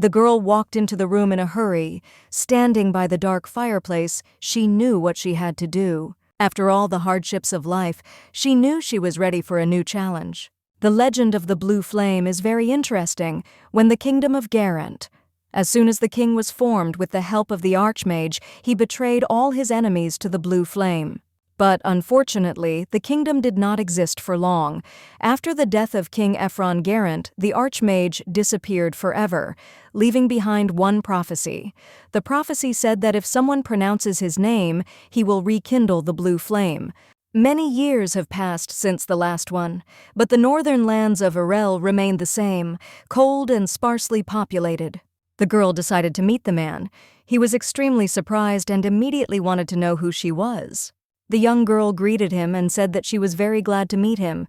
The girl walked into the room in a hurry. Standing by the dark fireplace, she knew what she had to do. After all the hardships of life, she knew she was ready for a new challenge. The legend of the blue flame is very interesting. When the kingdom of Garant, as soon as the king was formed with the help of the Archmage, he betrayed all his enemies to the blue flame. But unfortunately, the kingdom did not exist for long. After the death of King Ephron Garant, the Archmage disappeared forever, leaving behind one prophecy. The prophecy said that if someone pronounces his name, he will rekindle the blue flame. Many years have passed since the last one, but the northern lands of Erel remain the same, cold and sparsely populated. The girl decided to meet the man. He was extremely surprised and immediately wanted to know who she was. The young girl greeted him and said that she was very glad to meet him.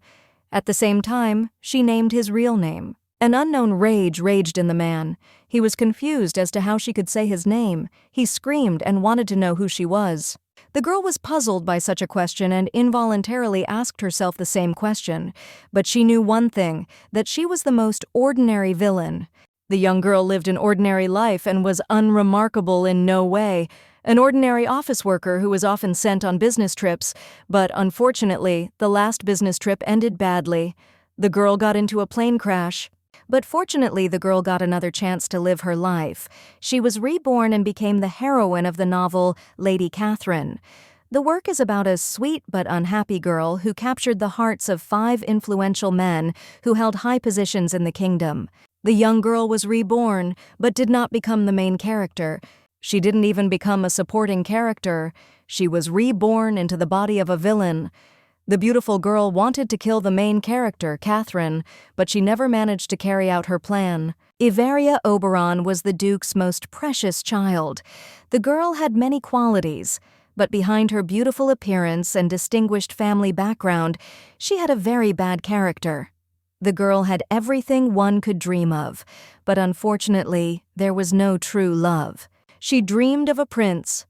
At the same time, she named his real name. An unknown rage raged in the man. He was confused as to how she could say his name. He screamed and wanted to know who she was. The girl was puzzled by such a question and involuntarily asked herself the same question. But she knew one thing, that she was the most ordinary villain. The young girl lived an ordinary life and was unremarkable in no way. An ordinary office worker who was often sent on business trips, but unfortunately, the last business trip ended badly. The girl got into a plane crash. But fortunately, the girl got another chance to live her life. She was reborn and became the heroine of the novel Lady Catherine. The work is about a sweet but unhappy girl who captured the hearts of 5 influential men who held high positions in the kingdom. The young girl was reborn, but did not become the main character. She didn't even become a supporting character. She was reborn into the body of a villain. The beautiful girl wanted to kill the main character, Catherine, but she never managed to carry out her plan. Ivaria Oberon was the Duke's most precious child. The girl had many qualities, but behind her beautiful appearance and distinguished family background, she had a very bad character. The girl had everything one could dream of, but unfortunately, there was no true love. She dreamed of a prince.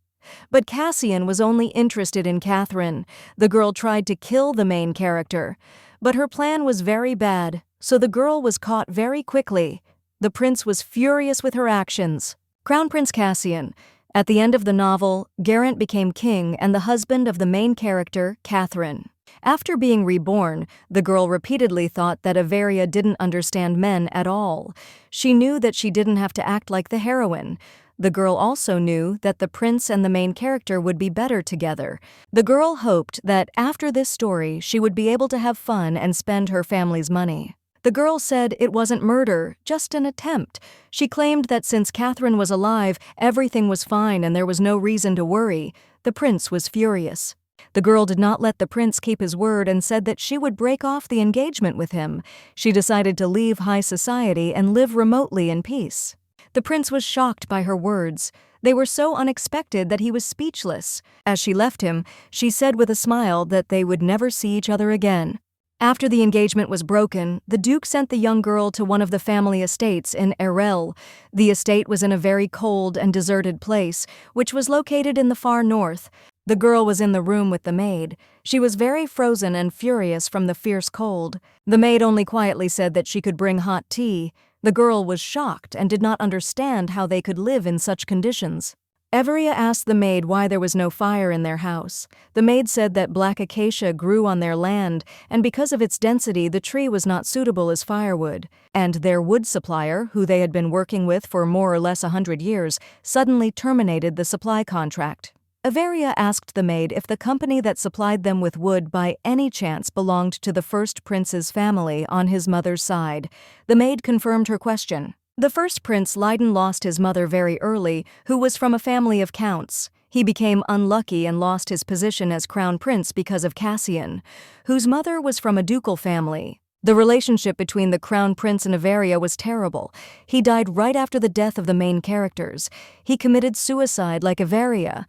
But Cassian was only interested in Catherine. The girl tried to kill the main character, but her plan was very bad, so the girl was caught very quickly. The prince was furious with her actions. Crown Prince Cassian. At the end of the novel, Garant became king and the husband of the main character, Catherine. After being reborn, the girl repeatedly thought that Ivaria didn't understand men at all. She knew that she didn't have to act like the heroine. The girl also knew that the prince and the main character would be better together. The girl hoped that after this story she would be able to have fun and spend her family's money. The girl said it wasn't murder, just an attempt. She claimed that since Catherine was alive, everything was fine and there was no reason to worry. The prince was furious. The girl did not let the prince keep his word and said that she would break off the engagement with him. She decided to leave high society and live remotely in peace. The prince was shocked by her words. They were so unexpected that he was speechless. As she left him, she said with a smile that they would never see each other again. After the engagement was broken, the Duke sent the young girl to one of the family estates in Erel. The estate was in a very cold and deserted place, which was located in the far north. The girl was in the room with the maid. She was very frozen and furious from the fierce cold. The maid only quietly said that she could bring hot tea. The girl was shocked and did not understand how they could live in such conditions. Ivaria asked the maid why there was no fire in their house. The maid said that black acacia grew on their land, and because of its density, the tree was not suitable as firewood. And their wood supplier, who they had been working with for more or less 100 years, suddenly terminated the supply contract. Ivaria asked the maid if the company that supplied them with wood by any chance belonged to the first prince's family on his mother's side. The maid confirmed her question. The first prince Leiden lost his mother very early, who was from a family of counts. He became unlucky and lost his position as crown prince because of Cassian, whose mother was from a ducal family. The relationship between the crown prince and Ivaria was terrible. He died right after the death of the main characters. He committed suicide like Ivaria.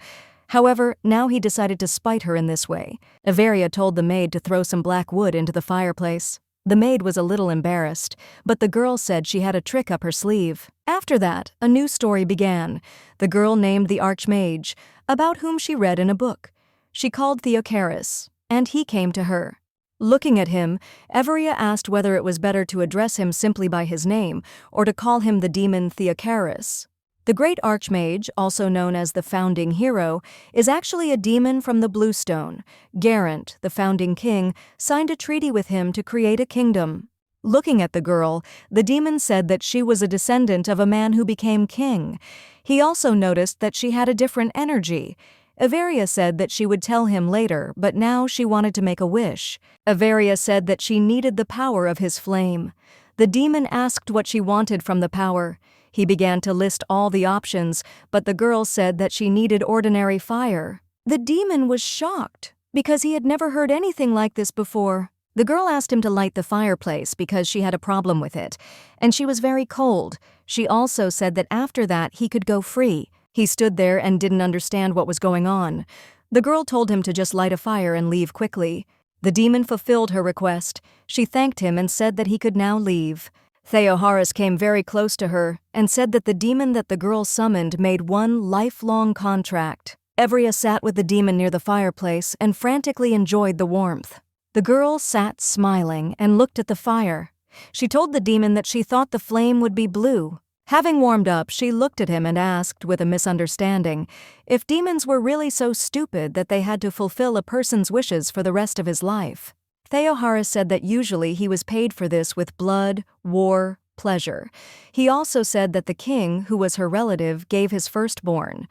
However, now he decided to spite her in this way. Ivaria told the maid to throw some black wood into the fireplace. The maid was a little embarrassed, but the girl said she had a trick up her sleeve. After that, a new story began. The girl named the Archmage, about whom she read in a book. She called Theocharis, and he came to her. Looking at him, Everia asked whether it was better to address him simply by his name or to call him the demon Theocharis. The Great Archmage, also known as the Founding Hero, is actually a demon from the Bluestone. Garant, the Founding King, signed a treaty with him to create a kingdom. Looking at the girl, the demon said that she was a descendant of a man who became king. He also noticed that she had a different energy. Averia said that she would tell him later, but now she wanted to make a wish. Averia said that she needed the power of his flame. The demon asked what she wanted from the power. He began to list all the options, but the girl said that she needed ordinary fire. The demon was shocked, because he had never heard anything like this before. The girl asked him to light the fireplace because she had a problem with it, and she was very cold. She also said that after that he could go free. He stood there and didn't understand what was going on. The girl told him to just light a fire and leave quickly. The demon fulfilled her request. She thanked him and said that he could now leave. Theocharis came very close to her and said that the demon that the girl summoned made one lifelong contract. Everia sat with the demon near the fireplace and frantically enjoyed the warmth. The girl sat smiling and looked at the fire. She told the demon that she thought the flame would be blue. Having warmed up, she looked at him and asked, with a misunderstanding, if demons were really so stupid that they had to fulfill a person's wishes for the rest of his life. Theocharis said that usually he was paid for this with blood, war, pleasure. He also said that the king, who was her relative, gave his firstborn.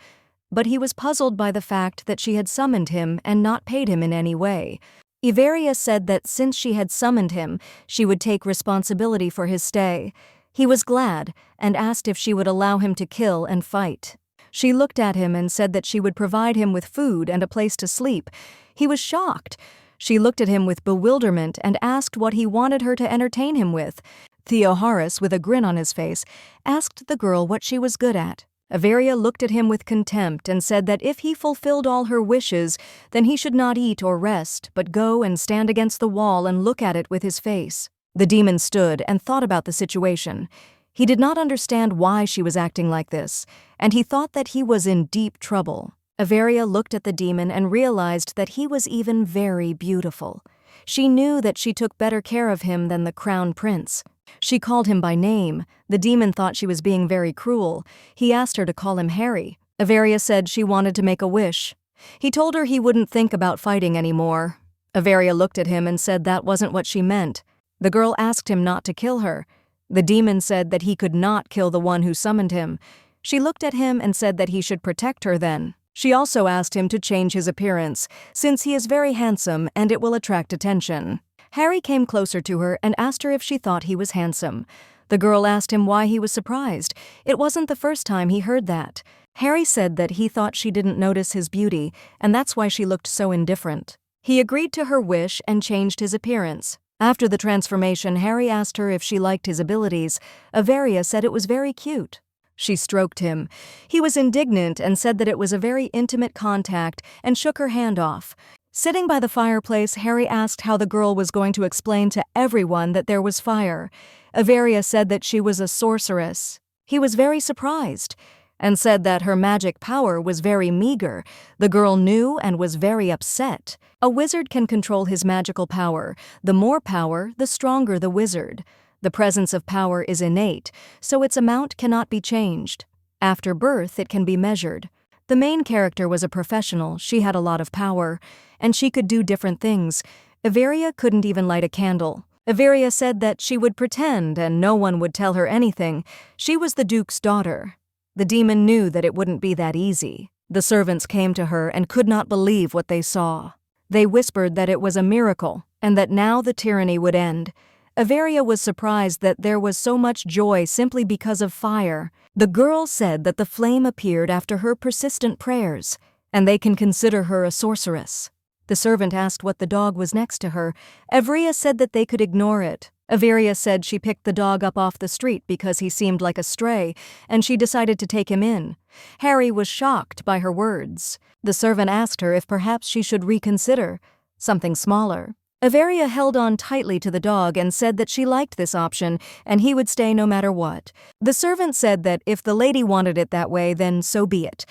But he was puzzled by the fact that she had summoned him and not paid him in any way. Everia said that since she had summoned him, she would take responsibility for his stay. He was glad and asked if she would allow him to kill and fight. She looked at him and said that she would provide him with food and a place to sleep. He was shocked. She looked at him with bewilderment and asked what he wanted her to entertain him with. Theocharis, with a grin on his face, asked the girl what she was good at. Averia looked at him with contempt and said that if he fulfilled all her wishes, then he should not eat or rest, but go and stand against the wall and look at it with his face. The demon stood and thought about the situation. He did not understand why she was acting like this, and he thought that he was in deep trouble. Averia looked at the demon and realized that he was even very beautiful. She knew that she took better care of him than the crown prince. She called him by name. The demon thought she was being very cruel. He asked her to call him Harry. Averia said she wanted to make a wish. He told her he wouldn't think about fighting anymore. Averia looked at him and said that wasn't what she meant. The girl asked him not to kill her. The demon said that he could not kill the one who summoned him. She looked at him and said that he should protect her then. She also asked him to change his appearance, since he is very handsome and it will attract attention. Harry came closer to her and asked her if she thought he was handsome. The girl asked him why he was surprised. It wasn't the first time he heard that. Harry said that he thought she didn't notice his beauty, and that's why she looked so indifferent. He agreed to her wish and changed his appearance. After the transformation, Harry asked her if she liked his abilities. Averia said it was very cute. She stroked him. He was indignant and said that it was a very intimate contact and shook her hand off. Sitting by the fireplace, Harry asked how the girl was going to explain to everyone that there was fire. Averia said that she was a sorceress. He was very surprised and said that her magic power was very meager. The girl knew and was very upset. A wizard can control his magical power. The more power, the stronger the wizard. The presence of power is innate, so its amount cannot be changed. After birth, it can be measured. The main character was a professional. She had a lot of power, and she could do different things. Averia couldn't even light a candle. Averia said that she would pretend and no one would tell her anything. She was the Duke's daughter. The demon knew that it wouldn't be that easy. The servants came to her and could not believe what they saw. They whispered that it was a miracle and that now the tyranny would end. Averia was surprised that there was so much joy simply because of fire. The girl said that the flame appeared after her persistent prayers, and they can consider her a sorceress. The servant asked what the dog was next to her. Averia said that they could ignore it. Averia said she picked the dog up off the street because he seemed like a stray, and she decided to take him in. Harry was shocked by her words. The servant asked her if perhaps she should reconsider something smaller. Averia held on tightly to the dog and said that she liked this option and he would stay no matter what. The servant said that if the lady wanted it that way, then so be it.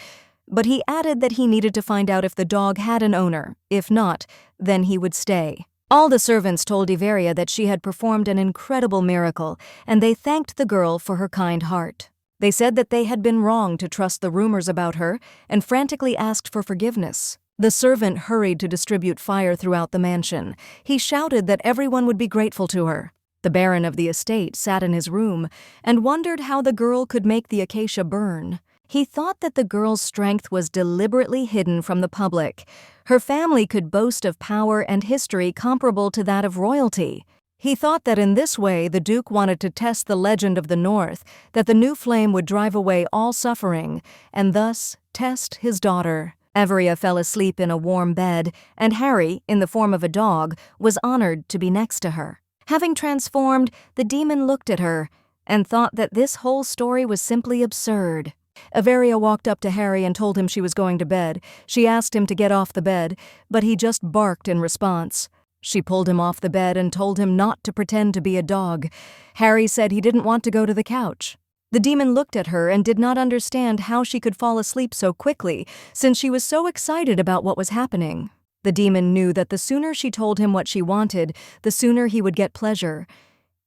But he added that he needed to find out if the dog had an owner. If not, then he would stay. All the servants told Iveria that she had performed an incredible miracle, and they thanked the girl for her kind heart. They said that they had been wrong to trust the rumors about her and frantically asked for forgiveness. The servant hurried to distribute fire throughout the mansion. He shouted that everyone would be grateful to her. The baron of the estate sat in his room and wondered how the girl could make the acacia burn. He thought that the girl's strength was deliberately hidden from the public. Her family could boast of power and history comparable to that of royalty. He thought that in this way the Duke wanted to test the legend of the North, that the new flame would drive away all suffering, and thus test his daughter. Everia fell asleep in a warm bed, and Harry, in the form of a dog, was honored to be next to her. Having transformed, the demon looked at her and thought that this whole story was simply absurd. Everia walked up to Harry and told him she was going to bed. She asked him to get off the bed, but he just barked in response. She pulled him off the bed and told him not to pretend to be a dog. Harry said he didn't want to go to the couch. The demon looked at her and did not understand how she could fall asleep so quickly, since she was so excited about what was happening. The demon knew that the sooner she told him what she wanted, the sooner he would get pleasure.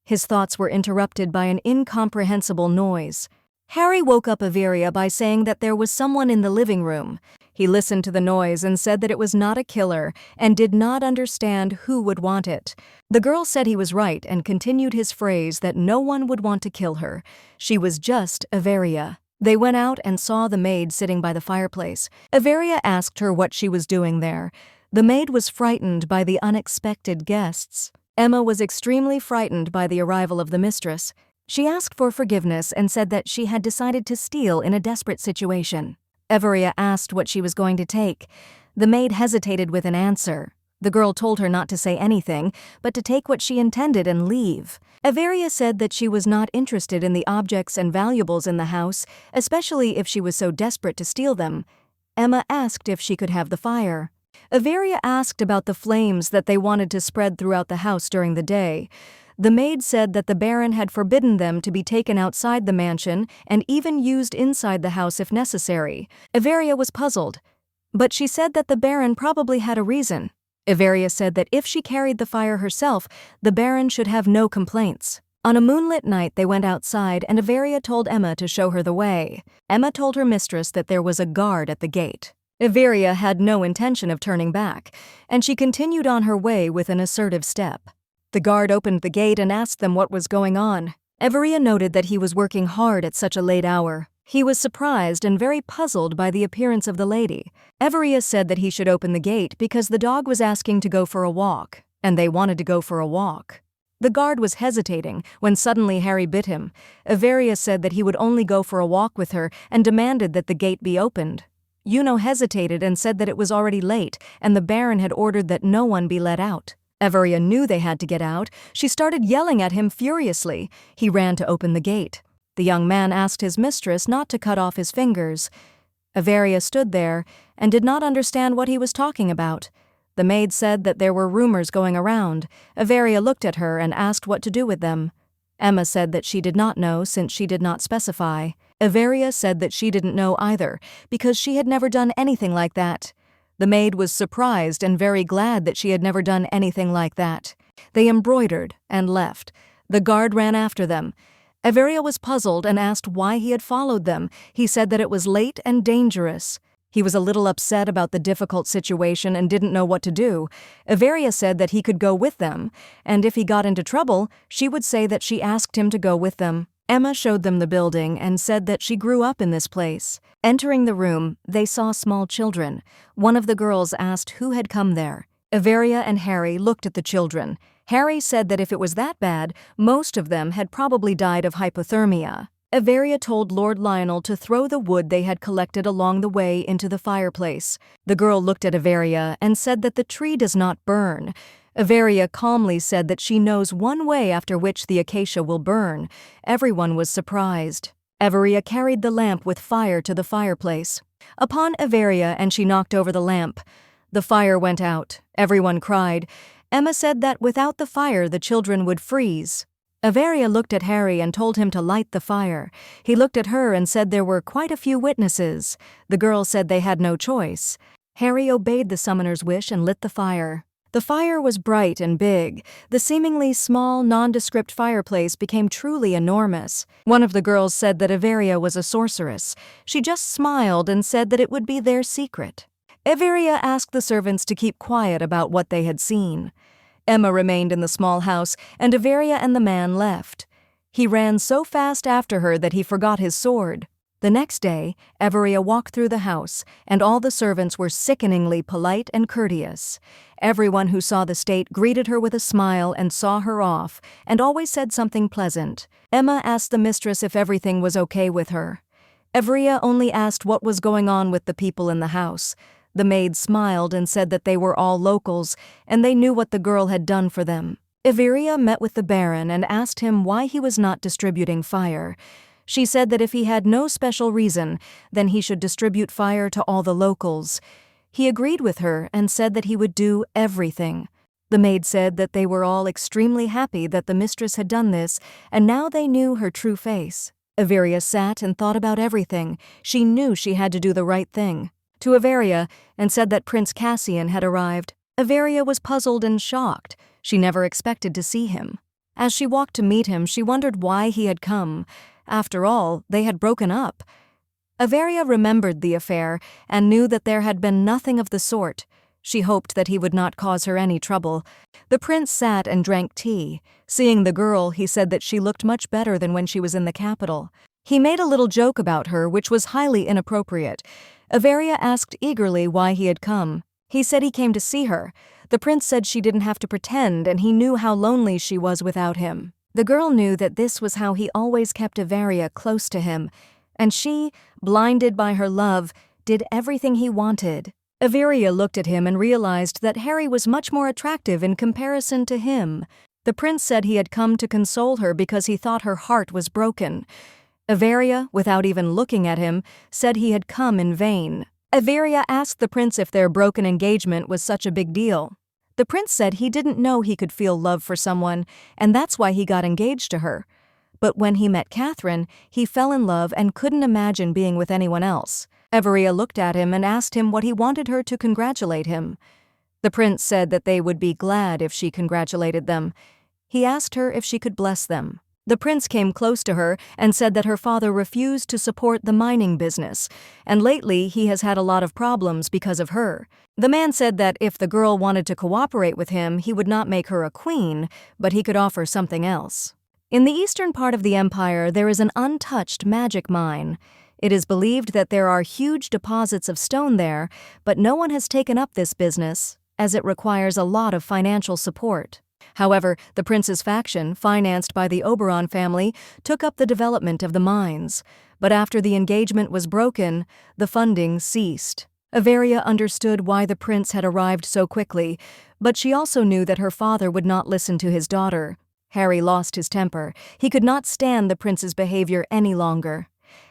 His thoughts were interrupted by an incomprehensible noise. Harry woke up Averia by saying that there was someone in the living room. He listened to the noise and said that it was not a killer and did not understand who would want it. The girl said he was right and continued his phrase that no one would want to kill her. She was just Averia. They went out and saw the maid sitting by the fireplace. Averia asked her what she was doing there. The maid was frightened by the unexpected guests. Emma was extremely frightened by the arrival of the mistress. She asked for forgiveness and said that she had decided to steal in a desperate situation. Everia asked what she was going to take. The maid hesitated with an answer. The girl told her not to say anything, but to take what she intended and leave. Everia said that she was not interested in the objects and valuables in the house, especially if she was so desperate to steal them. Emma asked if she could have the fire. Everia asked about the flames that they wanted to spread throughout the house during the day. The maid said that the baron had forbidden them to be taken outside the mansion and even used inside the house if necessary. Everia was puzzled, but she said that the baron probably had a reason. Everia said that if she carried the fire herself, the baron should have no complaints. On a moonlit night they went outside and Everia told Emma to show her the way. Emma told her mistress that there was a guard at the gate. Everia had no intention of turning back, and she continued on her way with an assertive step. The guard opened the gate and asked them what was going on. Everia noted that he was working hard at such a late hour. He was surprised and very puzzled by the appearance of the lady. Everia said that he should open the gate because the dog was asking to go for a walk, and they wanted to go for a walk. The guard was hesitating when suddenly Harry bit him. Everia said that he would only go for a walk with her and demanded that the gate be opened. Yuno hesitated and said that it was already late and the baron had ordered that no one be let out. Everia knew they had to get out. She started yelling at him furiously. He ran to open the gate. The young man asked his mistress not to cut off his fingers. Everia stood there and did not understand what he was talking about. The maid said that there were rumors going around. Everia looked at her and asked what to do with them. Emma said that she did not know since she did not specify. Everia said that she didn't know either because she had never done anything like that. The maid was surprised and very glad that she had never done anything like that. They embroidered and left. The guard ran after them. Everia was puzzled and asked why he had followed them. He said that it was late and dangerous. He was a little upset about the difficult situation and didn't know what to do. Everia said that he could go with them, and if he got into trouble, she would say that she asked him to go with them. Emma showed them the building and said that she grew up in this place. Entering the room, they saw small children. One of the girls asked who had come there. Everia and Harry looked at the children. Harry said that if it was that bad, most of them had probably died of hypothermia. Everia told Lord Lionel to throw the wood they had collected along the way into the fireplace. The girl looked at Everia and said that the tree does not burn. Everia calmly said that she knows one way after which the acacia will burn. Everyone was surprised. Everia carried the lamp with fire to the fireplace. Upon Everia and she knocked over the lamp. The fire went out. Everyone cried. Emma said that without the fire the children would freeze. Everia looked at Harry and told him to light the fire. He looked at her and said there were quite a few witnesses. The girl said they had no choice. Harry obeyed the summoner's wish and lit the fire. The fire was bright and big. The seemingly small, nondescript fireplace became truly enormous. One of the girls said that Averia was a sorceress. She just smiled and said that it would be their secret. Averia asked the servants to keep quiet about what they had seen. Emma remained in the small house, and Averia and the man left. He ran so fast after her that he forgot his sword. The next day, Averia walked through the house, and all the servants were sickeningly polite and courteous. Everyone who saw the state greeted her with a smile and saw her off, and always said something pleasant. Emma asked the mistress if everything was okay with her. Averia only asked what was going on with the people in the house. The maid smiled and said that they were all locals, and they knew what the girl had done for them. Averia met with the Baron and asked him why he was not distributing fire. She said that if he had no special reason, then he should distribute fire to all the locals. He agreed with her and said that he would do everything. The maid said that they were all extremely happy that the mistress had done this, and now they knew her true face. Averia sat and thought about everything. She knew she had to do the right thing. To Averia, and said that Prince Cassian had arrived. Averia was puzzled and shocked. She never expected to see him. As she walked to meet him, she wondered why he had come. After all, they had broken up. Averia remembered the affair and knew that there had been nothing of the sort. She hoped that he would not cause her any trouble. The prince sat and drank tea. Seeing the girl, he said that she looked much better than when she was in the capital. He made a little joke about her, which was highly inappropriate. Averia asked eagerly why he had come. He said he came to see her. The prince said she didn't have to pretend, and he knew how lonely she was without him. The girl knew that this was how he always kept Averia close to him, and she, blinded by her love, did everything he wanted. Averia looked at him and realized that Harry was much more attractive in comparison to him. The prince said he had come to console her because he thought her heart was broken. Averia, without even looking at him, said he had come in vain. Averia asked the prince if their broken engagement was such a big deal. The prince said he didn't know he could feel love for someone, and that's why he got engaged to her. But when he met Catherine, he fell in love and couldn't imagine being with anyone else. Averia looked at him and asked him what he wanted her to congratulate him. The prince said that they would be glad if she congratulated them. He asked her if she could bless them. The prince came close to her and said that her father refused to support the mining business, and lately he has had a lot of problems because of her. The man said that if the girl wanted to cooperate with him, he would not make her a queen, but he could offer something else. In the eastern part of the empire, there is an untouched magic mine. It is believed that there are huge deposits of stone there, but no one has taken up this business, as it requires a lot of financial support. However, the prince's faction, financed by the Oberon family, took up the development of the mines. But after the engagement was broken, the funding ceased. Averia understood why the prince had arrived so quickly, but she also knew that her father would not listen to his daughter. Harry lost his temper. He could not stand the prince's behavior any longer.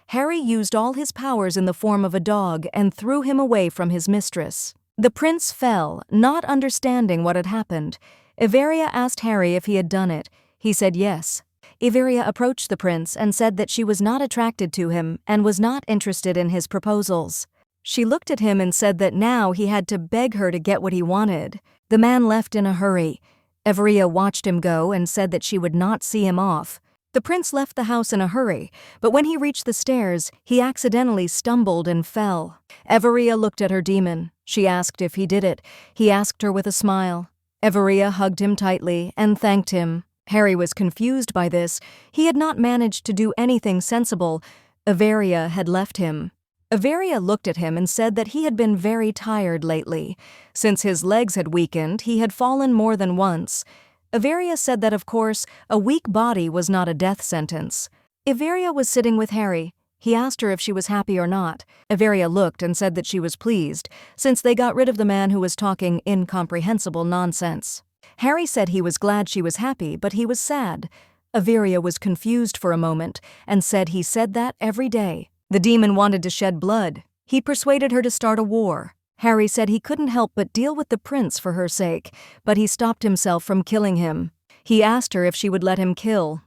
Harry used all his powers in the form of a dog and threw him away from his mistress. The prince fell, not understanding what had happened. Averia asked Harry if he had done it. He said yes. Averia approached the prince and said that she was not attracted to him and was not interested in his proposals. She looked at him and said that now he had to beg her to get what he wanted. The man left in a hurry. Averia watched him go and said that she would not see him off. The prince left the house in a hurry, but when he reached the stairs, he accidentally stumbled and fell. Averia looked at her demon. She asked if he did it. He asked her with a smile. Averia hugged him tightly and thanked him. Harry was confused by this. He had not managed to do anything sensible. Averia had left him. Averia looked at him and said that he had been very tired lately. Since his legs had weakened, he had fallen more than once. Averia said that, of course, a weak body was not a death sentence. Averia was sitting with Harry. He asked her if she was happy or not. Averia looked and said that she was pleased, since they got rid of the man who was talking incomprehensible nonsense. Harry said he was glad she was happy, but he was sad. Averia was confused for a moment and said he said that every day. The demon wanted to shed blood. He persuaded her to start a war. Harry said he couldn't help but deal with the prince for her sake, but he stopped himself from killing him. He asked her if she would let him kill.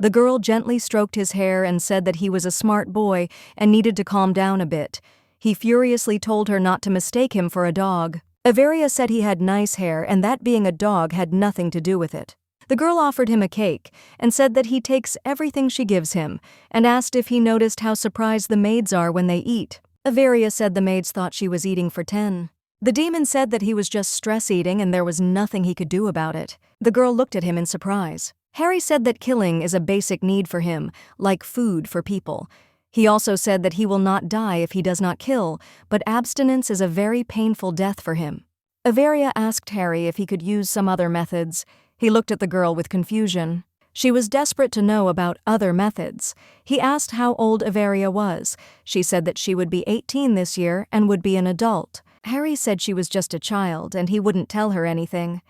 The girl gently stroked his hair and said that he was a smart boy and needed to calm down a bit. He furiously told her not to mistake him for a dog. Averia said he had nice hair and that being a dog had nothing to do with it. The girl offered him a cake and said that he takes everything she gives him and asked if he noticed how surprised the maids are when they eat. Averia said the maids thought she was eating for 10. The demon said that he was just stress eating and there was nothing he could do about it. The girl looked at him in surprise. Harry said that killing is a basic need for him, like food for people. He also said that he will not die if he does not kill, but abstinence is a very painful death for him. Averia asked Harry if he could use some other methods. He looked at the girl with confusion. She was desperate to know about other methods. He asked how old Averia was. She said that she would be 18 this year and would be an adult. Harry said she was just a child and he wouldn't tell her anything.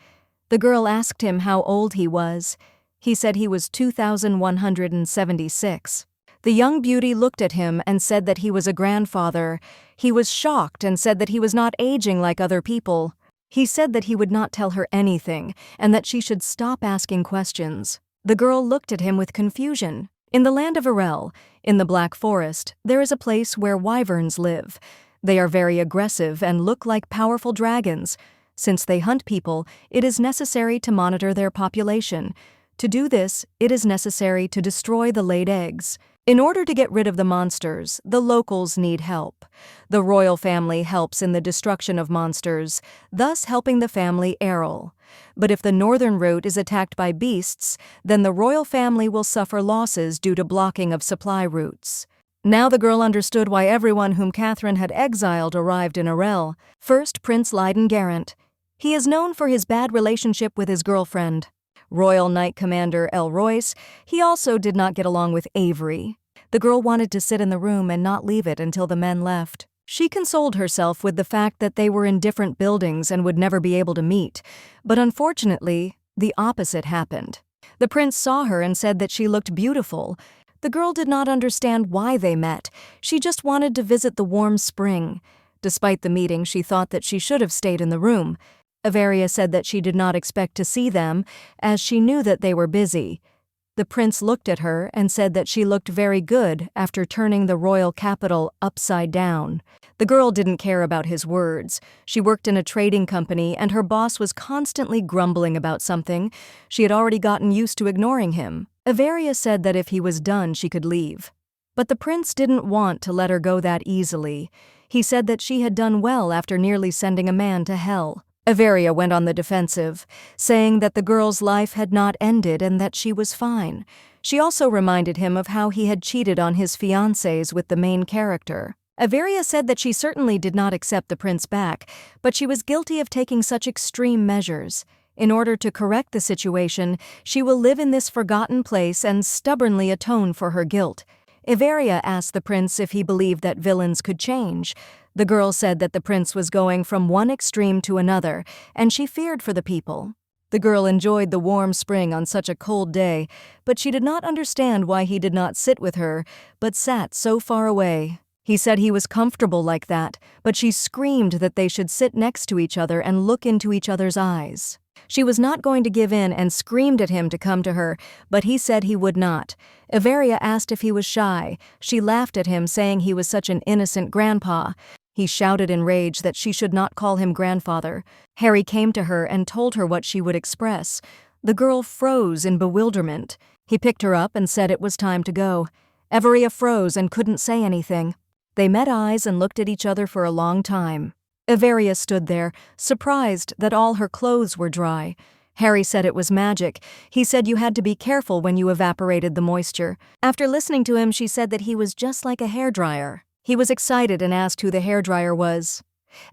The girl asked him how old he was. He said he was 2,176. The young beauty looked at him and said that he was a grandfather. He was shocked and said that he was not aging like other people. He said that he would not tell her anything and that she should stop asking questions. The girl looked at him with confusion. In the land of Arel, in the Black Forest, there is a place where wyverns live. They are very aggressive and look like powerful dragons. Since they hunt people, it is necessary to monitor their population. To do this, it is necessary to destroy the laid eggs. In order to get rid of the monsters, the locals need help. The royal family helps in the destruction of monsters, thus helping the family Errol. But if the northern route is attacked by beasts, then the royal family will suffer losses due to blocking of supply routes. Now the girl understood why everyone whom Catherine had exiled arrived in Arel. First, Prince Leiden Garant. He is known for his bad relationship with his girlfriend. Royal Knight Commander Elroyce, he also did not get along with Avery. The girl wanted to sit in the room and not leave it until the men left. She consoled herself with the fact that they were in different buildings and would never be able to meet, but unfortunately, the opposite happened. The prince saw her and said that she looked beautiful. The girl did not understand why they met. She just wanted to visit the warm spring. Despite the meeting, she thought that she should have stayed in the room. Averia said that she did not expect to see them, as she knew that they were busy. The prince looked at her and said that she looked very good after turning the royal capital upside down. The girl didn't care about his words. She worked in a trading company and her boss was constantly grumbling about something. She had already gotten used to ignoring him. Averia said that if he was done, she could leave. But the prince didn't want to let her go that easily. He said that she had done well after nearly sending a man to hell. Averia went on the defensive, saying that the girl's life had not ended and that she was fine. She also reminded him of how he had cheated on his fiancés with the main character. Averia said that she certainly did not accept the prince back, but she was guilty of taking such extreme measures. In order to correct the situation, she will live in this forgotten place and stubbornly atone for her guilt. Averia asked the prince if he believed that villains could change. The girl said that the prince was going from one extreme to another, and she feared for the people. The girl enjoyed the warm spring on such a cold day, but she did not understand why he did not sit with her, but sat so far away. He said he was comfortable like that, but she screamed that they should sit next to each other and look into each other's eyes. She was not going to give in and screamed at him to come to her, but he said he would not. Averia asked if he was shy. She laughed at him, saying he was such an innocent grandpa. He shouted in rage that she should not call him grandfather. Harry came to her and told her what she would express. The girl froze in bewilderment. He picked her up and said it was time to go. Averia froze and couldn't say anything. They met eyes and looked at each other for a long time. Averia stood there, surprised that all her clothes were dry. Harry said it was magic. He said you had to be careful when you evaporated the moisture. After listening to him, she said that he was just like a hairdryer. He was excited and asked who the hairdryer was.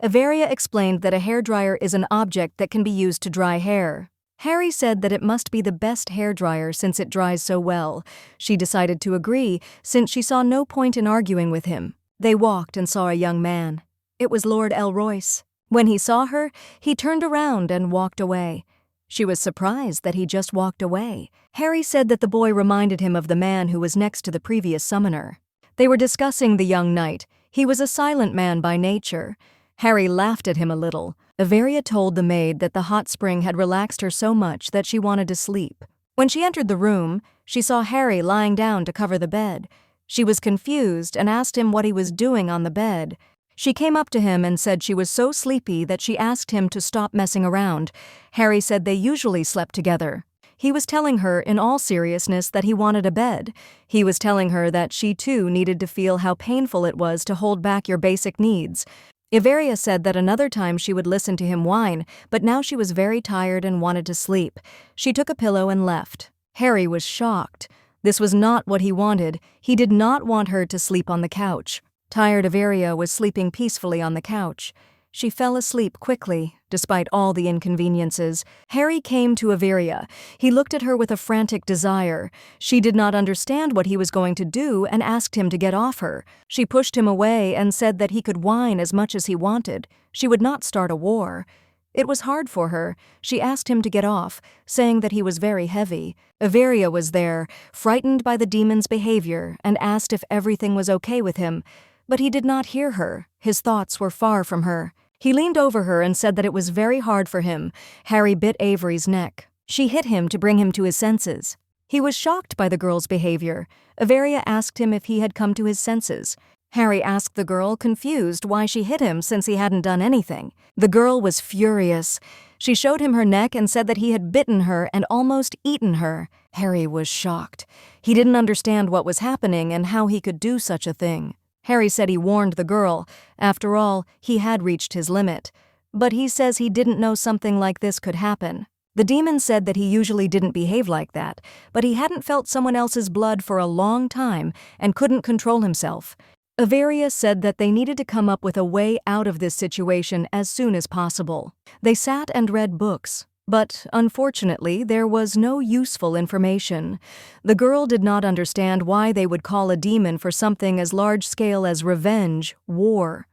Averia explained that a hairdryer is an object that can be used to dry hair. Harry said that it must be the best hairdryer since it dries so well. She decided to agree, since she saw no point in arguing with him. They walked and saw a young man. It was Lord Elroyce. When he saw her, he turned around and walked away. She was surprised that he just walked away. Harry said that the boy reminded him of the man who was next to the previous summoner. They were discussing the young knight. He was a silent man by nature. Harry laughed at him a little. Averia told the maid that the hot spring had relaxed her so much that she wanted to sleep. When she entered the room, she saw Harry lying down to cover the bed. She was confused and asked him what he was doing on the bed. She came up to him and said she was so sleepy that she asked him to stop messing around. Harry said they usually slept together. He was telling her in all seriousness that he wanted a bed. He was telling her that she too needed to feel how painful it was to hold back your basic needs. Iveria said that another time she would listen to him whine, but now she was very tired and wanted to sleep. She took a pillow and left. Harry was shocked. This was not what he wanted. He did not want her to sleep on the couch. Tired Iveria was sleeping peacefully on the couch. She fell asleep quickly, despite all the inconveniences. Harry came to Iveria. He looked at her with a frantic desire. She did not understand what he was going to do and asked him to get off her. She pushed him away and said that he could whine as much as he wanted. She would not start a war. It was hard for her. She asked him to get off, saying that he was very heavy. Iveria was there, frightened by the demon's behavior, and asked if everything was okay with him. But he did not hear her. His thoughts were far from her. He leaned over her and said that it was very hard for him. Harry bit Avery's neck. She hit him to bring him to his senses. He was shocked by the girl's behavior. Iveria asked him if he had come to his senses. Harry asked the girl, confused, why she hit him since he hadn't done anything. The girl was furious. She showed him her neck and said that he had bitten her and almost eaten her. Harry was shocked. He didn't understand what was happening and how he could do such a thing. Harry said he warned the girl. After all, he had reached his limit. But he says he didn't know something like this could happen. The demon said that he usually didn't behave like that, but he hadn't felt someone else's blood for a long time and couldn't control himself. Iveria said that they needed to come up with a way out of this situation as soon as possible. They sat and read books. But, unfortunately, there was no useful information. The girl did not understand why they would call a demon for something as large-scale as revenge, war.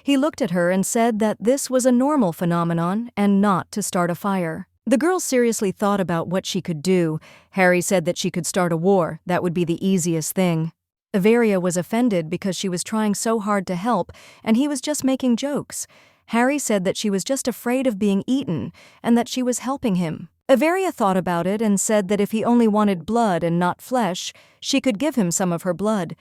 He looked at her and said that this was a normal phenomenon and not to start a fire. The girl seriously thought about what she could do. Harry said that she could start a war. That would be the easiest thing. Iveria was offended because she was trying so hard to help, and he was just making jokes. Harry said that she was just afraid of being eaten and that she was helping him. Iveria thought about it and said that if he only wanted blood and not flesh, she could give him some of her blood.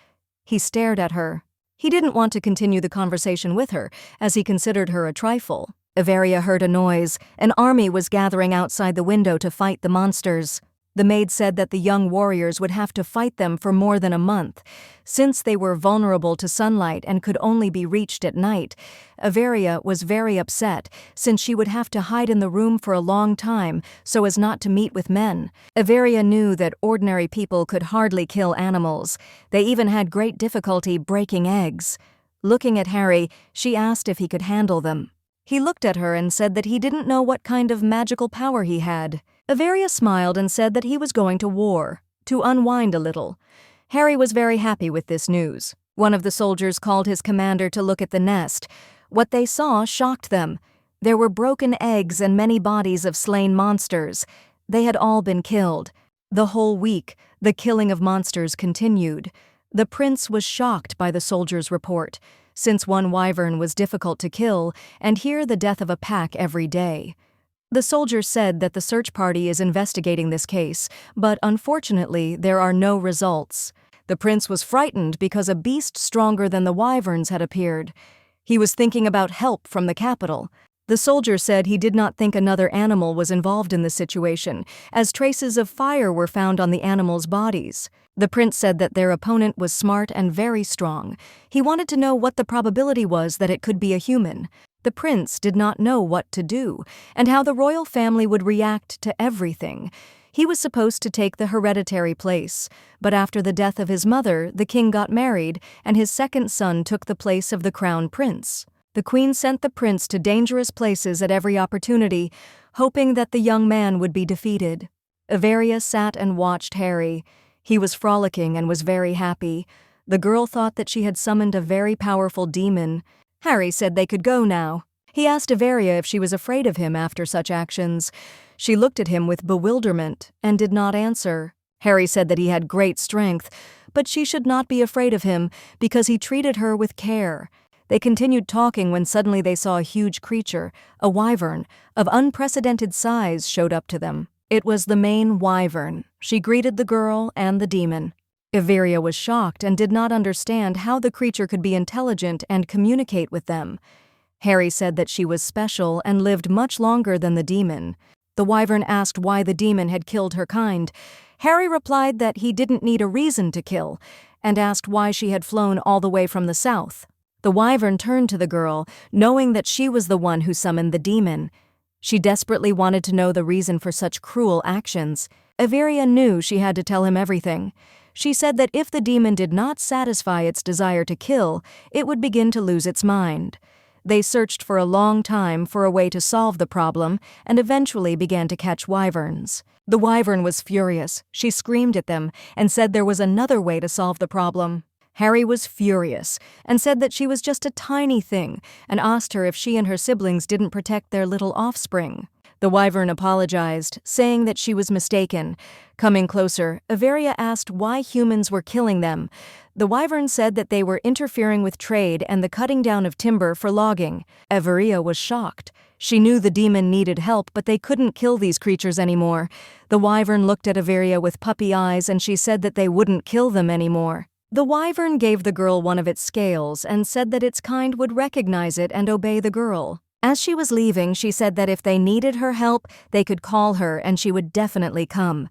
He stared at her. He didn't want to continue the conversation with her, as he considered her a trifle. Iveria heard a noise. An army was gathering outside the window to fight the monsters. The maid said that the young warriors would have to fight them for more than a month. Since they were vulnerable to sunlight and could only be reached at night, Iveria was very upset, since she would have to hide in the room for a long time so as not to meet with men. Iveria knew that ordinary people could hardly kill animals. They even had great difficulty breaking eggs. Looking at Harry, she asked if he could handle them. He looked at her and said that he didn't know what kind of magical power he had. Iveria smiled and said that he was going to war, to unwind a little. Harry was very happy with this news. One of the soldiers called his commander to look at the nest. What they saw shocked them. There were broken eggs and many bodies of slain monsters. They had all been killed. The whole week, the killing of monsters continued. The prince was shocked by the soldier's report, since one wyvern was difficult to kill, and here the death of a pack every day. The soldier said that the search party is investigating this case, but unfortunately there are no results. The prince was frightened because a beast stronger than the wyverns had appeared. He was thinking about help from the capital. The soldier said he did not think another animal was involved in the situation, as traces of fire were found on the animals' bodies. The prince said that their opponent was smart and very strong. He wanted to know what the probability was that it could be a human. The prince did not know what to do, and how the royal family would react to everything. He was supposed to take the hereditary place, but after the death of his mother, the king got married, and his second son took the place of the crown prince. The queen sent the prince to dangerous places at every opportunity, hoping that the young man would be defeated. Iveria sat and watched Harry. He was frolicking and was very happy. The girl thought that she had summoned a very powerful demon. Harry said they could go now. He asked Iveria if she was afraid of him after such actions. She looked at him with bewilderment and did not answer. Harry said that he had great strength, but she should not be afraid of him because he treated her with care. They continued talking when suddenly they saw a huge creature, a wyvern, of unprecedented size, showed up to them. It was the main wyvern. She greeted the girl and the demon. Averia was shocked and did not understand how the creature could be intelligent and communicate with them. Harry said that she was special and lived much longer than the demon. The wyvern asked why the demon had killed her kind. Harry replied that he didn't need a reason to kill, and asked why she had flown all the way from the south. The wyvern turned to the girl, knowing that she was the one who summoned the demon. She desperately wanted to know the reason for such cruel actions. Averia knew she had to tell him everything. She said that if the demon did not satisfy its desire to kill, it would begin to lose its mind. They searched for a long time for a way to solve the problem and eventually began to catch wyverns. The wyvern was furious. She screamed at them and said there was another way to solve the problem. Harry was furious and said that she was just a tiny thing and asked her if she and her siblings didn't protect their little offspring. The wyvern apologized, saying that she was mistaken. Coming closer, Averia asked why humans were killing them. The wyvern said that they were interfering with trade and the cutting down of timber for logging. Averia was shocked. She knew the demon needed help, but they couldn't kill these creatures anymore. The wyvern looked at Averia with puppy eyes and she said that they wouldn't kill them anymore. The wyvern gave the girl one of its scales and said that its kind would recognize it and obey the girl. As she was leaving, she said that if they needed her help, they could call her and she would definitely come.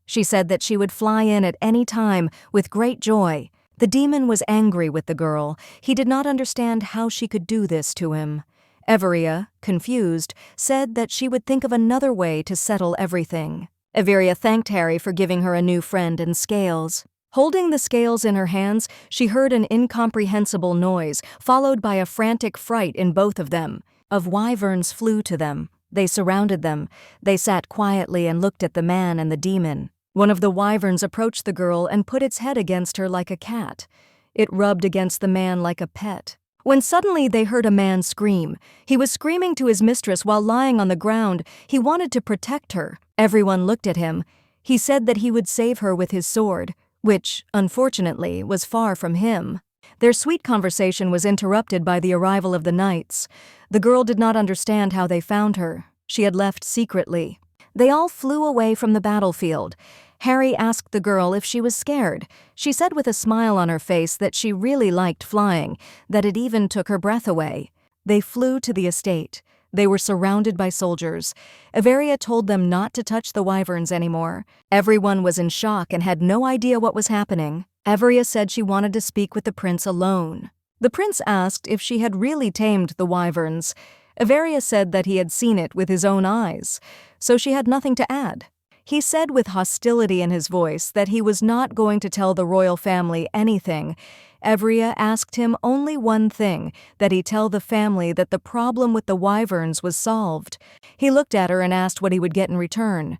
She said that she would fly in at any time with great joy. The demon was angry with the girl. He did not understand how she could do this to him. Averia, confused, said that she would think of another way to settle everything. Averia thanked Harry for giving her a new friend and scales. Holding the scales in her hands, she heard an incomprehensible noise, followed by a frantic fright in both of them. Wyverns flew to them. They surrounded them. They sat quietly and looked at the man and the demon. One of the wyverns approached the girl and put its head against her like a cat. It rubbed against the man like a pet. When suddenly they heard a man scream. He was screaming to his mistress while lying on the ground. He wanted to protect her. Everyone looked at him. He said that he would save her with his sword, which, unfortunately, was far from him. Their sweet conversation was interrupted by the arrival of the knights. The girl did not understand how they found her. She had left secretly. They all flew away from the battlefield. Harry asked the girl if she was scared. She said with a smile on her face that she really liked flying, that it even took her breath away. They flew to the estate. They were surrounded by soldiers. Averia told them not to touch the wyverns anymore. Everyone was in shock and had no idea what was happening. Averia said she wanted to speak with the prince alone. The prince asked if she had really tamed the wyverns. Averia said that he had seen it with his own eyes, so she had nothing to add. He said with hostility in his voice that he was not going to tell the royal family anything. Averia asked him only one thing, that he tell the family that the problem with the wyverns was solved. He looked at her and asked what he would get in return.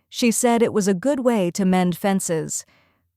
She said it was a good way to mend fences.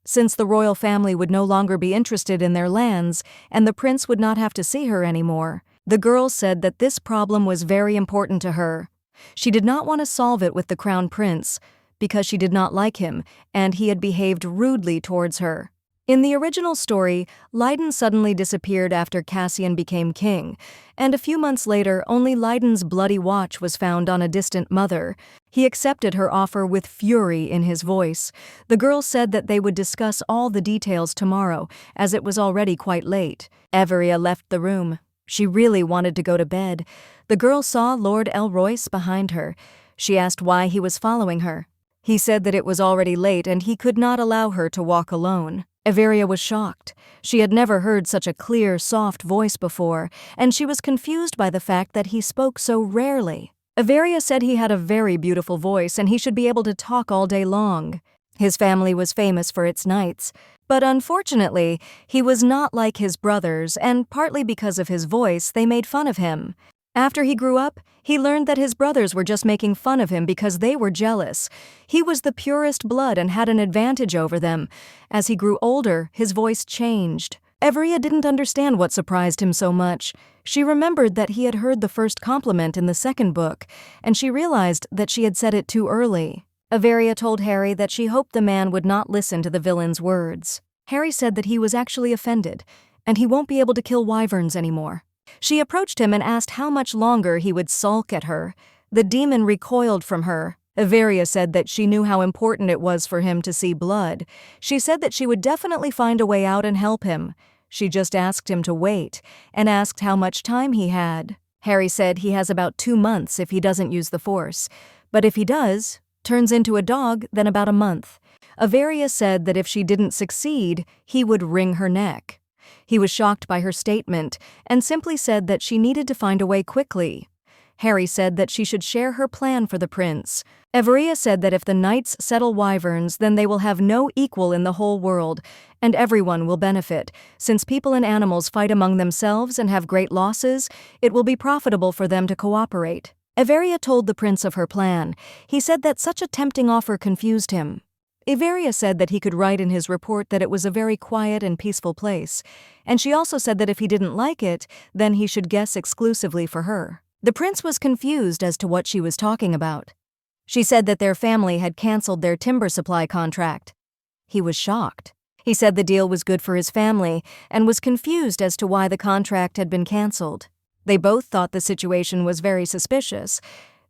Since the royal family would no longer be interested in their lands, and the prince would not have to see her anymore, the girl said that this problem was very important to her. She did not want to solve it with the crown prince, because she did not like him, and he had behaved rudely towards her. In the original story, Lydon suddenly disappeared after Cassian became king, and a few months later only Lydon's bloody watch was found on a distant mother. He accepted her offer with fury in his voice. The girl said that they would discuss all the details tomorrow, as it was already quite late. Averia left the room. She really wanted to go to bed. The girl saw Lord Elroyce behind her. She asked why he was following her. He said that it was already late and he could not allow her to walk alone. Averia was shocked. She had never heard such a clear, soft voice before, and she was confused by the fact that he spoke so rarely. Averia said he had a very beautiful voice and he should be able to talk all day long. His family was famous for its knights, but unfortunately, he was not like his brothers, and partly because of his voice, they made fun of him. After he grew up, he learned that his brothers were just making fun of him because they were jealous. He was the purest blood and had an advantage over them. As he grew older, his voice changed. Averia didn't understand what surprised him so much. She remembered that he had heard the first compliment in the second book, and she realized that she had said it too early. Averia told Harry that she hoped the man would not listen to the villain's words. Harry said that he was actually offended, and he won't be able to kill wyverns anymore. She approached him and asked how much longer he would sulk at her. The demon recoiled from her. Averia said that she knew how important it was for him to see blood. She said that she would definitely find a way out and help him. She just asked him to wait, and asked how much time he had. Harry said he has about 2 months if he doesn't use the Force, but if he does, turns into a dog, then about a month. Averia said that if she didn't succeed, he would wring her neck. He was shocked by her statement and simply said that she needed to find a way quickly. Harry said that she should share her plan for the prince. Averia said that if the knights settle wyverns, then they will have no equal in the whole world, and everyone will benefit. Since people and animals fight among themselves and have great losses, it will be profitable for them to cooperate. Averia told the prince of her plan. He said that such a tempting offer confused him. Averia said that he could write in his report that it was a very quiet and peaceful place, and she also said that if he didn't like it, then he should guess exclusively for her. The prince was confused as to what she was talking about. She said that their family had canceled their timber supply contract. He was shocked. He said the deal was good for his family and was confused as to why the contract had been canceled. They both thought the situation was very suspicious.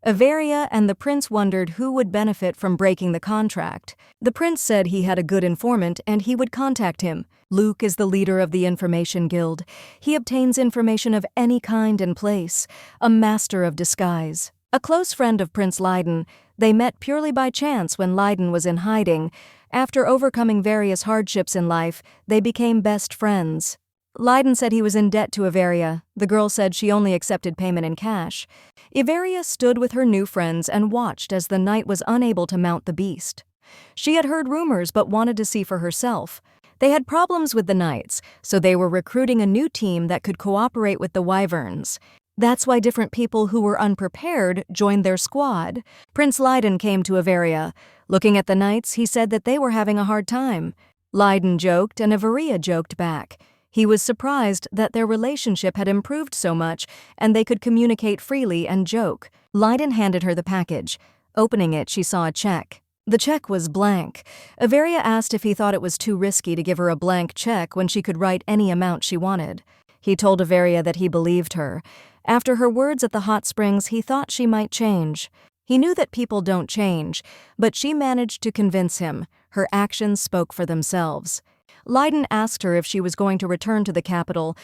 Averia and the prince wondered who would benefit from breaking the contract. The prince said he had a good informant and he would contact him. Luke is the leader of the Information Guild. He obtains information of any kind and place, a master of disguise. A close friend of Prince Leiden, they met purely by chance when Leiden was in hiding. After overcoming various hardships in life, they became best friends. Leiden said he was in debt to Averia. The girl said she only accepted payment in cash. Averia stood with her new friends and watched as the knight was unable to mount the beast. She had heard rumors but wanted to see for herself. They had problems with the knights, so they were recruiting a new team that could cooperate with the wyverns. That's why different people who were unprepared joined their squad. Prince Leiden came to Averia. Looking at the knights, he said that they were having a hard time. Leiden joked and Averia joked back. He was surprised that their relationship had improved so much and they could communicate freely and joke. Leiden handed her the package. Opening it, she saw a check. The check was blank. Averia asked if he thought it was too risky to give her a blank check when she could write any amount she wanted. He told Averia that he believed her. After her words at the hot springs, he thought she might change. He knew that people don't change, but she managed to convince him. Her actions spoke for themselves. Leiden asked her if she was going to return to the capital.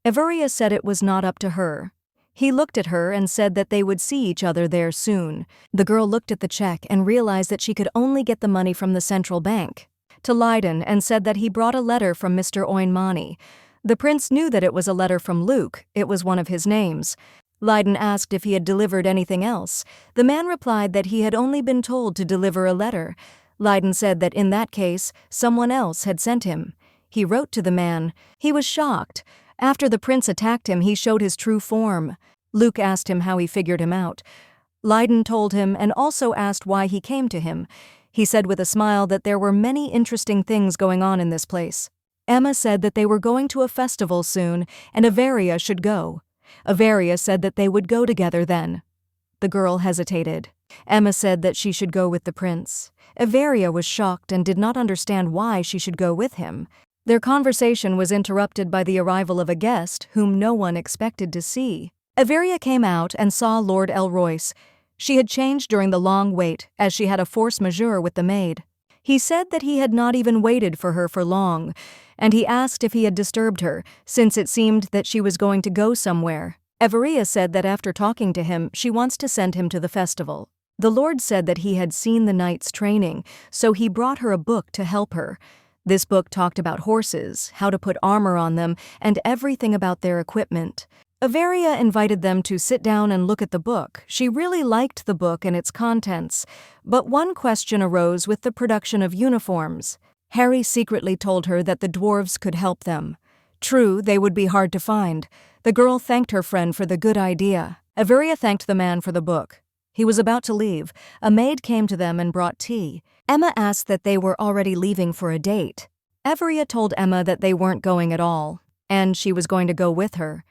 Averia said it was not up to her. He looked at her and said that they would see each other there soon. The girl looked at the check and realized that she could only get the money from the central bank. To Leiden and said that he brought a letter from Mr. Oinmani. The prince knew that it was a letter from Luke. It was one of his names. Leiden asked if he had delivered anything else. The man replied that he had only been told to deliver a letter. Leiden said that in that case, someone else had sent him. He wrote to the man. He was shocked. After the prince attacked him, he showed his true form. Luke asked him how he figured him out. Leiden told him and also asked why he came to him. He said with a smile that there were many interesting things going on in this place. Emma said that they were going to a festival soon and Averia should go. Averia said that they would go together then. The girl hesitated. Emma said that she should go with the prince. Averia was shocked and did not understand why she should go with him. Their conversation was interrupted by the arrival of a guest whom no one expected to see. Averia came out and saw Lord Elroyce. She had changed during the long wait, as she had a force majeure with the maid. He said that he had not even waited for her for long, and he asked if he had disturbed her, since it seemed that she was going to go somewhere. Averia said that after talking to him, she wants to send him to the festival. The Lord said that he had seen the knights training, so he brought her a book to help her. This book talked about horses, how to put armor on them, and everything about their equipment. Averia invited them to sit down and look at the book. She really liked the book and its contents, but one question arose with the production of uniforms. Harry secretly told her that the dwarves could help them. True, they would be hard to find. The girl thanked her friend for the good idea. Averia thanked the man for the book. He was about to leave. A maid came to them and brought tea. Emma asked that they were already leaving for a date. Averia told Emma that they weren't going at all, and she was going to go with her.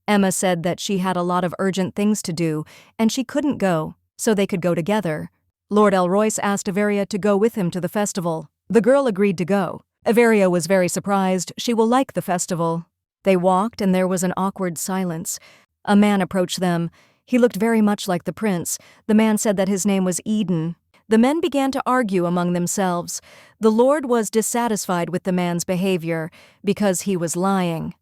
Emma said that she had a lot of urgent things to do, and she couldn't go, so they could go together. Lord Elroyce asked Averia to go with him to the festival. The girl agreed to go. Averia was very surprised. She will like the festival. They walked, and there was an awkward silence. A man approached them. He looked very much like the prince. The man said that his name was Eden. The men began to argue among themselves. The Lord was dissatisfied with the man's behavior because he was lying.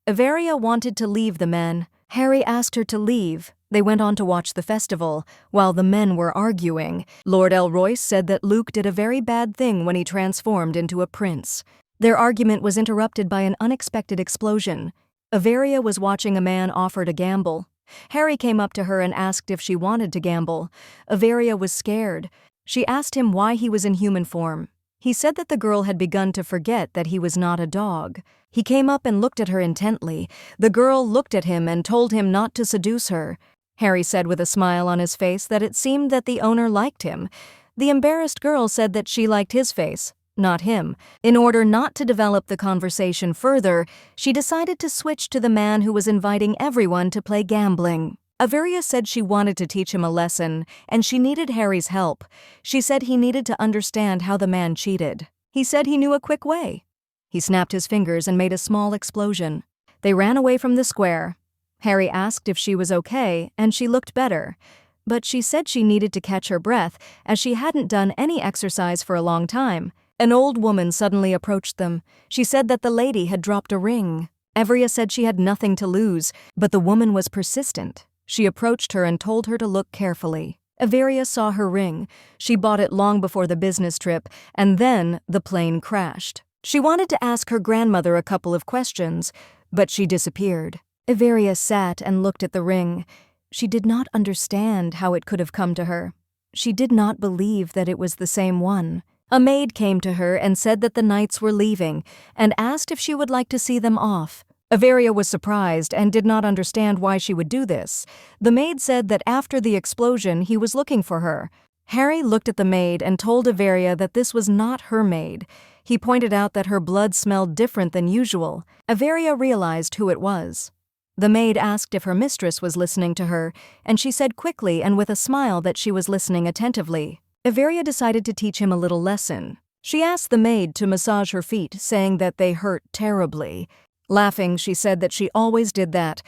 Averia wanted to leave the men. Harry asked her to leave. They went on to watch the festival, while the men were arguing. Lord Elroy said that Luke did a very bad thing when he transformed into a prince. Their argument was interrupted by an unexpected explosion. Averia was watching a man offer to gamble. Harry came up to her and asked if she wanted to gamble. Averia was scared. She asked him why he was in human form. He said that the girl had begun to forget that he was not a dog. He came up and looked at her intently. The girl looked at him and told him not to seduce her. Harry said with a smile on his face that it seemed that the owner liked him. The embarrassed girl said that she liked his face, not him. In order not to develop the conversation further, she decided to switch to the man who was inviting everyone to play gambling. Averia said she wanted to teach him a lesson, and she needed Harry's help. She said he needed to understand how the man cheated. He said he knew a quick way. He snapped his fingers and made a small explosion. They ran away from the square. Harry asked if she was okay, and she looked better. But she said she needed to catch her breath, as she hadn't done any exercise for a long time. An old woman suddenly approached them. She said that the lady had dropped a ring. Averia said she had nothing to lose, but the woman was persistent. She approached her and told her to look carefully. Averia saw her ring. She bought it long before the business trip, and then the plane crashed. She wanted to ask her grandmother a couple of questions, but she disappeared. Averia sat and looked at the ring. She did not understand how it could have come to her. She did not believe that it was the same one. A maid came to her and said that the knights were leaving, and asked if she would like to see them off. Averia was surprised and did not understand why she would do this. The maid said that after the explosion he was looking for her. Harry looked at the maid and told Averia that this was not her maid. He pointed out that her blood smelled different than usual. Averia realized who it was. The maid asked if her mistress was listening to her, and she said quickly and with a smile that she was listening attentively. Averia decided to teach him a little lesson. She asked the maid to massage her feet, saying that they hurt terribly. Laughing, she said that she always did that.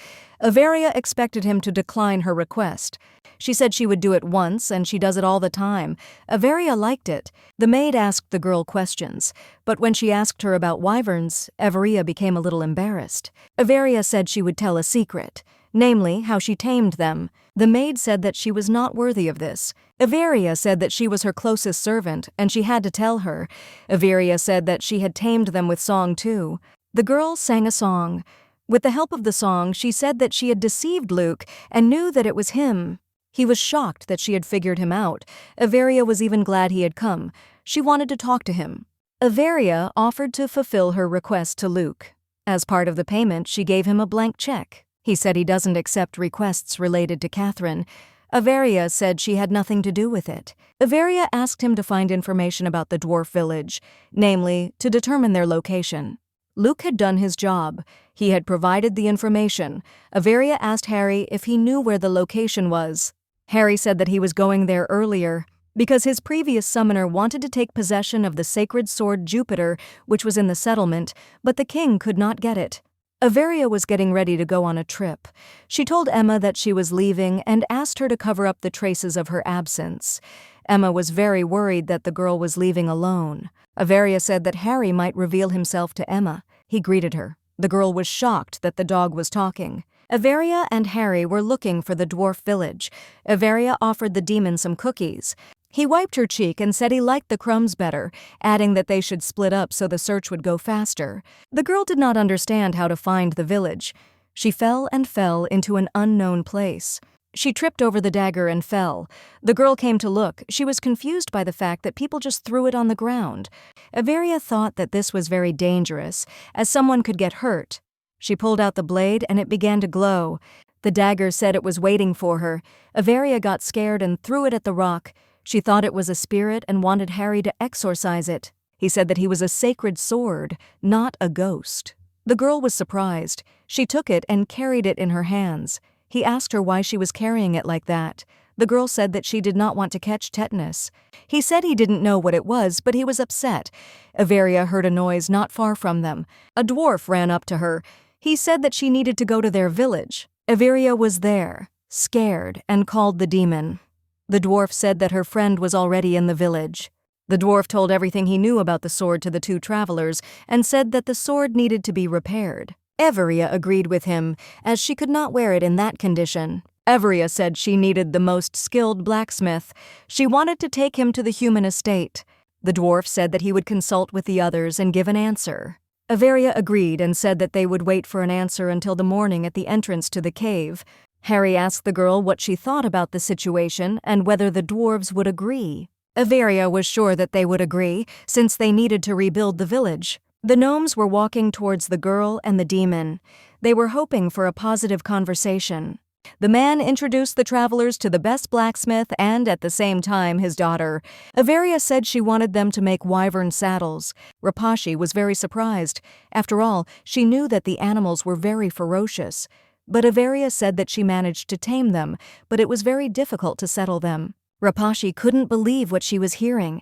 Averia expected him to decline her request. She said she would do it once, and she does it all the time. Averia liked it. The maid asked the girl questions, but when she asked her about wyverns, Averia became a little embarrassed. Averia said she would tell a secret, namely how she tamed them. The maid said that she was not worthy of this. Averia said that she was her closest servant, and she had to tell her. Averia said that she had tamed them with song too. The girl sang a song. With the help of the song, she said that she had deceived Luke and knew that it was him. He was shocked that she had figured him out. Averia was even glad he had come. She wanted to talk to him. Averia offered to fulfill her request to Luke. As part of the payment, she gave him a blank check. He said he doesn't accept requests related to Catherine. Averia said she had nothing to do with it. Averia asked him to find information about the dwarf village, namely, to determine their location. Luke had done his job. He had provided the information. Averia asked Harry if he knew where the location was. Harry said that he was going there earlier because his previous summoner wanted to take possession of the sacred sword Jupiter, which was in the settlement, but the king could not get it. Averia was getting ready to go on a trip. She told Emma that she was leaving and asked her to cover up the traces of her absence. Emma was very worried that the girl was leaving alone. Averia said that Harry might reveal himself to Emma. He greeted her. The girl was shocked that the dog was talking. Averia and Harry were looking for the dwarf village. Averia offered the demon some cookies. He wiped her cheek and said he liked the crumbs better, adding that they should split up so the search would go faster. The girl did not understand how to find the village. She fell and fell into an unknown place. She tripped over the dagger and fell. The girl came to look. She was confused by the fact that people just threw it on the ground. Averia thought that this was very dangerous, as someone could get hurt. She pulled out the blade and it began to glow. The dagger said it was waiting for her. Averia got scared and threw it at the rock. She thought it was a spirit and wanted Harry to exorcise it. He said that he was a sacred sword, not a ghost. The girl was surprised. She took it and carried it in her hands. He asked her why she was carrying it like that. The girl said that she did not want to catch tetanus. He said he didn't know what it was, but he was upset. Averia heard a noise not far from them. A dwarf ran up to her. He said that she needed to go to their village. Averia was there, scared, and called the demon. The dwarf said that her friend was already in the village. The dwarf told everything he knew about the sword to the two travelers and said that the sword needed to be repaired. Everia agreed with him, as she could not wear it in that condition. Everia said she needed the most skilled blacksmith. She wanted to take him to the human estate. The dwarf said that he would consult with the others and give an answer. Everia agreed and said that they would wait for an answer until the morning at the entrance to the cave. Harry asked the girl what she thought about the situation and whether the dwarves would agree. Everia was sure that they would agree, since they needed to rebuild the village. The gnomes were walking towards the girl and the demon. They were hoping for a positive conversation. The man introduced the travelers to the best blacksmith and, at the same time, his daughter. Everia said she wanted them to make wyvern saddles. Rapashi was very surprised. After all, she knew that the animals were very ferocious. But Everia said that she managed to tame them, but it was very difficult to settle them. Rapashi couldn't believe what she was hearing.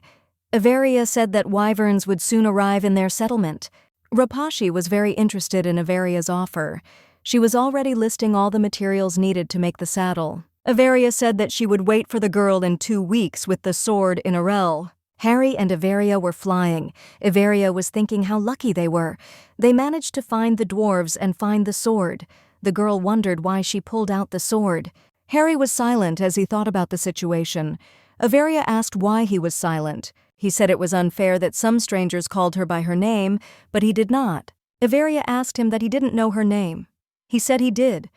Everia said that wyverns would soon arrive in their settlement. Rapashi was very interested in Everia's offer. She was already listing all the materials needed to make the saddle. Everia said that she would wait for the girl in 2 weeks with the sword in Arel. Harry and Everia were flying. Everia was thinking how lucky they were. They managed to find the dwarves and find the sword. The girl wondered why she pulled out the sword. Harry was silent as he thought about the situation. Everia asked why he was silent. He said it was unfair that some strangers called her by her name, but he did not. Everia asked him that he didn't know her name. He said he did.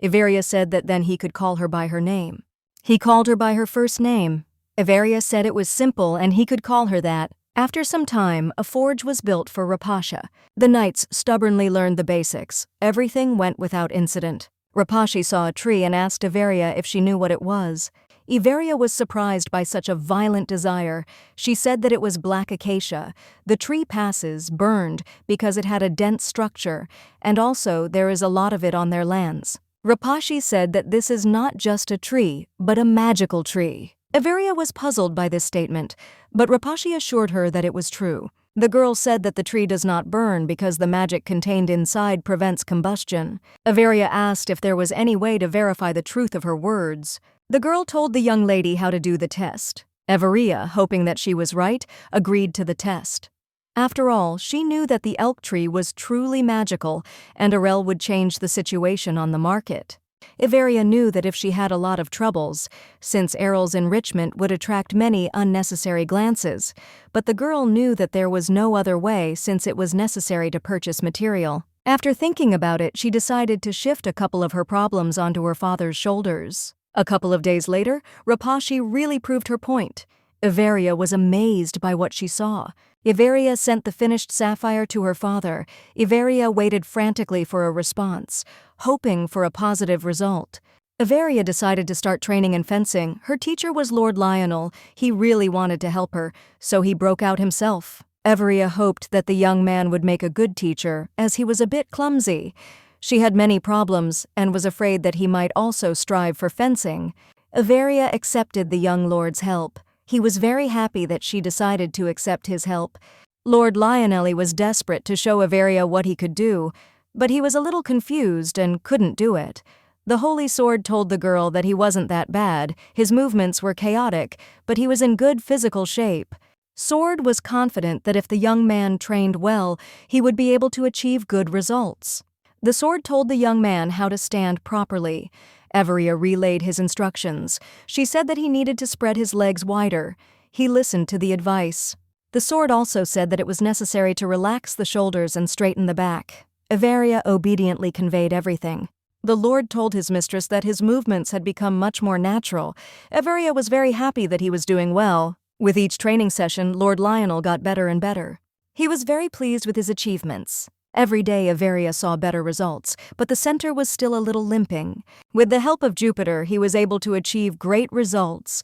Everia said that then he could call her by her name. He called her by her first name. Everia said it was simple and he could call her that. After some time, a forge was built for Rapasha. The knights stubbornly learned the basics. Everything went without incident. Rapashi saw a tree and asked Everia if she knew what it was. Everia was surprised by such a violent desire. She said that it was black acacia. The tree passes, burned, because it had a dense structure, and also there is a lot of it on their lands. Rapashi said that this is not just a tree, but a magical tree. Everia was puzzled by this statement, but Rapashi assured her that it was true. The girl said that the tree does not burn because the magic contained inside prevents combustion. Everia asked if there was any way to verify the truth of her words. The girl told the young lady how to do the test. Everia, hoping that she was right, agreed to the test. After all, she knew that the elk tree was truly magical, and Arel would change the situation on the market. Everia knew that if she had a lot of troubles, since Arel's enrichment would attract many unnecessary glances, but the girl knew that there was no other way since it was necessary to purchase material. After thinking about it, she decided to shift a couple of her problems onto her father's shoulders. A couple of days later, Rapashi really proved her point. Everia was amazed by what she saw. Everia sent the finished sapphire to her father. Everia waited frantically for a response, hoping for a positive result. Everia decided to start training in fencing. Her teacher was Lord Lionel. He really wanted to help her, so he broke out himself. Everia hoped that the young man would make a good teacher, as he was a bit clumsy. She had many problems and was afraid that he might also strive for fencing. Everia accepted the young lord's help. He was very happy that she decided to accept his help. Lord Lionel was desperate to show Everia what he could do, but he was a little confused and couldn't do it. The Holy Sword told the girl that he wasn't that bad, his movements were chaotic, but he was in good physical shape. Sword was confident that if the young man trained well, he would be able to achieve good results. The sword told the young man how to stand properly. Everia relayed his instructions. She said that he needed to spread his legs wider. He listened to the advice. The sword also said that it was necessary to relax the shoulders and straighten the back. Everia obediently conveyed everything. The Lord told his mistress that his movements had become much more natural. Everia was very happy that he was doing well. With each training session, Lord Lionel got better and better. He was very pleased with his achievements. Every day Everia saw better results, but the center was still a little limping. With the help of Jupiter, he was able to achieve great results.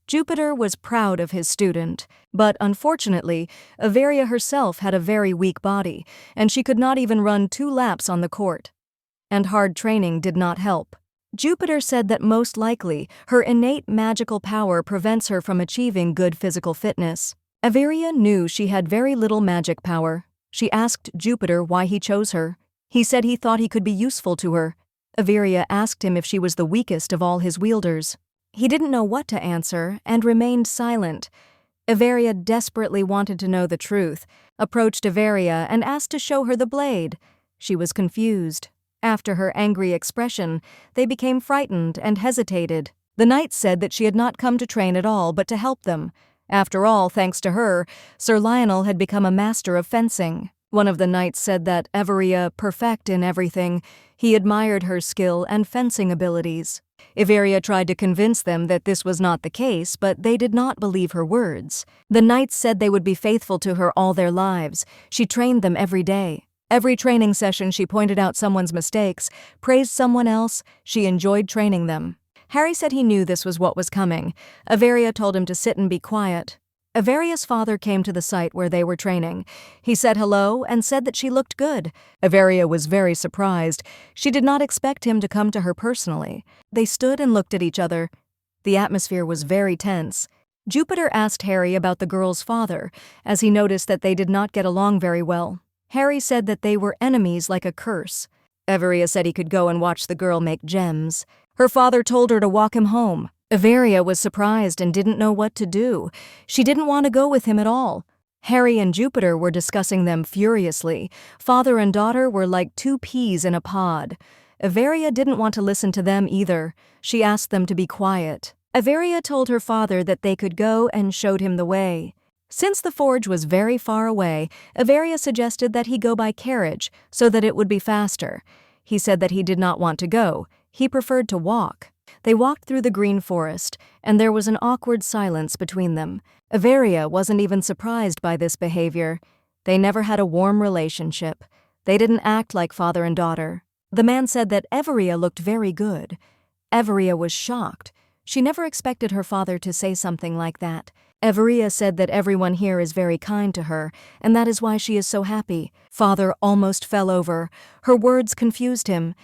Jupiter was proud of his student, but unfortunately, Everia herself had a very weak body, and she could not even run 2 laps on the court. And hard training did not help. Jupiter said that most likely, her innate magical power prevents her from achieving good physical fitness. Everia knew she had very little magic power. She asked Jupiter why he chose her. He said he thought he could be useful to her. Everia asked him if she was the weakest of all his wielders. He didn't know what to answer and remained silent. Averia desperately wanted to know the truth, approached Averia and asked to show her the blade. She was confused. After her angry expression, they became frightened and hesitated. The knights said that she had not come to train at all but to help them. After all, thanks to her, Sir Lionel had become a master of fencing. One of the knights said that Averia perfect in everything. He admired her skill and fencing abilities. Averia tried to convince them that this was not the case, but they did not believe her words. The knights said they would be faithful to her all their lives. She trained them every day. Every training session she pointed out someone's mistakes, praised someone else. She enjoyed training them. Harry said he knew this was what was coming. Averia told him to sit and be quiet. Averia's father came to the site where they were training. He said hello and said that she looked good. Averia was very surprised. She did not expect him to come to her personally. They stood and looked at each other. The atmosphere was very tense. Jupiter asked Harry about the girl's father, as he noticed that they did not get along very well. Harry said that they were enemies like a curse. Averia said he could go and watch the girl make gems. Her father told her to walk him home. Averia was surprised and didn't know what to do. She didn't want to go with him at all. Harry and Jupiter were discussing them furiously. Father and daughter were like two peas in a pod. Averia didn't want to listen to them either. She asked them to be quiet. Averia told her father that they could go and showed him the way. Since the forge was very far away, Averia suggested that he go by carriage so that it would be faster. He said that he did not want to go. He preferred to walk. They walked through the green forest, and there was an awkward silence between them. Averia wasn't even surprised by this behavior. They never had a warm relationship. They didn't act like father and daughter. The man said that Averia looked very good. Averia was shocked. She never expected her father to say something like that. Averia said that everyone here is very kind to her, and that is why she is so happy. Father almost fell over. Her words confused him.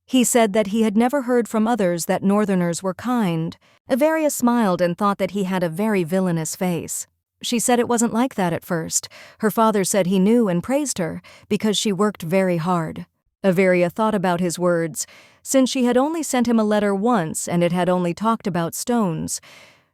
He said that he had never heard from others that Northerners were kind. Averia smiled and thought that he had a very villainous face. She said it wasn't like that at first. Her father said he knew and praised her because she worked very hard. Averia thought about his words. Since she had only sent him a letter once and it had only talked about stones,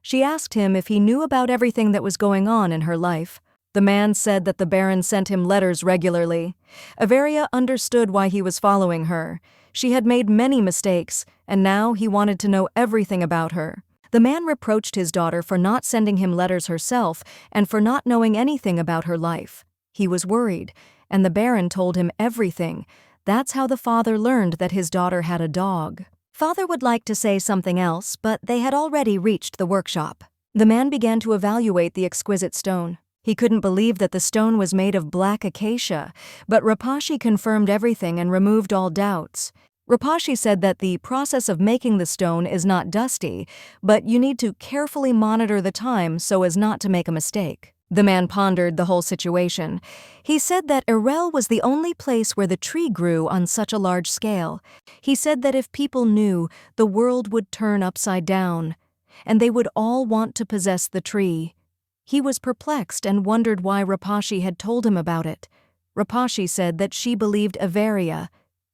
she asked him if he knew about everything that was going on in her life. The man said that the Baron sent him letters regularly. Averia understood why he was following her. She had made many mistakes, and now he wanted to know everything about her. The man reproached his daughter for not sending him letters herself and for not knowing anything about her life. He was worried, and the Baron told him everything. That's how the father learned that his daughter had a dog. Father would like to say something else, but they had already reached the workshop. The man began to evaluate the exquisite stone. He couldn't believe that the stone was made of black acacia, but Rapashi confirmed everything and removed all doubts. Rapashi said that the process of making the stone is not dusty, but you need to carefully monitor the time so as not to make a mistake. The man pondered the whole situation. He said that Erel was the only place where the tree grew on such a large scale. He said that if people knew, the world would turn upside down, and they would all want to possess the tree. He was perplexed and wondered why Rapashi had told him about it. Rapashi said that she believed Averia,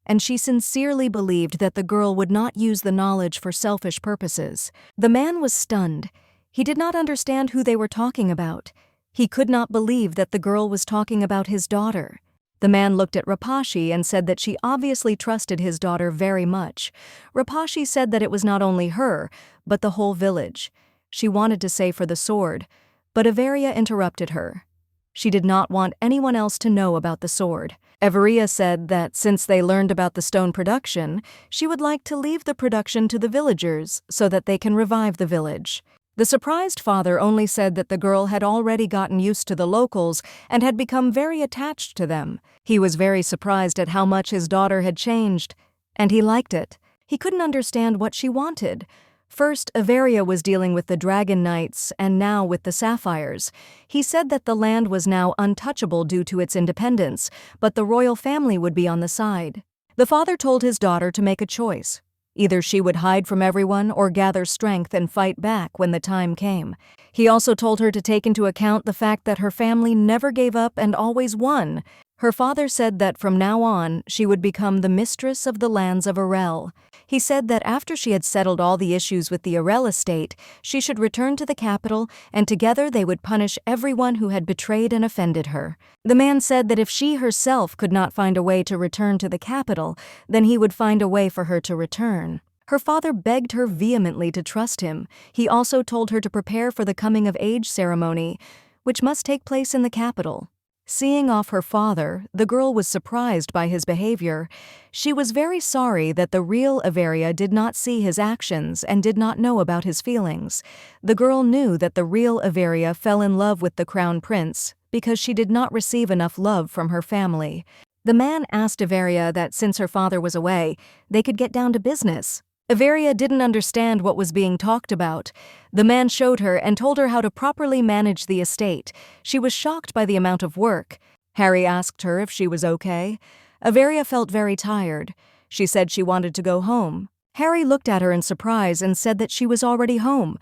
and she sincerely believed that the girl would not use the knowledge for selfish purposes. The man was stunned. He did not understand who they were talking about. He could not believe that the girl was talking about his daughter. The man looked at Rapashi and said that she obviously trusted his daughter very much. Rapashi said that it was not only her, but the whole village. She wanted to say for the sword, but Averia interrupted her. She did not want anyone else to know about the sword. Averia said that since they learned about the stone production, she would like to leave the production to the villagers so that they can revive the village. The surprised father only said that the girl had already gotten used to the locals and had become very attached to them. He was very surprised at how much his daughter had changed, and he liked it. He couldn't understand what she wanted. First, Averia was dealing with the Dragon Knights and now with the Sapphires. He said that the land was now untouchable due to its independence, but the royal family would be on the side. The father told his daughter to make a choice. Either she would hide from everyone or gather strength and fight back when the time came. He also told her to take into account the fact that her family never gave up and always won. Her father said that from now on she would become the mistress of the lands of Arel. He said that after she had settled all the issues with the Arel estate, she should return to the capital and together they would punish everyone who had betrayed and offended her. The man said that if she herself could not find a way to return to the capital, then he would find a way for her to return. Her father begged her vehemently to trust him. He also told her to prepare for the coming-of-age ceremony, which must take place in the capital. Seeing off her father, the girl was surprised by his behavior. She was very sorry that the real Averia did not see his actions and did not know about his feelings. The girl knew that the real Averia fell in love with the crown prince because she did not receive enough love from her family. The man asked Averia that since her father was away, they could get down to business. Averia didn't understand what was being talked about. The man showed her and told her how to properly manage the estate. She was shocked by the amount of work. Harry asked her if she was okay. Averia felt very tired. She said she wanted to go home. Harry looked at her in surprise and said that she was already home.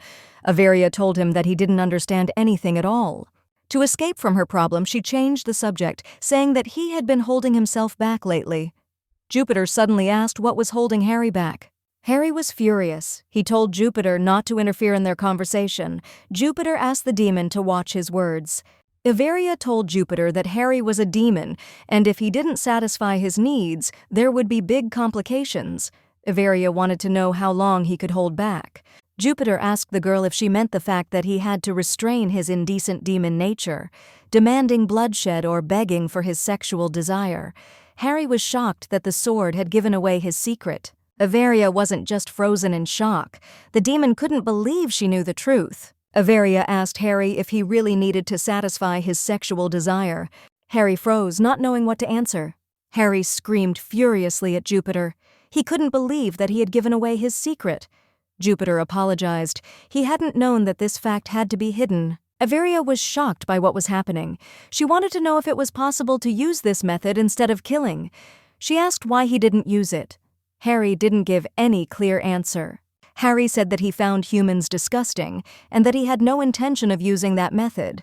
Averia told him that he didn't understand anything at all. To escape from her problem, she changed the subject, saying that he had been holding himself back lately. Jupiter suddenly asked what was holding Harry back. Harry was furious. He told Jupiter not to interfere in their conversation. Jupiter asked the demon to watch his words. Averia told Jupiter that Harry was a demon, and if he didn't satisfy his needs, there would be big complications. Averia wanted to know how long he could hold back. Jupiter asked the girl if she meant the fact that he had to restrain his indecent demon nature, demanding bloodshed or begging for his sexual desire. Harry was shocked that the sword had given away his secret. Averia wasn't just frozen in shock. The demon couldn't believe she knew the truth. Averia asked Harry if he really needed to satisfy his sexual desire. Harry froze, not knowing what to answer. Harry screamed furiously at Jupiter. He couldn't believe that he had given away his secret. Jupiter apologized. He hadn't known that this fact had to be hidden. Averia was shocked by what was happening. She wanted to know if it was possible to use this method instead of killing. She asked why he didn't use it. Harry didn't give any clear answer. Harry said that he found humans disgusting and that he had no intention of using that method.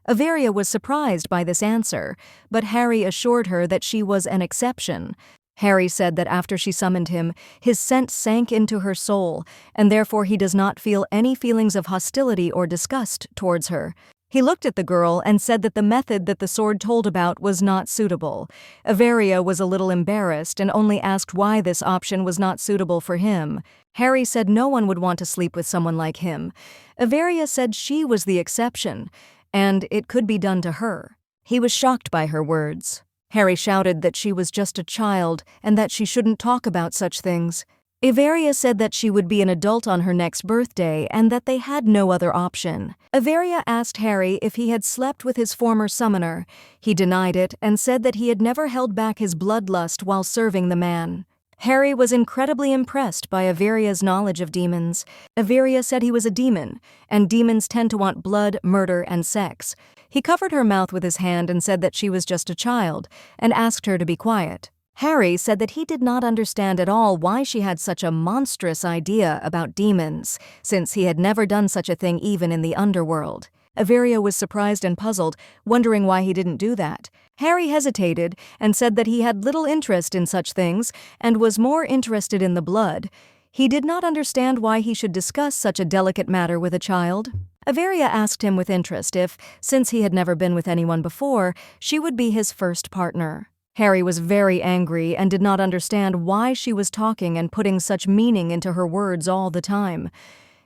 Averia was surprised by this answer, but Harry assured her that she was an exception. Harry said that after she summoned him, his scent sank into her soul, and therefore he does not feel any feelings of hostility or disgust towards her. He looked at the girl and said that the method that the sword told about was not suitable. Averia was a little embarrassed and only asked why this option was not suitable for him. Harry said no one would want to sleep with someone like him. Averia said she was the exception, and it could be done to her. He was shocked by her words. Harry shouted that she was just a child and that she shouldn't talk about such things. Averia said that she would be an adult on her next birthday and that they had no other option. Averia asked Harry if he had slept with his former summoner. He denied it and said that he had never held back his bloodlust while serving the man. Harry was incredibly impressed by Averia's knowledge of demons. Averia said he was a demon, and demons tend to want blood, murder, and sex. He covered her mouth with his hand and said that she was just a child, and asked her to be quiet. Harry said that he did not understand at all why she had such a monstrous idea about demons, since he had never done such a thing even in the underworld. Averia was surprised and puzzled, wondering why he didn't do that. Harry hesitated and said that he had little interest in such things and was more interested in the blood. He did not understand why he should discuss such a delicate matter with a child. Averia asked him with interest if, since he had never been with anyone before, she would be his first partner. Harry was very angry and did not understand why she was talking and putting such meaning into her words all the time.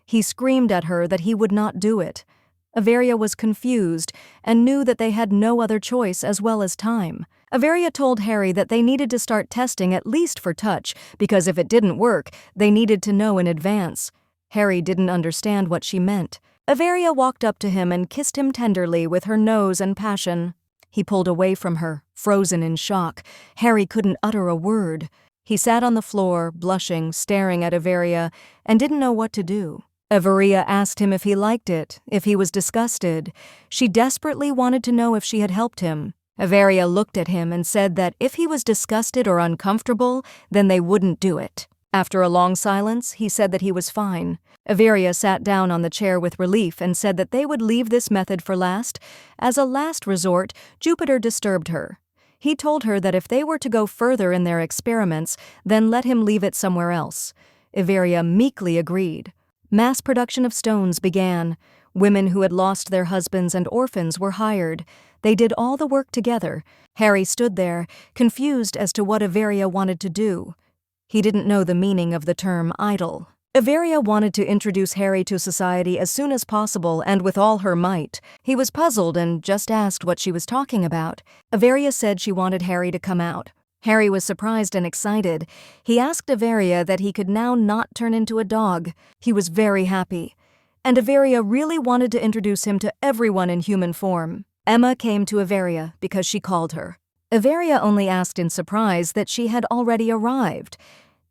He screamed at her that he would not do it. Averia was confused and knew that they had no other choice as well as time. Averia told Harry that they needed to start testing at least for touch, because if it didn't work, they needed to know in advance. Harry didn't understand what she meant. Averia walked up to him and kissed him tenderly with her nose and passion. He pulled away from her, frozen in shock. Harry couldn't utter a word. He sat on the floor, blushing, staring at Averia, and didn't know what to do. Averia asked him if he liked it, if he was disgusted. She desperately wanted to know if she had helped him. Averia looked at him and said that if he was disgusted or uncomfortable, then they wouldn't do it. After a long silence, he said that he was fine. Averia sat down on the chair with relief and said that they would leave this method for last. As a last resort, Jupiter disturbed her. He told her that if they were to go further in their experiments, then let him leave it somewhere else. Iveria meekly agreed. Mass production of stones began. Women who had lost their husbands and orphans were hired. They did all the work together. Harry stood there, confused as to what Iveria wanted to do. He didn't know the meaning of the term idol. Iveria wanted to introduce Harry to society as soon as possible and with all her might. He was puzzled and just asked what she was talking about. Iveria said she wanted Harry to come out. Harry was surprised and excited. He asked Iveria that he could now not turn into a dog. He was very happy. And Iveria really wanted to introduce him to everyone in human form. Emma came to Iveria because she called her. Iveria only asked in surprise that she had already arrived.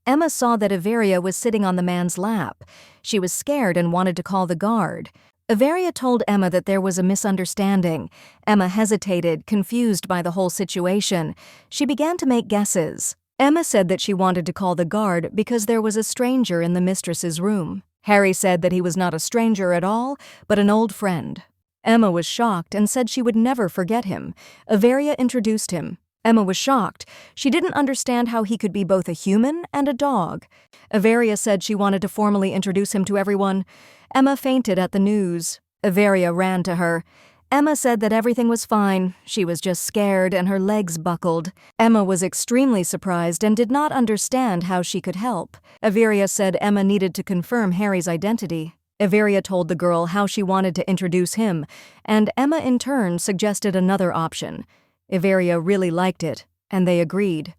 Emma saw that Iveria was sitting on the man's lap. She was scared and wanted to call the guard. Iveria told Emma that there was a misunderstanding. Emma hesitated, confused by the whole situation. She began to make guesses. Emma said that she wanted to call the guard because there was a stranger in the mistress's room. Harry said that he was not a stranger at all, but an old friend. Emma was shocked and said she would never forget him. Iveria introduced him. Emma was shocked. She didn't understand how he could be both a human and a dog. Iveria said she wanted to formally introduce him to everyone. Emma fainted at the news. Iveria ran to her. Emma said that everything was fine. She was just scared and her legs buckled. Emma was extremely surprised and did not understand how she could help. Iveria said Emma needed to confirm Harry's identity. Iveria told the girl how she wanted to introduce him, and Emma in turn suggested another option. Iveria really liked it, and they agreed.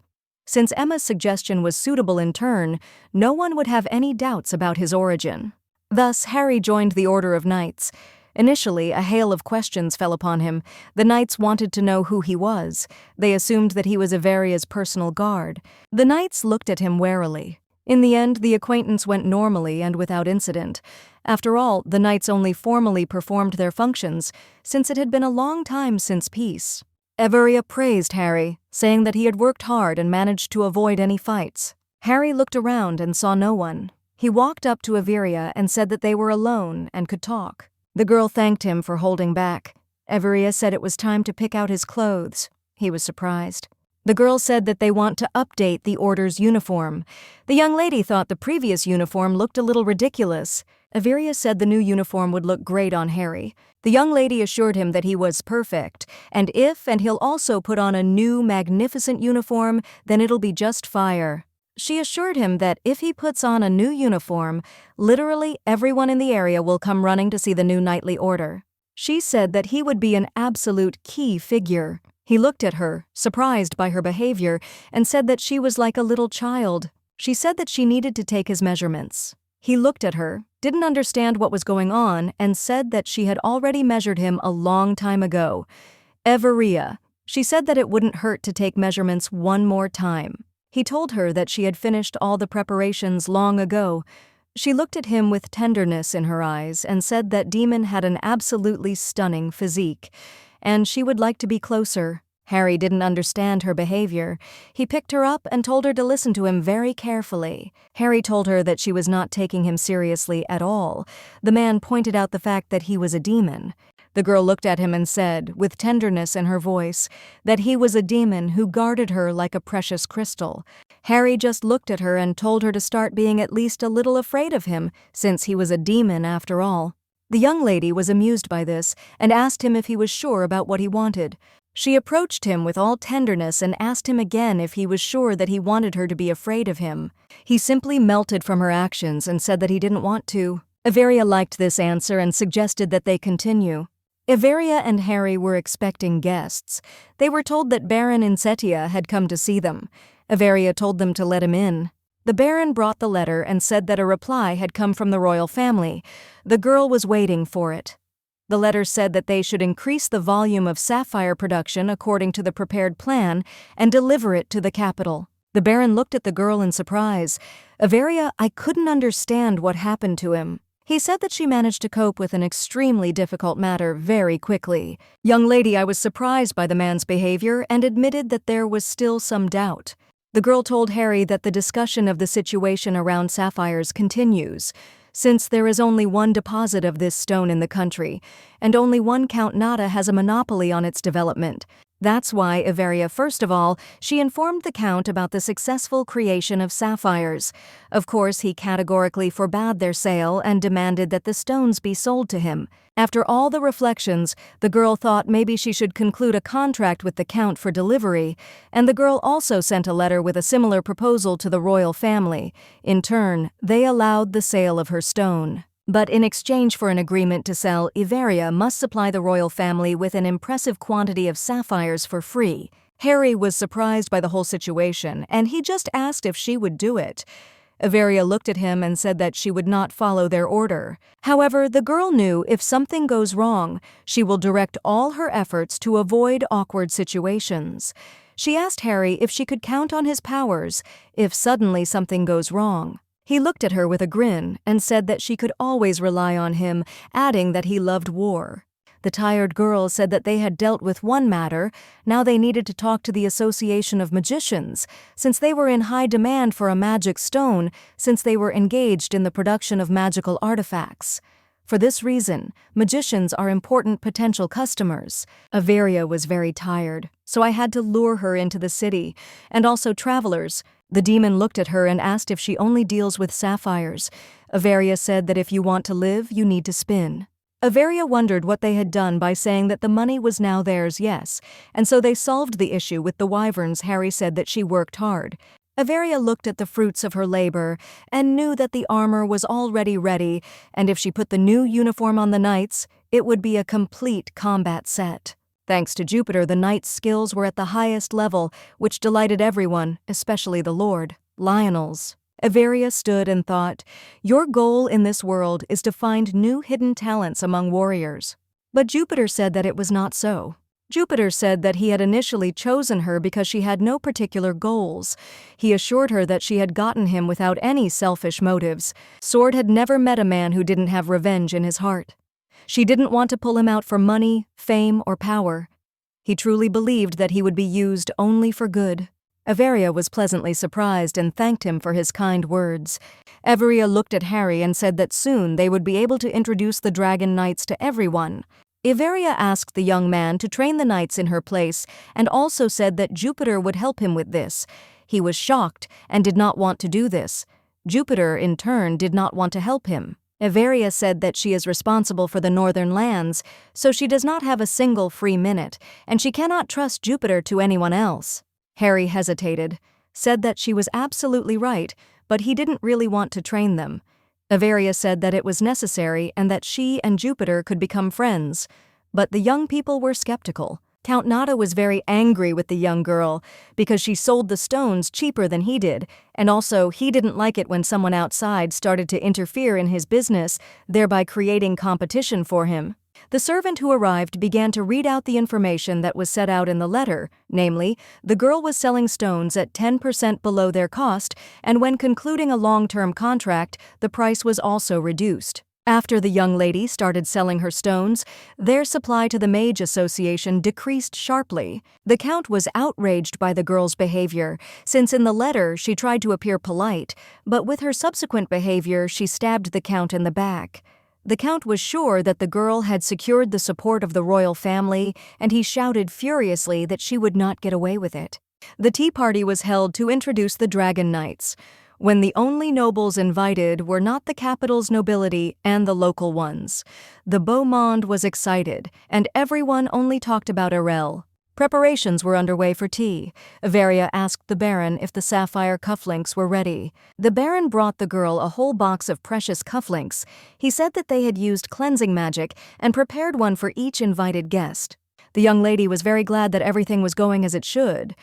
Since Emma's suggestion was suitable in turn, no one would have any doubts about his origin. Thus, Harry joined the Order of Knights. Initially, a hail of questions fell upon him. The knights wanted to know who he was. They assumed that he was Iveria's personal guard. The knights looked at him warily. In the end, the acquaintance went normally and without incident. After all, the knights only formally performed their functions, since it had been a long time since peace. Iveria praised Harry, saying that he had worked hard and managed to avoid any fights. Harry looked around and saw no one. He walked up to Iveria and said that they were alone and could talk. The girl thanked him for holding back. Iveria said it was time to pick out his clothes. He was surprised. The girl said that they want to update the Order's uniform. The young lady thought the previous uniform looked a little ridiculous. Iveria said the new uniform would look great on Harry. The young lady assured him that he was perfect, and he'll also put on a new, magnificent uniform, then it'll be just fire. She assured him that if he puts on a new uniform, literally everyone in the area will come running to see the new knightly order. She said that he would be an absolute key figure. He looked at her, surprised by her behavior, and said that she was like a little child. She said that she needed to take his measurements. He looked at her, didn't understand what was going on, and said that she had already measured him a long time ago. Iveria. She said that it wouldn't hurt to take measurements one more time. He told her that she had finished all the preparations long ago. She looked at him with tenderness in her eyes and said that Demon had an absolutely stunning physique, and she would like to be closer. Harry didn't understand her behavior. He picked her up and told her to listen to him very carefully. Harry told her that she was not taking him seriously at all. The man pointed out the fact that he was a demon. The girl looked at him and said, with tenderness in her voice, that he was a demon who guarded her like a precious crystal. Harry just looked at her and told her to start being at least a little afraid of him, since he was a demon after all. The young lady was amused by this and asked him if he was sure about what he wanted. She approached him with all tenderness and asked him again if he was sure that he wanted her to be afraid of him. He simply melted from her actions and said that he didn't want to. Iveria liked this answer and suggested that they continue. Iveria and Harry were expecting guests. They were told that Baron Insetia had come to see them. Iveria told them to let him in. The Baron brought the letter and said that a reply had come from the royal family. The girl was waiting for it. The letter said that they should increase the volume of sapphire production according to the prepared plan and deliver it to the capital. The Baron looked at the girl in surprise. Iveria, I couldn't understand what happened to him. He said that she managed to cope with an extremely difficult matter very quickly. Young lady, I was surprised by the man's behavior and admitted that there was still some doubt. The girl told Harry that the discussion of the situation around sapphires continues. Since there is only one deposit of this stone in the country, and only one Count Nada has a monopoly on its development, That's why Iveria, first of all, she informed the Count about the successful creation of sapphires. Of course, he categorically forbade their sale and demanded that the stones be sold to him. After all the reflections, the girl thought maybe she should conclude a contract with the Count for delivery, and the girl also sent a letter with a similar proposal to the royal family. In turn, they allowed the sale of her stone. But in exchange for an agreement to sell, Iveria must supply the royal family with an impressive quantity of sapphires for free. Harry was surprised by the whole situation, and he just asked if she would do it. Iveria looked at him and said that she would not follow their order. However, the girl knew if something goes wrong, she will direct all her efforts to avoid awkward situations. She asked Harry if she could count on his powers if suddenly something goes wrong. He looked at her with a grin and said that she could always rely on him, adding that he loved war. The tired girl said that they had dealt with one matter, now they needed to talk to the Association of Magicians, since they were in high demand for a magic stone, since they were engaged in the production of magical artifacts. For this reason, magicians are important potential customers. Iveria was very tired, so I had to lure her into the city, and also travelers. The demon looked at her and asked if she only deals with sapphires. Iveria said that if you want to live, you need to spin. Iveria wondered what they had done by saying that the money was now theirs, yes, and so they solved the issue with the wyverns. Harry said that she worked hard. Iveria looked at the fruits of her labor and knew that the armor was already ready, and if she put the new uniform on the knights, it would be a complete combat set. Thanks to Jupiter, the knights' skills were at the highest level, which delighted everyone, especially the Lord, Lionel's. Iveria stood and thought, "Your goal in this world is to find new hidden talents among warriors." But Jupiter said that it was not so. Jupiter said that he had initially chosen her because she had no particular goals. He assured her that she had gotten him without any selfish motives. Sword had never met a man who didn't have revenge in his heart. She didn't want to pull him out for money, fame, or power. He truly believed that he would be used only for good. Iveria was pleasantly surprised and thanked him for his kind words. Iveria looked at Harry and said that soon they would be able to introduce the Dragon Knights to everyone. Iveria asked the young man to train the knights in her place and also said that Jupiter would help him with this. He was shocked and did not want to do this. Jupiter, in turn, did not want to help him. Iveria said that she is responsible for the northern lands, so she does not have a single free minute, and she cannot trust Jupiter to anyone else. Harry hesitated, said that she was absolutely right, but he didn't really want to train them. Iveria said that it was necessary and that she and Jupiter could become friends, but the young people were skeptical. Count Nada was very angry with the young girl because she sold the stones cheaper than he did, and also he didn't like it when someone outside started to interfere in his business, thereby creating competition for him. The servant who arrived began to read out the information that was set out in the letter, namely, the girl was selling stones at 10% below their cost, and when concluding a long-term contract, the price was also reduced. After the young lady started selling her stones, their supply to the Mage Association decreased sharply. The Count was outraged by the girl's behavior, since in the letter she tried to appear polite, but with her subsequent behavior she stabbed the Count in the back. The Count was sure that the girl had secured the support of the royal family, and he shouted furiously that she would not get away with it. The tea party was held to introduce the Dragon Knights, when the only nobles invited were not the capital's nobility and the local ones. The beau monde was excited, and everyone only talked about Arel. Preparations were underway for tea. Iveria asked the Baron if the sapphire cufflinks were ready. The Baron brought the girl a whole box of precious cufflinks. He said that they had used cleansing magic and prepared one for each invited guest. The young lady was very glad that everything was going as it should.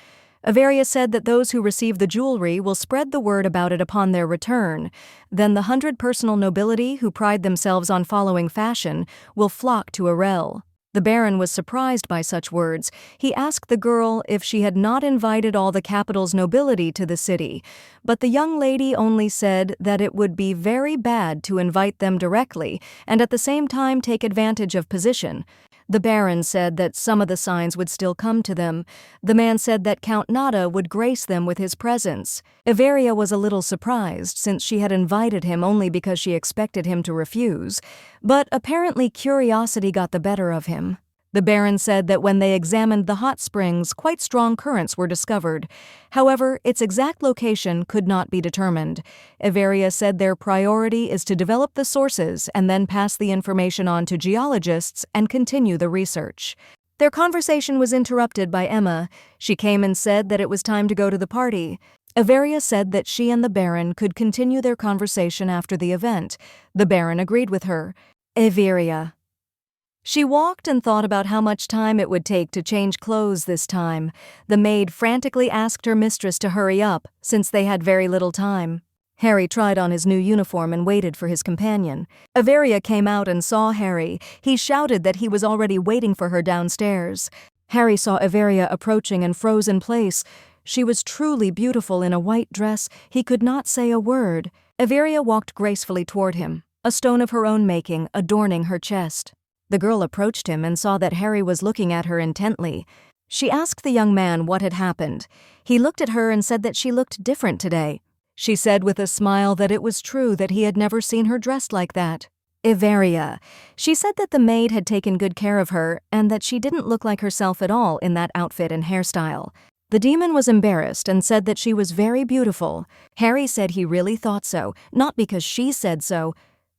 Iveria said that those who receive the jewelry will spread the word about it upon their return. Then the 100 personal nobility who pride themselves on following fashion will flock to Arel. The Baron was surprised by such words. He asked the girl if she had not invited all the capital's nobility to the city, but the young lady only said that it would be very bad to invite them directly and at the same time take advantage of position. The Baron said that some of the signs would still come to them. The man said that Count Nada would grace them with his presence. Iveria was a little surprised, since she had invited him only because she expected him to refuse, but apparently curiosity got the better of him. The Baron said that when they examined the hot springs, quite strong currents were discovered. However, its exact location could not be determined. Everia said their priority is to develop the sources and then pass the information on to geologists and continue the research. Their conversation was interrupted by Emma. She came and said that it was time to go to the party. Everia said that she and the Baron could continue their conversation after the event. The Baron agreed with her. Everia. She walked and thought about how much time it would take to change clothes this time. The maid frantically asked her mistress to hurry up, since they had very little time. Harry tried on his new uniform and waited for his companion. Everia came out and saw Harry. He shouted that he was already waiting for her downstairs. Harry saw Everia approaching and froze in place. She was truly beautiful in a white dress. He could not say a word. Everia walked gracefully toward him, a stone of her own making adorning her chest. The girl approached him and saw that Harry was looking at her intently. She asked the young man what had happened. He looked at her and said that she looked different today. She said with a smile that it was true that he had never seen her dressed like that. Everia. She said that the maid had taken good care of her and that she didn't look like herself at all in that outfit and hairstyle. The demon was embarrassed and said that she was very beautiful. Harry said he really thought so, not because she said so.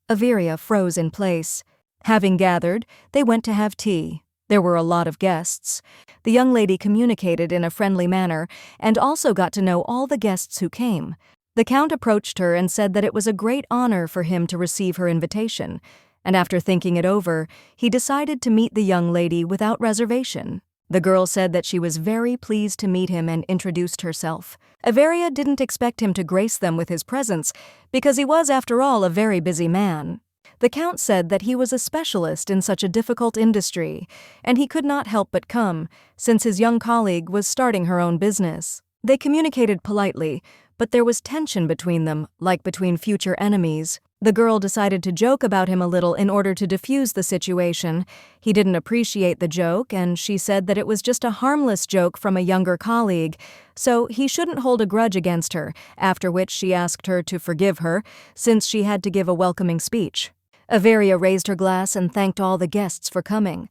Everia froze in place. Having gathered, they went to have tea. There were a lot of guests. The young lady communicated in a friendly manner and also got to know all the guests who came. The Count approached her and said that it was a great honor for him to receive her invitation, and after thinking it over, he decided to meet the young lady without reservation. The girl said that she was very pleased to meet him and introduced herself. Everia didn't expect him to grace them with his presence, because he was, after all, a very busy man. The Count said that he was a specialist in such a difficult industry, and he could not help but come, since his young colleague was starting her own business. They communicated politely, but there was tension between them, like between future enemies. The girl decided to joke about him a little in order to diffuse the situation. He didn't appreciate the joke, and she said that it was just a harmless joke from a younger colleague, so he shouldn't hold a grudge against her, after which she asked her to forgive her, since she had to give a welcoming speech. Everia raised her glass and thanked all the guests for coming.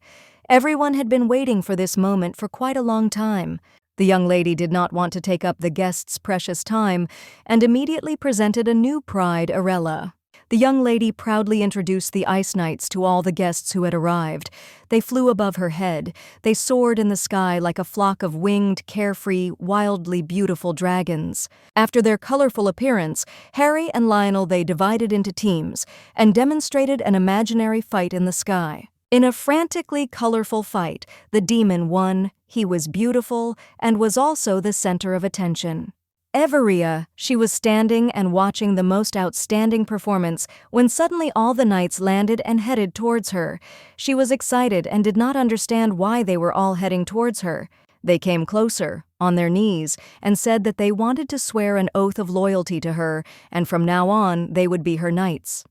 Everyone had been waiting for this moment for quite a long time. The young lady did not want to take up the guests' precious time and immediately presented a new pride, Arella. The young lady proudly introduced the Ice Knights to all the guests who had arrived. They flew above her head. They soared in the sky like a flock of winged, carefree, wildly beautiful dragons. After their colorful appearance, Harry and Lionel they divided into teams and demonstrated an imaginary fight in the sky. In a frantically colorful fight, the demon won. He was beautiful and was also the center of attention. Everia, she was standing and watching the most outstanding performance when suddenly all the knights landed and headed towards her. She was excited and did not understand why they were all heading towards her. They came closer, on their knees, and said that they wanted to swear an oath of loyalty to her, and from now on they would be her knights.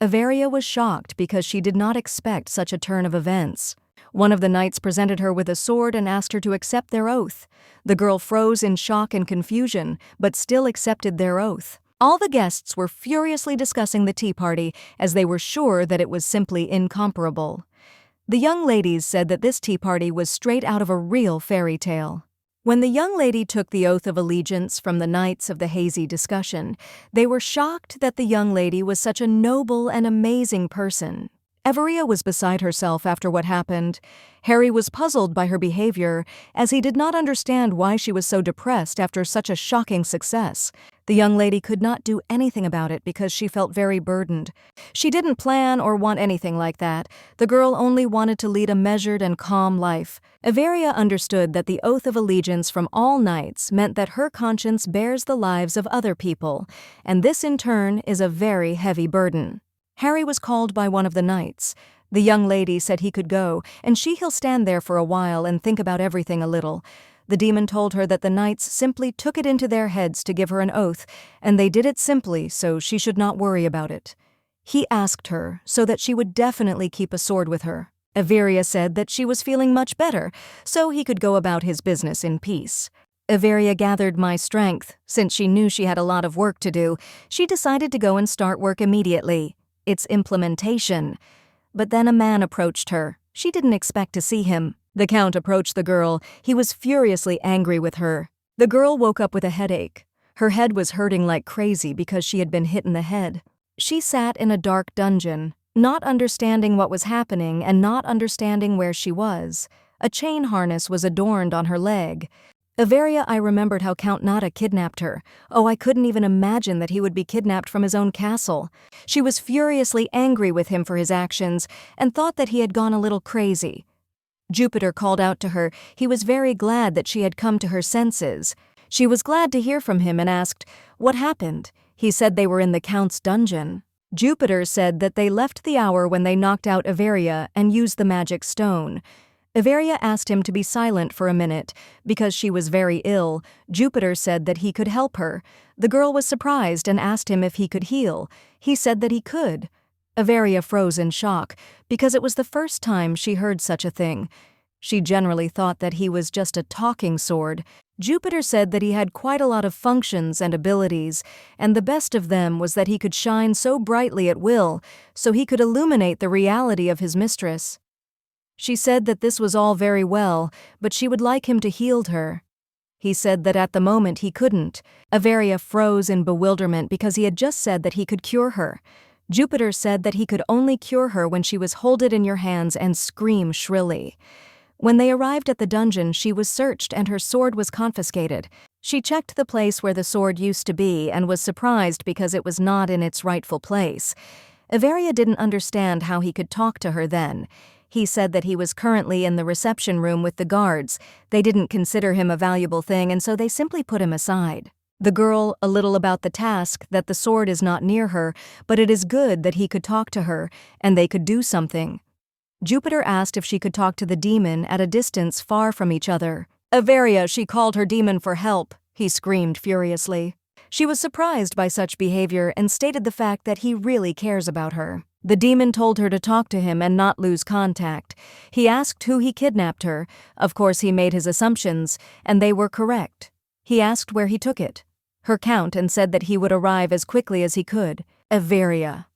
Everia was shocked because she did not expect such a turn of events. One of the knights presented her with a sword and asked her to accept their oath. The girl froze in shock and confusion, but still accepted their oath. All the guests were furiously discussing the tea party, as they were sure that it was simply incomparable. The young ladies said that this tea party was straight out of a real fairy tale. When the young lady took the oath of allegiance from the knights of the hazy discussion, they were shocked that the young lady was such a noble and amazing person. Everia was beside herself after what happened. Harry was puzzled by her behavior, as he did not understand why she was so depressed after such a shocking success. The young lady could not do anything about it because she felt very burdened. She didn't plan or want anything like that. The girl only wanted to lead a measured and calm life. Everia understood that the oath of allegiance from all knights meant that her conscience bears the lives of other people, and this in turn is a very heavy burden. Harry was called by one of the knights. The young lady said he could go, and he'll stand there for a while and think about everything a little. The demon told her that the knights simply took it into their heads to give her an oath, and they did it simply so she should not worry about it. He asked her so that she would definitely keep a sword with her. Everia said that she was feeling much better, so he could go about his business in peace. Everia gathered my strength. Since she knew she had a lot of work to do, she decided to go and start work immediately. Its implementation. But then a man approached her. She didn't expect to see him. The Count approached the girl. He was furiously angry with her. The girl woke up with a headache. Her head was hurting like crazy because she had been hit in the head. She sat in a dark dungeon, not understanding what was happening and not understanding where she was. A chain harness was adorned on her leg. Averia, I remembered how Count Nada kidnapped her. Oh, I couldn't even imagine that he would be kidnapped from his own castle. She was furiously angry with him for his actions and thought that he had gone a little crazy. Jupiter called out to her. He was very glad that she had come to her senses. She was glad to hear from him and asked, "What happened?" He said they were in the Count's dungeon. Jupiter said that they left the hour when they knocked out Averia and used the magic stone. Averia asked him to be silent for a minute. Because she was very ill, Jupiter said that he could help her. The girl was surprised and asked him if he could heal. He said that he could. Averia froze in shock, because it was the first time she heard such a thing. She generally thought that he was just a talking sword. Jupiter said that he had quite a lot of functions and abilities, and the best of them was that he could shine so brightly at will, so he could illuminate the reality of his mistress. She said that this was all very well, but she would like him to heal her. He said that at the moment he couldn't. Averia froze in bewilderment because he had just said that he could cure her. Jupiter said that he could only cure her when she was hold it in your hands and scream shrilly. When they arrived at the dungeon, she was searched and her sword was confiscated. She checked the place where the sword used to be and was surprised because it was not in its rightful place. Averia didn't understand how he could talk to her then. He said that he was currently in the reception room with the guards. They didn't consider him a valuable thing, and so they simply put him aside. The girl, a little about the task, that the sword is not near her, but it is good that he could talk to her, and they could do something. Jupiter asked if she could talk to the demon at a distance far from each other. Averia, she called her demon for help, he screamed furiously. She was surprised by such behavior and stated the fact that he really cares about her. The demon told her to talk to him and not lose contact. He asked who he kidnapped her. Of course, he made his assumptions, and they were correct. He asked where he took it. Her Count, and said that he would arrive as quickly as he could. Averia.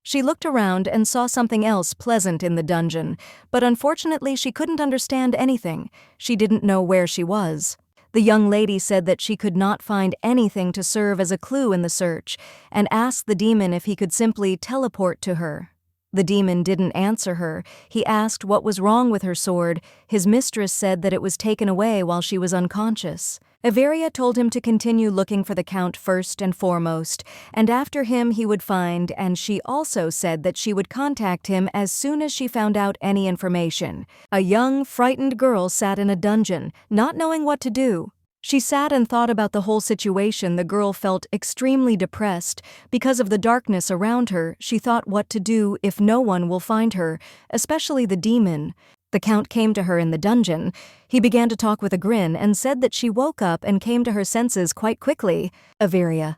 She looked around and saw something else pleasant in the dungeon, but unfortunately she couldn't understand anything. She didn't know where she was. The young lady said that she could not find anything to serve as a clue in the search, and asked the demon if he could simply teleport to her. The demon didn't answer her. He asked what was wrong with her sword. His mistress said that it was taken away while she was unconscious. Averia told him to continue looking for the Count first and foremost, and after him he would find, and she also said that she would contact him as soon as she found out any information. A young, frightened girl sat in a dungeon, not knowing what to do. She sat and thought about the whole situation. The girl felt extremely depressed. Because of the darkness around her, she thought what to do if no one will find her, especially the demon. The Count came to her in the dungeon. He began to talk with a grin and said that she woke up and came to her senses quite quickly. Averia.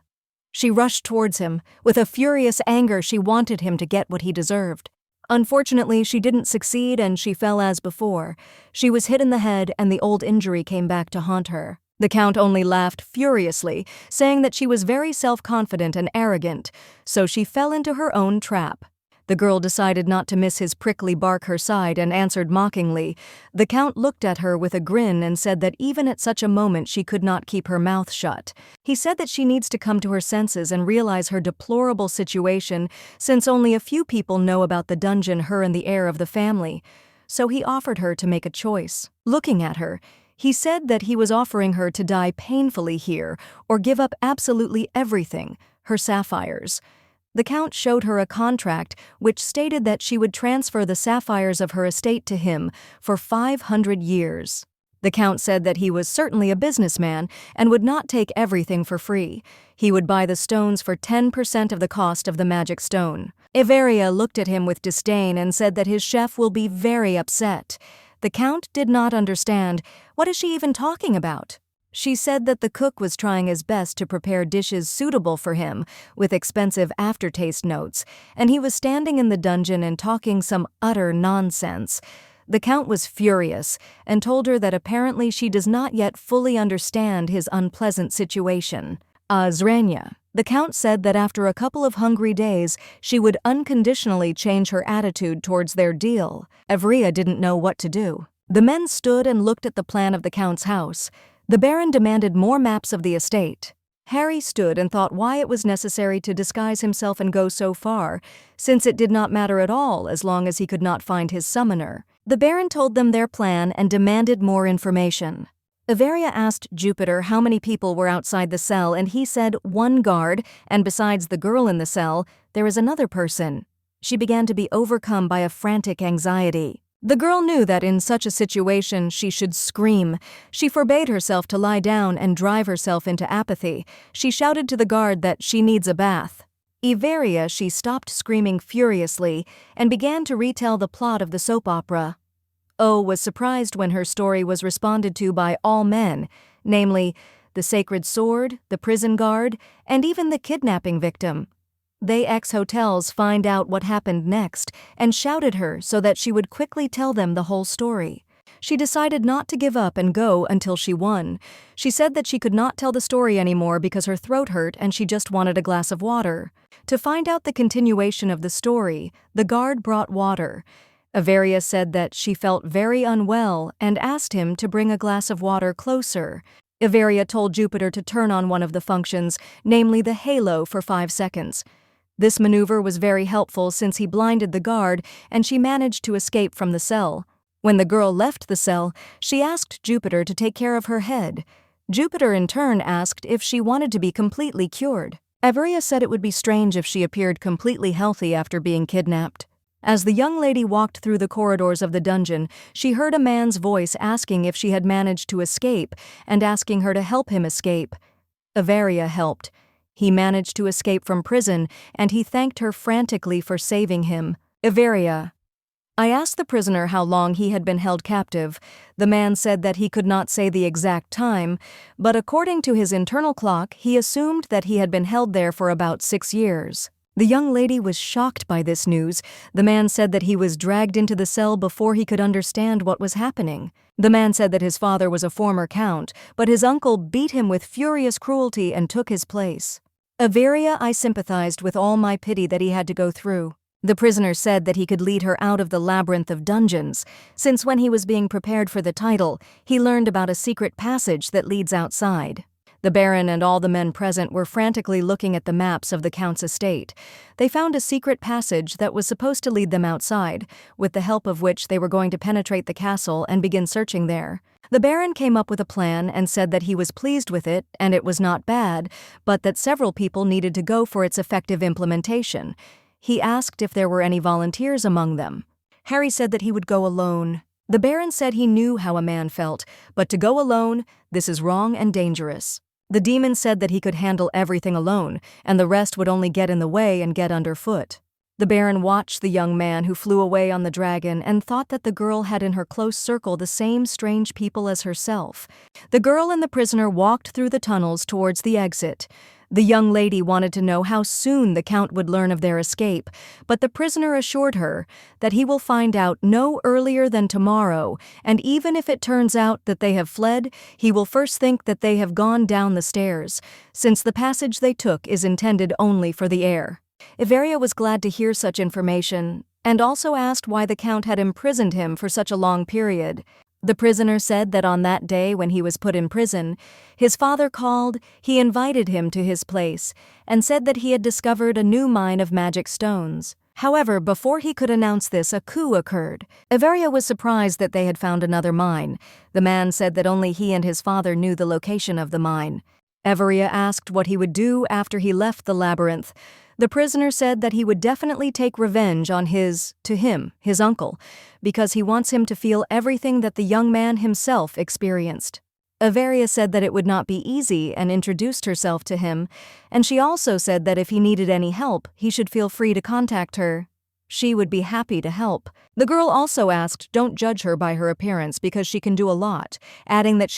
She rushed towards him. With a furious anger, she wanted him to get what he deserved. Unfortunately, she didn't succeed and she fell as before. She was hit in the head and the old injury came back to haunt her. The Count only laughed furiously, saying that she was very self-confident and arrogant, so she fell into her own trap. The girl decided not to miss his prickly bark her side and answered mockingly. The Count looked at her with a grin and said that even at such a moment she could not keep her mouth shut. He said that she needs to come to her senses and realize her deplorable situation, since only a few people know about the dungeon, her and the heir of the family. So he offered her to make a choice. Looking at her, he said that he was offering her to die painfully here or give up absolutely everything, her sapphires. The Count showed her a contract which stated that she would transfer the sapphires of her estate to him for 500 years. The Count said that he was certainly a businessman and would not take everything for free. He would buy the stones for 10% of the cost of the magic stone. Averia looked at him with disdain and said that his chef will be very upset. The Count did not understand. What is she even talking about? She said that the cook was trying his best to prepare dishes suitable for him, with expensive aftertaste notes, and he was standing in the dungeon and talking some utter nonsense. The Count was furious and told her that apparently she does not yet fully understand his unpleasant situation. Zranya. The Count said that after a couple of hungry days, she would unconditionally change her attitude towards their deal. Evria didn't know what to do. The men stood and looked at the plan of the Count's house. The Baron demanded more maps of the estate. Harry stood and thought why it was necessary to disguise himself and go so far, since it did not matter at all as long as he could not find his summoner. The Baron told them their plan and demanded more information. Averia asked Jupiter how many people were outside the cell, and he said 1 guard, and besides the girl in the cell, there is another person. She began to be overcome by a frantic anxiety. The girl knew that in such a situation she should scream. She forbade herself to lie down and drive herself into apathy. She shouted to the guard that she needs a bath. Everia, she stopped screaming furiously and began to retell the plot of the soap opera. O was surprised when her story was responded to by all men, namely, the sacred sword, the prison guard, and even the kidnapping victim. They ex-hotels find out what happened next and shouted her so that she would quickly tell them the whole story. She decided not to give up and go until she won. She said that she could not tell the story anymore because her throat hurt and she just wanted a glass of water. To find out the continuation of the story, the guard brought water. Averia said that she felt very unwell and asked him to bring a glass of water closer. Averia told Jupiter to turn on one of the functions, namely the halo, for 5 seconds. This maneuver was very helpful since he blinded the guard and she managed to escape from the cell. When the girl left the cell, she asked Jupiter to take care of her head. Jupiter in turn asked if she wanted to be completely cured. Averia said it would be strange if she appeared completely healthy after being kidnapped. As the young lady walked through the corridors of the dungeon, she heard a man's voice asking if she had managed to escape and asking her to help him escape. Averia helped. He managed to escape from prison, and he thanked her frantically for saving him. Averia. I asked the prisoner how long he had been held captive. The man said that he could not say the exact time, but according to his internal clock, he assumed that he had been held there for about 6 years. The young lady was shocked by this news. The man said that he was dragged into the cell before he could understand what was happening. The man said that his father was a former count, but his uncle beat him with furious cruelty and took his place. Averia, I sympathized with all my pity that he had to go through. The prisoner said that he could lead her out of the labyrinth of dungeons, since when he was being prepared for the title, he learned about a secret passage that leads outside. The Baron and all the men present were frantically looking at the maps of the Count's estate. They found a secret passage that was supposed to lead them outside, with the help of which they were going to penetrate the castle and begin searching there. The Baron came up with a plan and said that he was pleased with it and it was not bad, but that several people needed to go for its effective implementation. He asked if there were any volunteers among them. Harry said that he would go alone. The Baron said he knew how a man felt, but to go alone, this is wrong and dangerous. The demon said that he could handle everything alone, and the rest would only get in the way and get underfoot. The Baron watched the young man who flew away on the dragon and thought that the girl had in her close circle the same strange people as herself. The girl and the prisoner walked through the tunnels towards the exit. The young lady wanted to know how soon the Count would learn of their escape, but the prisoner assured her that he will find out no earlier than tomorrow, and even if it turns out that they have fled, he will first think that they have gone down the stairs, since the passage they took is intended only for the air. Averia was glad to hear such information, and also asked why the Count had imprisoned him for such a long period. The prisoner said that on that day when he was put in prison, his father called, he invited him to his place, and said that he had discovered a new mine of magic stones. However, before he could announce this, a coup occurred. Averia was surprised that they had found another mine. The man said that only he and his father knew the location of the mine. Averia asked what he would do after he left the labyrinth. The prisoner said that he would definitely take revenge on his uncle, because he wants him to feel everything that the young man himself experienced. Averia said that it would not be easy and introduced herself to him, and she also said that if he needed any help, he should feel free to contact her. She would be happy to help. The girl also asked, don't judge her by her appearance because she can do a lot, adding that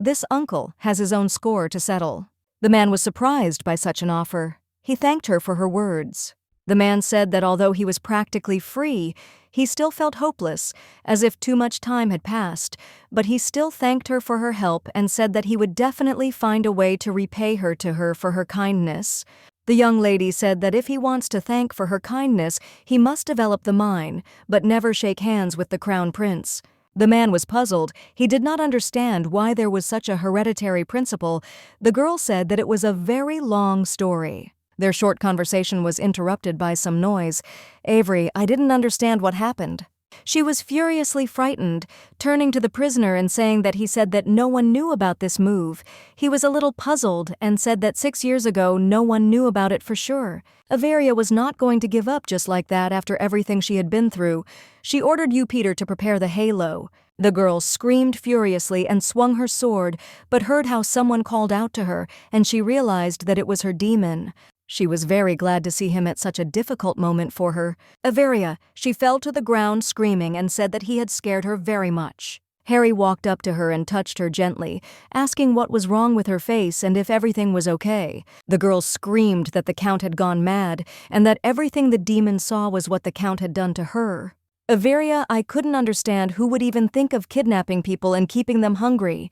this uncle has his own score to settle. The man was surprised by such an offer. He thanked her for her words. The man said that although he was practically free, he still felt hopeless, as if too much time had passed, but he still thanked her for her help and said that he would definitely find a way to repay her for her kindness. The young lady said that if he wants to thank for her kindness, he must develop the mine, but never shake hands with the crown prince. The man was puzzled. He did not understand why there was such a hereditary principle. The girl said that it was a very long story. Their short conversation was interrupted by some noise. "Avery, I didn't understand what happened." She was furiously frightened, turning to the prisoner and saying that he said that no one knew about this move. He was a little puzzled and said that 6 years ago no one knew about it for sure. Averia was not going to give up just like that after everything she had been through. She ordered you, Peter, to prepare the halo. The girl screamed furiously and swung her sword, but heard how someone called out to her, and she realized that it was her demon. She was very glad to see him at such a difficult moment for her. "Averia," she fell to the ground screaming and said that he had scared her very much. Harry walked up to her and touched her gently, asking what was wrong with her face and if everything was okay. The girl screamed that the Count had gone mad and that everything the demon saw was what the Count had done to her. "Averia, I couldn't understand who would even think of kidnapping people and keeping them hungry."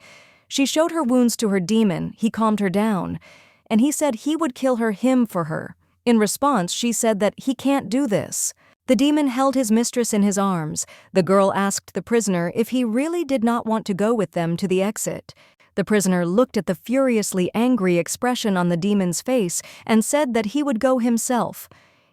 She showed her wounds to her demon. He calmed her down, and he said he would kill him for her. In response, she said that he can't do this. The demon held his mistress in his arms. The girl asked the prisoner if he really did not want to go with them to the exit. The prisoner looked at the furiously angry expression on the demon's face and said that he would go himself.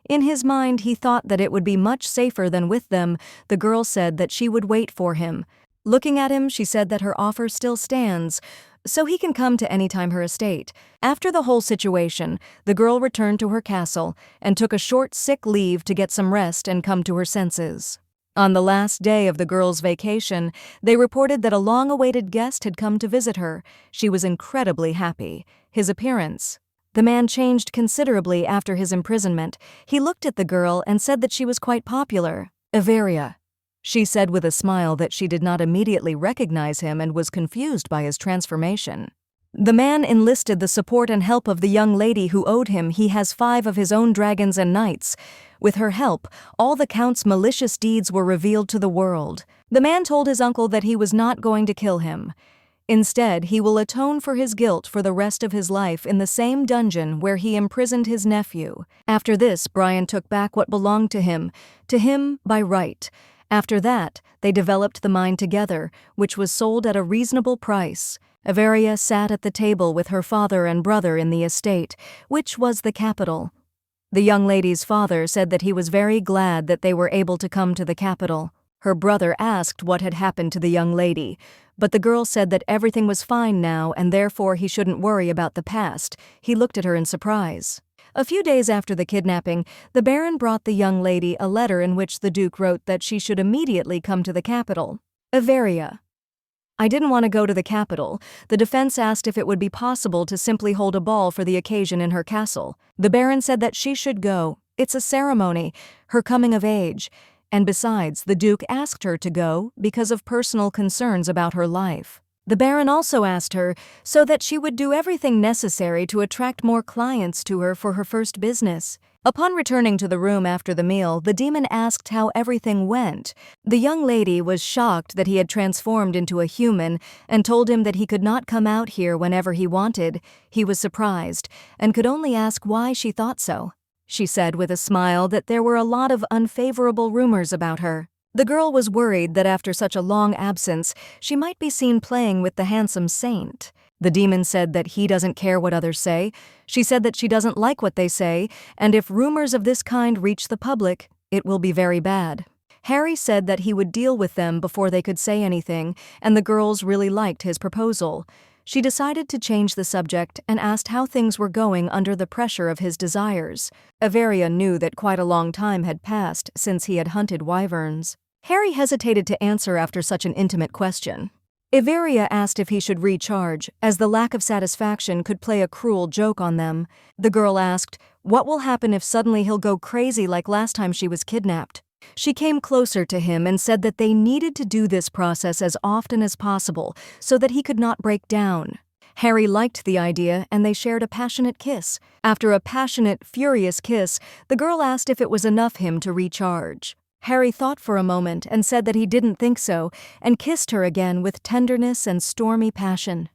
In his mind, he thought that it would be much safer than with them. The girl said that she would wait for him. Looking at him, she said that her offer still stands, so he can come to any time her estate. After the whole situation, the girl returned to her castle and took a short sick leave to get some rest and come to her senses. On the last day of the girl's vacation, they reported that a long-awaited guest had come to visit her. She was incredibly happy. His appearance. The man changed considerably after his imprisonment. He looked at the girl and said that she was quite popular. "Averia," she said with a smile that she did not immediately recognize him and was confused by his transformation. The man enlisted the support and help of the young lady who owed him. He has 5 of his own dragons and knights. With her help, all the Count's malicious deeds were revealed to the world. The man told his uncle that he was not going to kill him. Instead, he will atone for his guilt for the rest of his life in the same dungeon where he imprisoned his nephew. After this, Brian took back what belonged to him by right. After that, they developed the mine together, which was sold at a reasonable price. Averia sat at the table with her father and brother in the estate, which was the capital. The young lady's father said that he was very glad that they were able to come to the capital. Her brother asked what had happened to the young lady, but the girl said that everything was fine now and therefore he shouldn't worry about the past. He looked at her in surprise. A few days after the kidnapping, the Baron brought the young lady a letter in which the Duke wrote that she should immediately come to the capital. "Averia, I didn't want to go to the capital. The defense asked if it would be possible to simply hold a ball for the occasion in her castle. The Baron said that she should go. It's a ceremony, her coming of age. And besides, the Duke asked her to go because of personal concerns about her life. The Baron also asked her so that she would do everything necessary to attract more clients to her for her first business." Upon returning to the room after the meal, the demon asked how everything went. The young lady was shocked that he had transformed into a human and told him that he could not come out here whenever he wanted. He was surprised and could only ask why she thought so. She said with a smile that there were a lot of unfavorable rumors about her. The girl was worried that after such a long absence, she might be seen playing with the handsome saint. The demon said that he doesn't care what others say. She said that she doesn't like what they say, and if rumors of this kind reach the public, it will be very bad. Harry said that he would deal with them before they could say anything, and the girls really liked his proposal. She decided to change the subject and asked how things were going under the pressure of his desires. Averia knew that quite a long time had passed since he had hunted wyverns. Harry hesitated to answer after such an intimate question. Averia asked if he should recharge, as the lack of satisfaction could play a cruel joke on them. The girl asked, what will happen if suddenly he'll go crazy like last time she was kidnapped? She came closer to him and said that they needed to do this process as often as possible so that he could not break down. Harry liked the idea and they shared a passionate kiss. After a passionate, furious kiss, the girl asked if it was enough him to recharge. Harry thought for a moment and said that he didn't think so, and kissed her again with tenderness and stormy passion.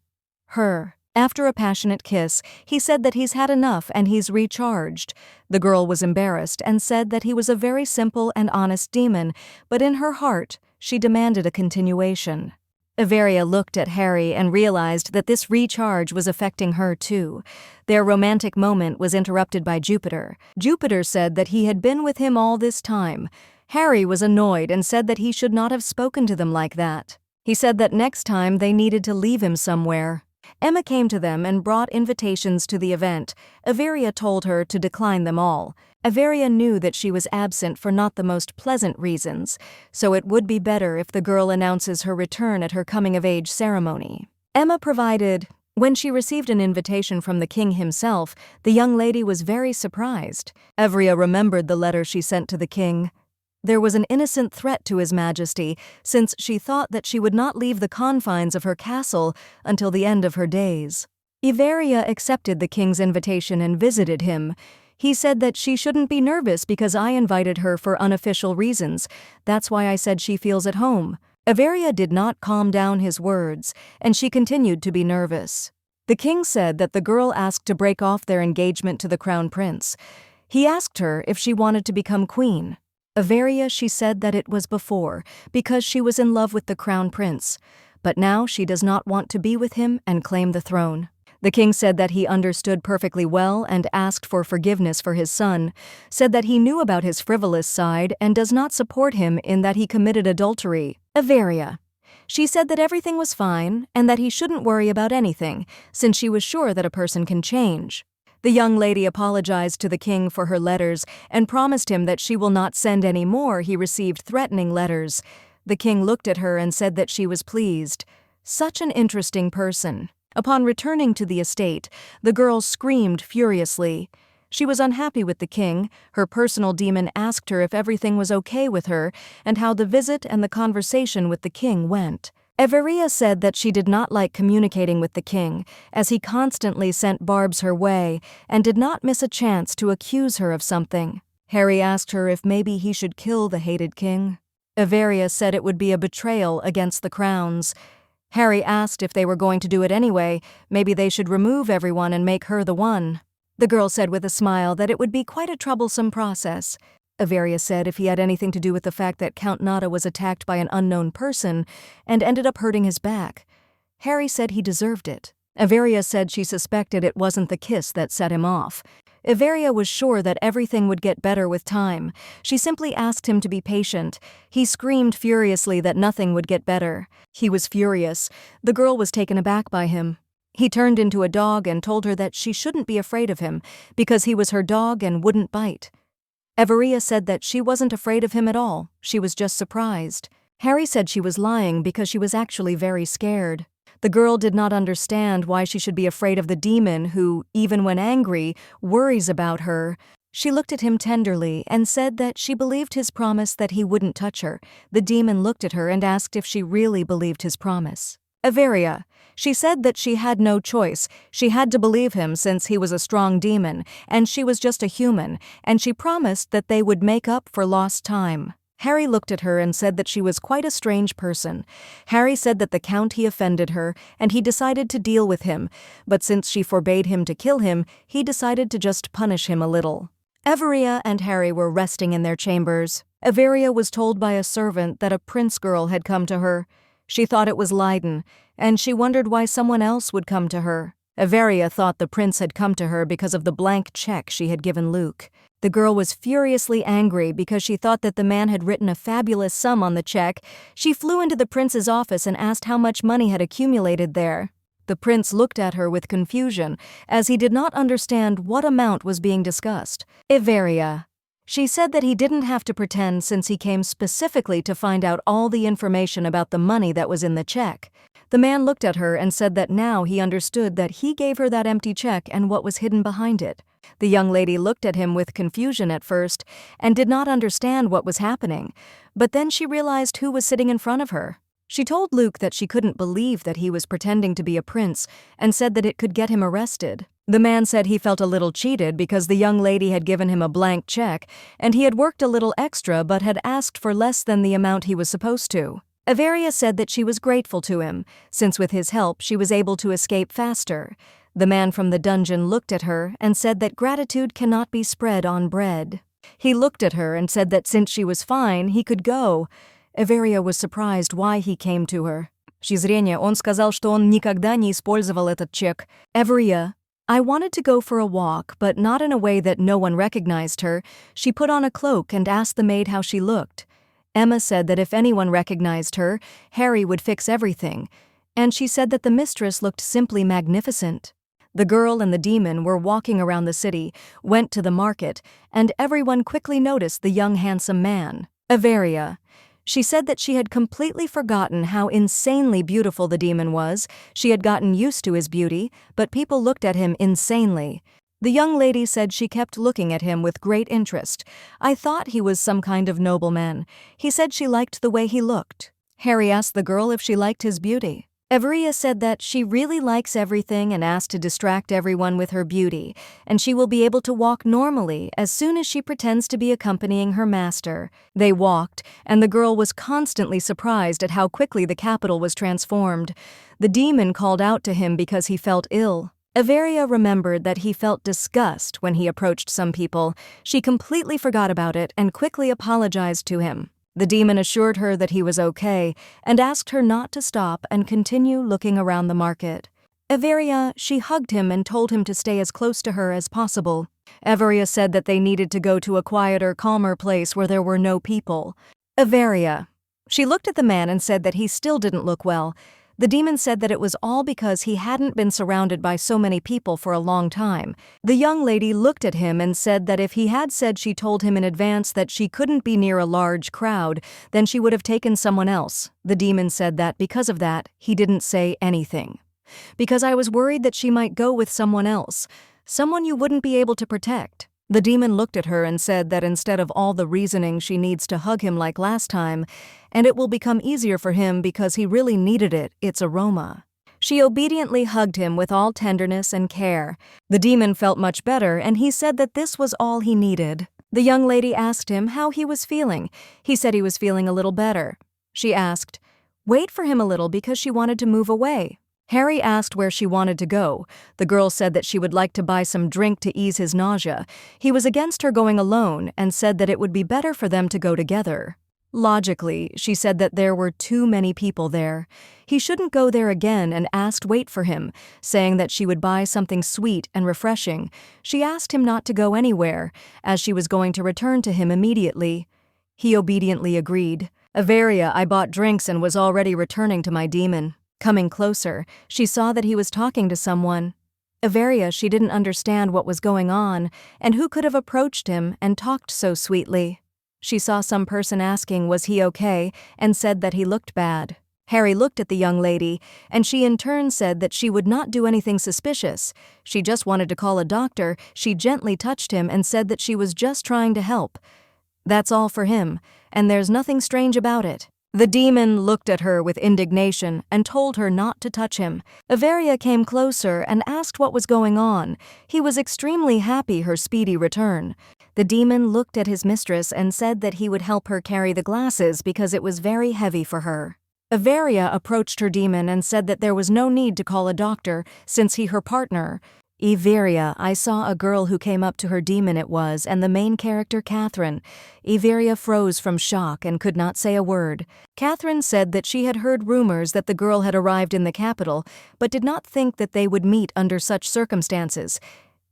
After a passionate kiss, he said that he's had enough and he's recharged. The girl was embarrassed and said that he was a very simple and honest demon, but in her heart, she demanded a continuation. Averia looked at Harry and realized that this recharge was affecting her too. Their romantic moment was interrupted by Jupiter. Jupiter said that he had been with him all this time. Harry was annoyed and said that he should not have spoken to them like that. He said that next time they needed to leave him somewhere. Emma came to them and brought invitations to the event. Averia told her to decline them all. Averia knew that she was absent for not the most pleasant reasons, so it would be better if the girl announces her return at her coming-of-age ceremony. Emma provided. When she received an invitation from the king himself, the young lady was very surprised. Averia remembered the letter she sent to the king. There was an innocent threat to His Majesty, since she thought that she would not leave the confines of her castle until the end of her days. Averia accepted the king's invitation and visited him. He said that she shouldn't be nervous because I invited her for unofficial reasons. That's why I said she feels at home. Averia did not calm down his words, and she continued to be nervous. The king said that the girl asked to break off their engagement to the crown prince. He asked her if she wanted to become queen. Averia, she said that it was before, because she was in love with the crown prince, but now she does not want to be with him and claim the throne. The king said that he understood perfectly well and asked for forgiveness for his son, said that he knew about his frivolous side and does not support him in that he committed adultery. Averia. She said that everything was fine and that he shouldn't worry about anything, since she was sure that a person can change. The young lady apologized to the king for her letters and promised him that she will not send any more. He received threatening letters. The king looked at her and said that she was pleased. Such an interesting person. Upon returning to the estate, the girl screamed furiously. She was unhappy with the king. Her personal demon asked her if everything was okay with her and how the visit and the conversation with the king went. Averia said that she did not like communicating with the king, as he constantly sent barbs her way and did not miss a chance to accuse her of something. Harry asked her if maybe he should kill the hated king. Averia said it would be a betrayal against the crowns. Harry asked if they were going to do it anyway, maybe they should remove everyone and make her the one. The girl said with a smile that it would be quite a troublesome process. Averia said if he had anything to do with the fact that Count Nada was attacked by an unknown person and ended up hurting his back. Harry said he deserved it. Averia said she suspected it wasn't the kiss that set him off. Averia was sure that everything would get better with time. She simply asked him to be patient. He screamed furiously that nothing would get better. He was furious. The girl was taken aback by him. He turned into a dog and told her that she shouldn't be afraid of him because he was her dog and wouldn't bite. Averia said that she wasn't afraid of him at all. She was just surprised. Harry said she was lying because she was actually very scared. The girl did not understand why she should be afraid of the demon who, even when angry, worries about her. She looked at him tenderly and said that she believed his promise that he wouldn't touch her. The demon looked at her and asked if she really believed his promise. Averia. She said that she had no choice. She had to believe him since he was a strong demon, and she was just a human, and she promised that they would make up for lost time. Harry looked at her and said that she was quite a strange person. Harry said that the Count he offended her, and he decided to deal with him, but since she forbade him to kill him, he decided to just punish him a little. Averia and Harry were resting in their chambers. Averia was told by a servant that a prince girl had come to her. She thought it was Leiden, and she wondered why someone else would come to her. Averia thought the prince had come to her because of the blank check she had given Luke. The girl was furiously angry because she thought that the man had written a fabulous sum on the check. She flew into the prince's office and asked how much money had accumulated there. The prince looked at her with confusion, as he did not understand what amount was being discussed. Averia. She said that he didn't have to pretend since he came specifically to find out all the information about the money that was in the check. The man looked at her and said that now he understood that he gave her that empty check and what was hidden behind it. The young lady looked at him with confusion at first and did not understand what was happening, but then she realized who was sitting in front of her. She told Luke that she couldn't believe that he was pretending to be a prince and said that it could get him arrested. The man said he felt a little cheated because the young lady had given him a blank check and he had worked a little extra but had asked for less than the amount he was supposed to. Averia said that she was grateful to him, since with his help she was able to escape faster. The man from the dungeon looked at her and said that gratitude cannot be spread on bread. He looked at her and said that since she was fine, he could go. Averia was surprised why he came to her. Он сказал, что он никогда не использовал этот чек. Averia, I wanted to go for a walk, but not in a way that no one recognized her. She put on a cloak and asked the maid how she looked. Emma said that if anyone recognized her, Harry would fix everything. And she said that the mistress looked simply magnificent. The girl and the demon were walking around the city, went to the market, and everyone quickly noticed the young handsome man, Averia. She said that she had completely forgotten how insanely beautiful the demon was. She had gotten used to his beauty, but people looked at him insanely. The young lady said she kept looking at him with great interest. I thought he was some kind of nobleman. He said she liked the way he looked. Harry asked the girl if she liked his beauty. Averia said that she really likes everything and asked to distract everyone with her beauty, and she will be able to walk normally as soon as she pretends to be accompanying her master. They walked, and the girl was constantly surprised at how quickly the capital was transformed. The demon called out to him because he felt ill. Averia remembered that he felt disgust when he approached some people. She completely forgot about it and quickly apologized to him. The demon assured her that he was okay and asked her not to stop and continue looking around the market. Averia, she hugged him and told him to stay as close to her as possible. Averia said that they needed to go to a quieter, calmer place where there were no people. Averia. She looked at the man and said that he still didn't look well. The demon said that it was all because he hadn't been surrounded by so many people for a long time. The young lady looked at him and said that if he had said she told him in advance that she couldn't be near a large crowd, then she would have taken someone else. The demon said that because of that, he didn't say anything. Because I was worried that she might go with someone else, someone you wouldn't be able to protect. The demon looked at her and said that instead of all the reasoning she needs to hug him like last time, and it will become easier for him because he really needed it, its aroma. She obediently hugged him with all tenderness and care. The demon felt much better and he said that this was all he needed. The young lady asked him how he was feeling. He said he was feeling a little better. She asked, "Wait for him a little," because she wanted to move away. Harry asked where she wanted to go. The girl said that she would like to buy some drink to ease his nausea. He was against her going alone and said that it would be better for them to go together. Logically, she said that there were too many people there. He shouldn't go there again and asked wait for him, saying that she would buy something sweet and refreshing. She asked him not to go anywhere, as she was going to return to him immediately. He obediently agreed. Averia, I bought drinks and was already returning to my demon. Coming closer, she saw that he was talking to someone. Averia, she didn't understand what was going on and who could have approached him and talked so sweetly. She saw some person asking was he okay and said that he looked bad. Harry looked at the young lady and she in turn said that she would not do anything suspicious. She just wanted to call a doctor. She gently touched him and said that she was just trying to help. That's all for him, and there's nothing strange about it. The demon looked at her with indignation and told her not to touch him. Averia came closer and asked what was going on. He was extremely happy her speedy return. The demon looked at his mistress and said that he would help her carry the glasses because it was very heavy for her. Averia approached her demon and said that there was no need to call a doctor since he her partner. Averia, I saw a girl who came up to her demon it was, and the main character Catherine. Averia froze from shock and could not say a word. Catherine said that she had heard rumors that the girl had arrived in the capital, but did not think that they would meet under such circumstances.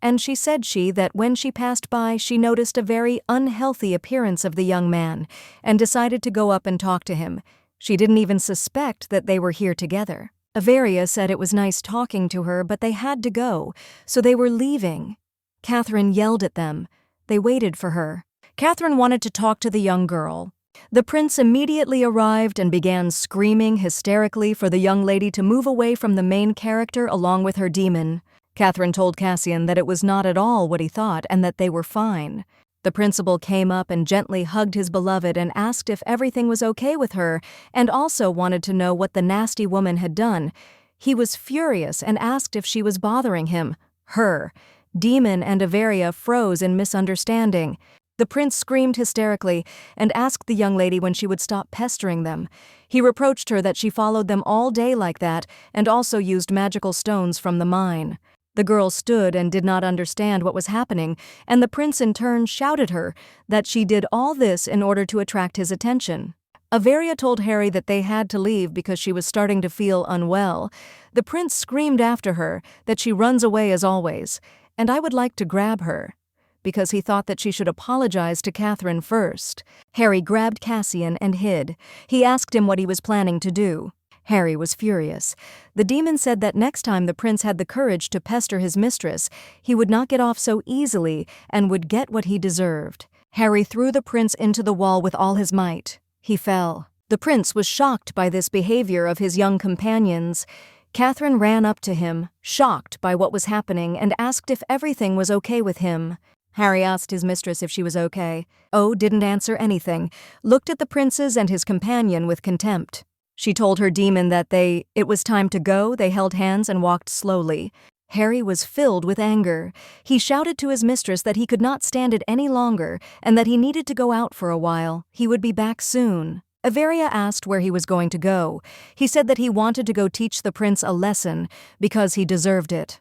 And she said that when she passed by she noticed a very unhealthy appearance of the young man, and decided to go up and talk to him. She didn't even suspect that they were here together. Averia said it was nice talking to her, but they had to go, so they were leaving. Catherine yelled at them. They waited for her. Catherine wanted to talk to the young girl. The prince immediately arrived and began screaming hysterically for the young lady to move away from the main character along with her demon. Catherine told Cassian that it was not at all what he thought and that they were fine. The principal came up and gently hugged his beloved and asked if everything was okay with her, and also wanted to know what the nasty woman had done. He was furious and asked if she was bothering him. Her. Demon and Averia froze in misunderstanding. The prince screamed hysterically and asked the young lady when she would stop pestering them. He reproached her that she followed them all day like that and also used magical stones from the mine. The girl stood and did not understand what was happening, and the prince in turn shouted her that she did all this in order to attract his attention. Averia told Harry that they had to leave because she was starting to feel unwell. The prince screamed after her that she runs away as always, and I would like to grab her, because he thought that she should apologize to Catherine first. Harry grabbed Cassian and hid. He asked him what he was planning to do. Harry was furious. The demon said that next time the prince had the courage to pester his mistress, he would not get off so easily and would get what he deserved. Harry threw the prince into the wall with all his might. He fell. The prince was shocked by this behavior of his young companions. Catherine ran up to him, shocked by what was happening, and asked if everything was okay with him. Harry asked his mistress if she was okay. Oh didn't answer anything, looked at the princes and his companion with contempt. She told her demon that it was time to go. They held hands and walked slowly. Harry was filled with anger. He shouted to his mistress that he could not stand it any longer and that he needed to go out for a while. He would be back soon. Averia asked where he was going to go. He said that he wanted to go teach the prince a lesson because he deserved it.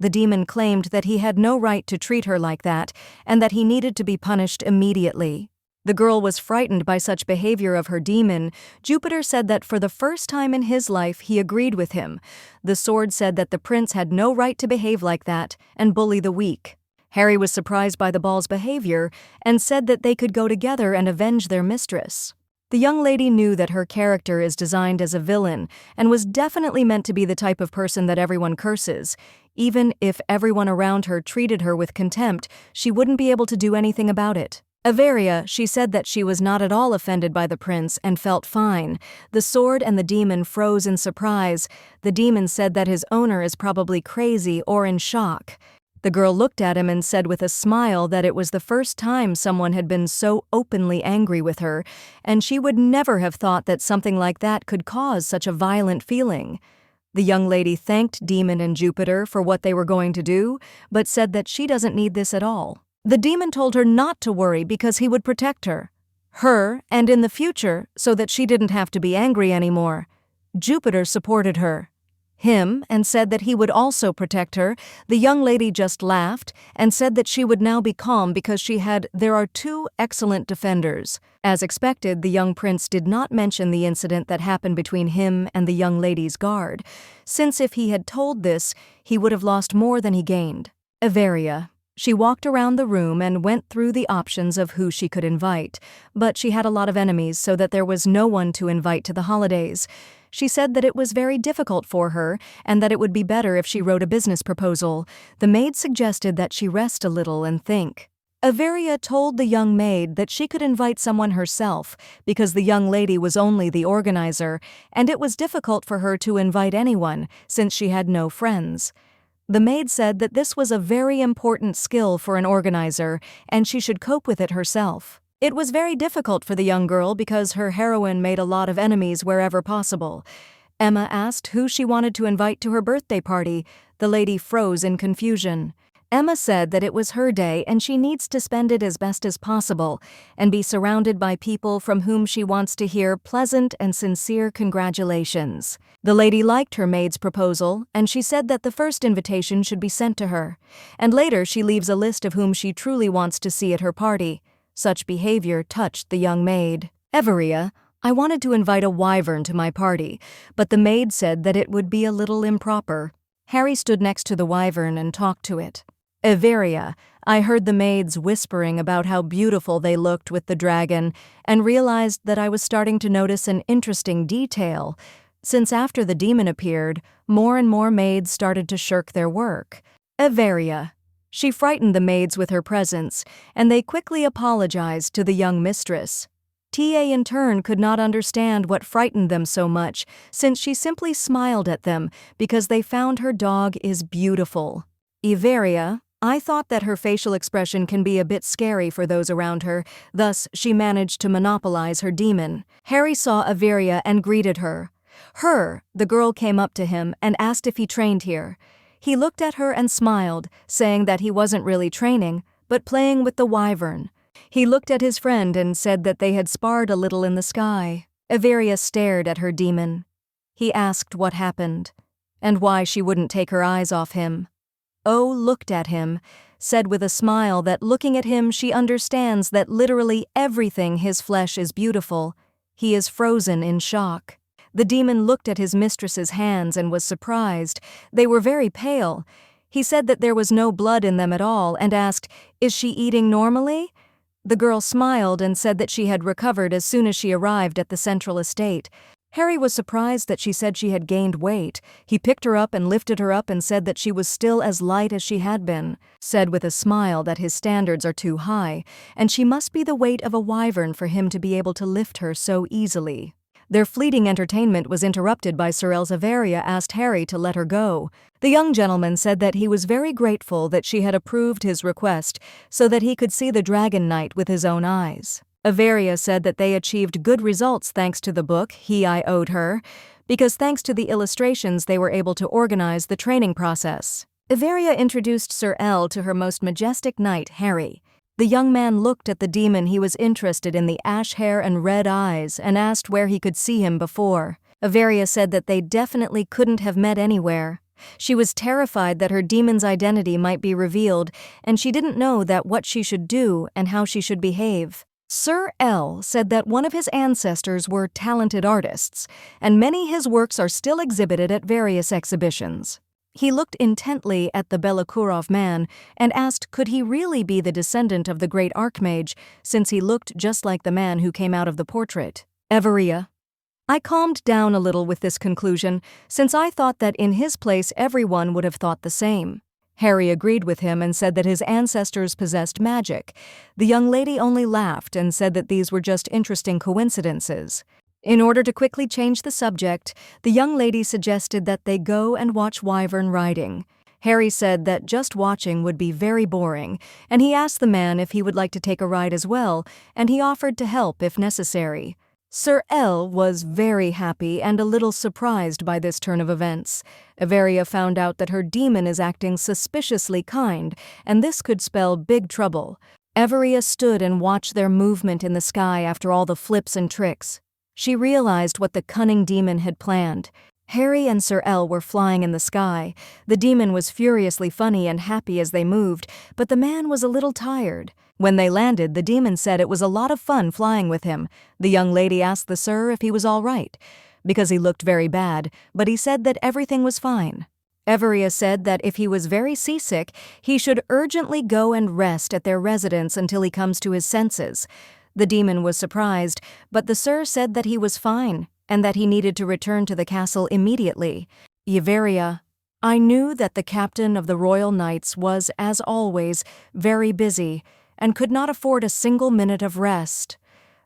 The demon claimed that he had no right to treat her like that and that he needed to be punished immediately. The girl was frightened by such behavior of her demon. Jupiter said that for the first time in his life he agreed with him. The sword said that the prince had no right to behave like that and bully the weak. Harry was surprised by the ball's behavior and said that they could go together and avenge their mistress. The young lady knew that her character is designed as a villain and was definitely meant to be the type of person that everyone curses. Even if everyone around her treated her with contempt, she wouldn't be able to do anything about it. Averia, she said that she was not at all offended by the prince and felt fine. The sword and the demon froze in surprise. The demon said that his owner is probably crazy or in shock. The girl looked at him and said with a smile that it was the first time someone had been so openly angry with her, and she would never have thought that something like that could cause such a violent feeling. The young lady thanked Demon and Jupiter for what they were going to do, but said that she doesn't need this at all. The demon told her not to worry because he would protect her, and in the future, so that she didn't have to be angry anymore. Jupiter supported her, and said that he would also protect her. The young lady just laughed and said that she would now be calm because there are two excellent defenders. As expected, the young prince did not mention the incident that happened between him and the young lady's guard, since if he had told this, he would have lost more than he gained. Averia. She walked around the room and went through the options of who she could invite, but she had a lot of enemies so that there was no one to invite to the holidays. She said that it was very difficult for her and that it would be better if she wrote a business proposal. The maid suggested that she rest a little and think. Averia told the young maid that she could invite someone herself because the young lady was only the organizer, and it was difficult for her to invite anyone since she had no friends. The maid said that this was a very important skill for an organizer and she should cope with it herself. It was very difficult for the young girl because her heroine made a lot of enemies wherever possible. Emma asked who she wanted to invite to her birthday party. The lady froze in confusion. Emma said that it was her day and she needs to spend it as best as possible and be surrounded by people from whom she wants to hear pleasant and sincere congratulations. The lady liked her maid's proposal and she said that the first invitation should be sent to her, and later she leaves a list of whom she truly wants to see at her party. Such behavior touched the young maid. Averia, I wanted to invite a wyvern to my party, but the maid said that it would be a little improper. Harry stood next to the wyvern and talked to it. Averia, I heard the maids whispering about how beautiful they looked with the dragon and realized that I was starting to notice an interesting detail. Since after the demon appeared, more and more maids started to shirk their work. Averia. She frightened the maids with her presence, and they quickly apologized to the young mistress. TA in turn could not understand what frightened them so much, since she simply smiled at them because they found her dog is beautiful. Averia, I thought that her facial expression can be a bit scary for those around her, thus she managed to monopolize her demon. Harry saw Averia and greeted her. The girl came up to him and asked if he trained here. He looked at her and smiled, saying that he wasn't really training, but playing with the wyvern. He looked at his friend and said that they had sparred a little in the sky. Averia stared at her demon. He asked what happened, and why she wouldn't take her eyes off him. O looked at him, said with a smile that looking at him she understands that literally everything his flesh is beautiful. He is frozen in shock. The demon looked at his mistress's hands and was surprised. They were very pale. He said that there was no blood in them at all and asked, "Is she eating normally?" The girl smiled and said that she had recovered as soon as she arrived at the central estate. Harry was surprised that she said she had gained weight. He picked her up and lifted her up and said that she was still as light as she had been, said with a smile that his standards are too high, and she must be the weight of a wyvern for him to be able to lift her so easily. Their fleeting entertainment was interrupted by Sir Averia asked Harry to let her go. The young gentleman said that he was very grateful that she had approved his request so that he could see the Dragon Knight with his own eyes. Averia said that they achieved good results thanks to the book I owed her, because thanks to the illustrations they were able to organize the training process. Averia introduced Sir L to her most majestic knight, Harry. The young man looked at the demon. He was interested in the ash hair and red eyes and asked where he could see him before. Averia said that they definitely couldn't have met anywhere. She was terrified that her demon's identity might be revealed, and she didn't know that what she should do and how she should behave. Sir L said that one of his ancestors were talented artists, and many his works are still exhibited at various exhibitions. He looked intently at the Belakurov man and asked could he really be the descendant of the great Archmage, since he looked just like the man who came out of the portrait. Averia. I calmed down a little with this conclusion, since I thought that in his place everyone would have thought the same. Harry agreed with him and said that his ancestors possessed magic. The young lady only laughed and said that these were just interesting coincidences. In order to quickly change the subject, the young lady suggested that they go and watch wyvern riding. Harry said that just watching would be very boring, and he asked the man if he would like to take a ride as well, and he offered to help if necessary. Sir L was very happy and a little surprised by this turn of events. Averia found out that her demon is acting suspiciously kind, and this could spell big trouble. Averia stood and watched their movement in the sky after all the flips and tricks. She realized what the cunning demon had planned. Harry and Sir L were flying in the sky. The demon was furiously funny and happy as they moved, but the man was a little tired. When they landed, the demon said it was a lot of fun flying with him. The young lady asked the sir if he was all right, because he looked very bad, but he said that everything was fine. Averia said that if he was very seasick, he should urgently go and rest at their residence until he comes to his senses. The demon was surprised, but the sir said that he was fine, and that he needed to return to the castle immediately. Averia. I knew that the captain of the Royal Knights was, as always, very busy, and could not afford a single minute of rest.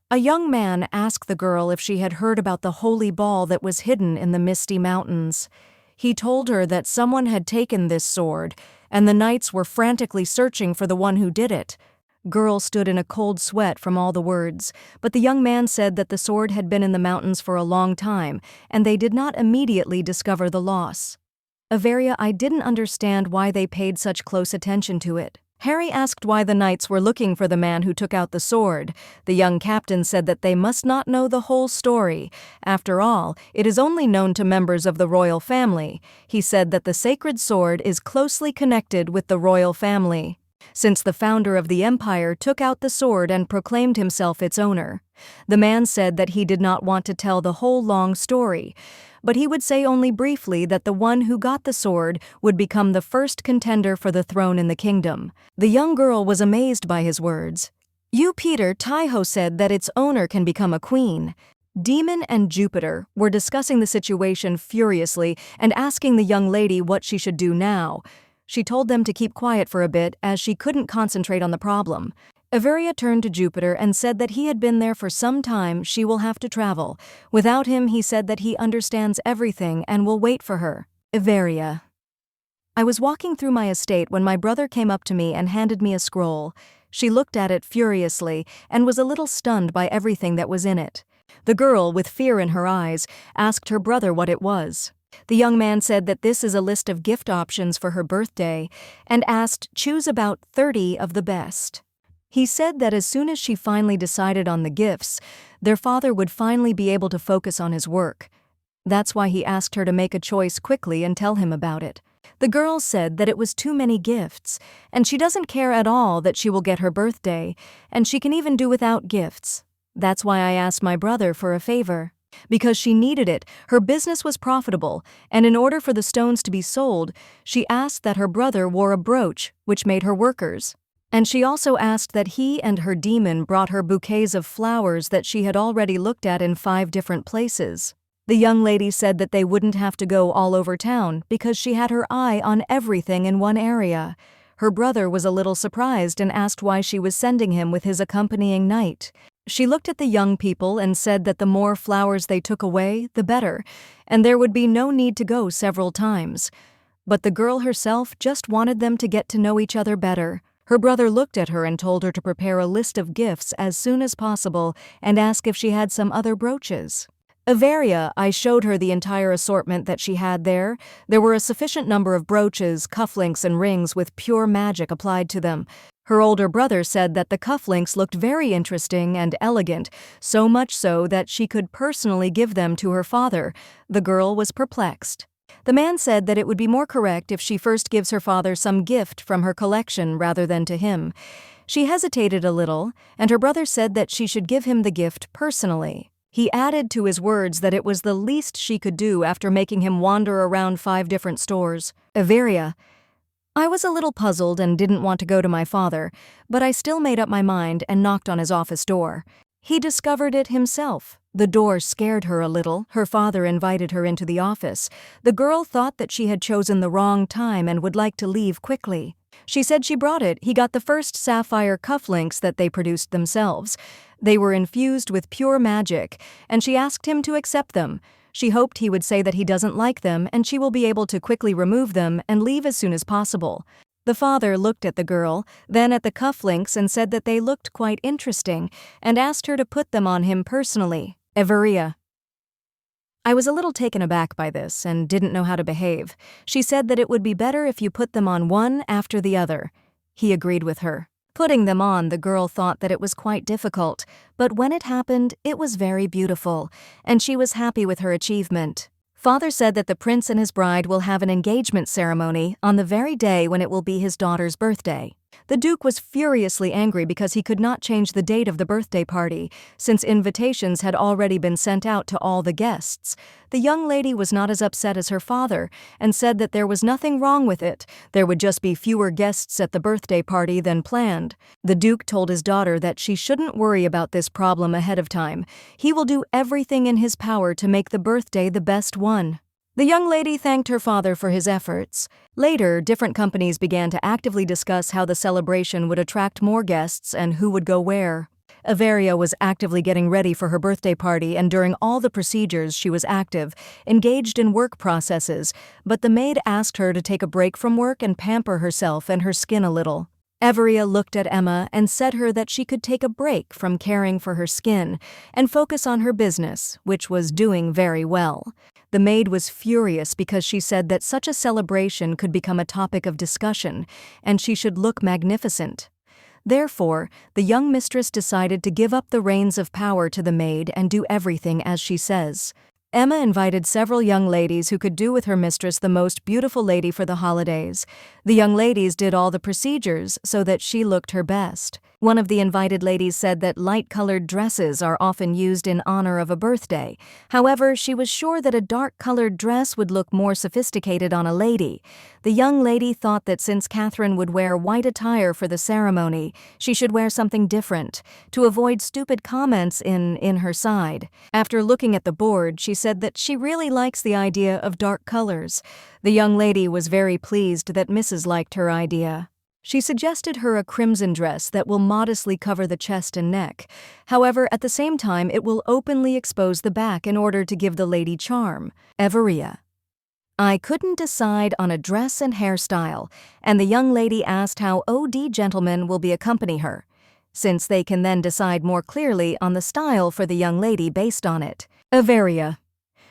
A young man asked the girl if she had heard about the holy ball that was hidden in the misty mountains. He told her that someone had taken this sword, and the knights were frantically searching for the one who did it. Girl stood in a cold sweat from all the words, but the young man said that the sword had been in the mountains for a long time, and they did not immediately discover the loss. Averia, I didn't understand why they paid such close attention to it. Harry asked why the knights were looking for the man who took out the sword. The young captain said that they must not know the whole story. After all, it is only known to members of the royal family. He said that the sacred sword is closely connected with the royal family, since the founder of the empire took out the sword and proclaimed himself its owner. The man said that he did not want to tell the whole long story, but he would say only briefly that the one who got the sword would become the first contender for the throne in the kingdom. The young girl was amazed by his words. You, Peter, Taiho said that its owner can become a queen. Demon and Jupiter were discussing the situation furiously and asking the young lady what she should do now. She told them to keep quiet for a bit as she couldn't concentrate on the problem. Averia turned to Jupiter and said that he had been there for some time. She will have to travel. Without him, he said that he understands everything and will wait for her. Averia. I was walking through my estate when my brother came up to me and handed me a scroll. She looked at it furiously and was a little stunned by everything that was in it. The girl, with fear in her eyes, asked her brother what it was. The young man said that this is a list of gift options for her birthday and asked, choose about 30 of the best. He said that as soon as she finally decided on the gifts, their father would finally be able to focus on his work. That's why he asked her to make a choice quickly and tell him about it. The girl said that it was too many gifts, and she doesn't care at all that she will get her birthday, and she can even do without gifts. That's why I asked my brother for a favor. Because she needed it, her business was profitable, and in order for the stones to be sold, she asked that her brother wore a brooch, which made her workers. And she also asked that he and her demon brought her bouquets of flowers that she had already looked at in 5 different places. The young lady said that they wouldn't have to go all over town because she had her eye on everything in one area. Her brother was a little surprised and asked why she was sending him with his accompanying knight. She looked at the young people and said that the more flowers they took away, the better, and there would be no need to go several times. But the girl herself just wanted them to get to know each other better. Her brother looked at her and told her to prepare a list of gifts as soon as possible and ask if she had some other brooches. Avaria, I showed her the entire assortment that she had there. There were a sufficient number of brooches, cufflinks, and rings with pure magic applied to them. Her older brother said that the cufflinks looked very interesting and elegant, so much so that she could personally give them to her father. The girl was perplexed. The man said that it would be more correct if she first gives her father some gift from her collection rather than to him. She hesitated a little, and her brother said that she should give him the gift personally. He added to his words that it was the least she could do after making him wander around 5 different stores. Avaria. I was a little puzzled and didn't want to go to my father, but I still made up my mind and knocked on his office door. He discovered it himself. The door scared her a little. Her father invited her into the office. The girl thought that she had chosen the wrong time and would like to leave quickly. She said she brought it. He got the first sapphire cufflinks that they produced themselves. They were infused with pure magic, and she asked him to accept them. She hoped he would say that he doesn't like them and she will be able to quickly remove them and leave as soon as possible. The father looked at the girl, then at the cufflinks and said that they looked quite interesting and asked her to put them on him personally. Avaria. I was a little taken aback by this and didn't know how to behave. She said that it would be better if you put them on one after the other. He agreed with her. Putting them on, the girl thought that it was quite difficult, but when it happened, it was very beautiful, and she was happy with her achievement. Father said that the prince and his bride will have an engagement ceremony on the very day when it will be his daughter's birthday. The Duke was furiously angry because he could not change the date of the birthday party, since invitations had already been sent out to all the guests. The young lady was not as upset as her father, and said that there was nothing wrong with it. There would just be fewer guests at the birthday party than planned. The Duke told his daughter that she shouldn't worry about this problem ahead of time. He will do everything in his power to make the birthday the best one. The young lady thanked her father for his efforts. Later, different companies began to actively discuss how the celebration would attract more guests and who would go where. Avaria was actively getting ready for her birthday party, and during all the procedures she was active, engaged in work processes, but the maid asked her to take a break from work and pamper herself and her skin a little. Avaria looked at Emma and said her that she could take a break from caring for her skin and focus on her business, which was doing very well. The maid was furious because she said that such a celebration could become a topic of discussion, and she should look magnificent. Therefore, the young mistress decided to give up the reins of power to the maid and do everything as she says. Emma invited several young ladies who could do with her mistress the most beautiful lady for the holidays. The young ladies did all the procedures so that she looked her best. One of the invited ladies said that light-colored dresses are often used in honor of a birthday. However, she was sure that a dark-colored dress would look more sophisticated on a lady. The young lady thought that since Catherine would wear white attire for the ceremony, she should wear something different, to avoid stupid comments in her side. After looking at the board, she said that she really likes the idea of dark colors. The young lady was very pleased that Mrs. liked her idea. She suggested her a crimson dress that will modestly cover the chest and neck. However, at the same time, it will openly expose the back in order to give the lady charm. Avaria. I couldn't decide on a dress and hairstyle, and the young lady asked how OD gentlemen will be accompany her, since they can then decide more clearly on the style for the young lady based on it. Averia.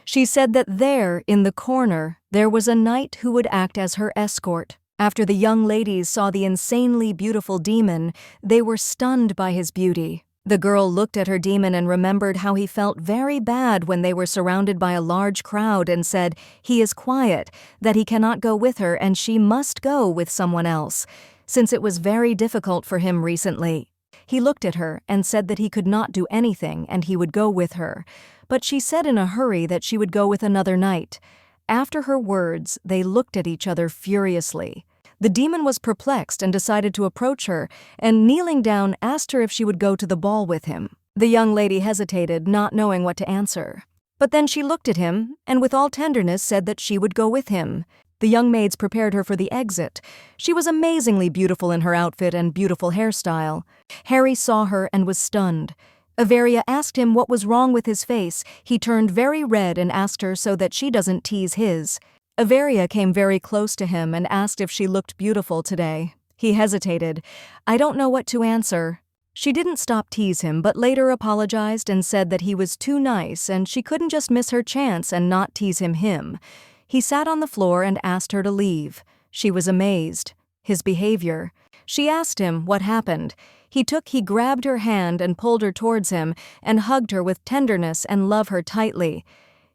She said that there, in the corner, there was a knight who would act as her escort. After the young ladies saw the insanely beautiful demon, they were stunned by his beauty. The girl looked at her demon and remembered how he felt very bad when they were surrounded by a large crowd and said, "He is quiet, that he cannot go with her and she must go with someone else," since it was very difficult for him recently. He looked at her and said that he could not do anything and he would go with her, but she said in a hurry that she would go with another knight. After her words, they looked at each other furiously. The demon was perplexed and decided to approach her, and kneeling down asked her if she would go to the ball with him. The young lady hesitated, not knowing what to answer. But then she looked at him, and with all tenderness said that she would go with him. The young maids prepared her for the exit. She was amazingly beautiful in her outfit and beautiful hairstyle. Harry saw her and was stunned. Averia asked him what was wrong with his face. He turned very red and asked her so that she doesn't tease his. Averia came very close to him and asked if she looked beautiful today. He hesitated. I don't know what to answer. She didn't stop tease him, but later apologized and said that he was too nice and she couldn't just miss her chance and not tease him. He sat on the floor and asked her to leave. She was amazed. His behavior. She asked him what happened. He grabbed her hand and pulled her towards him and hugged her with tenderness and loved her tightly.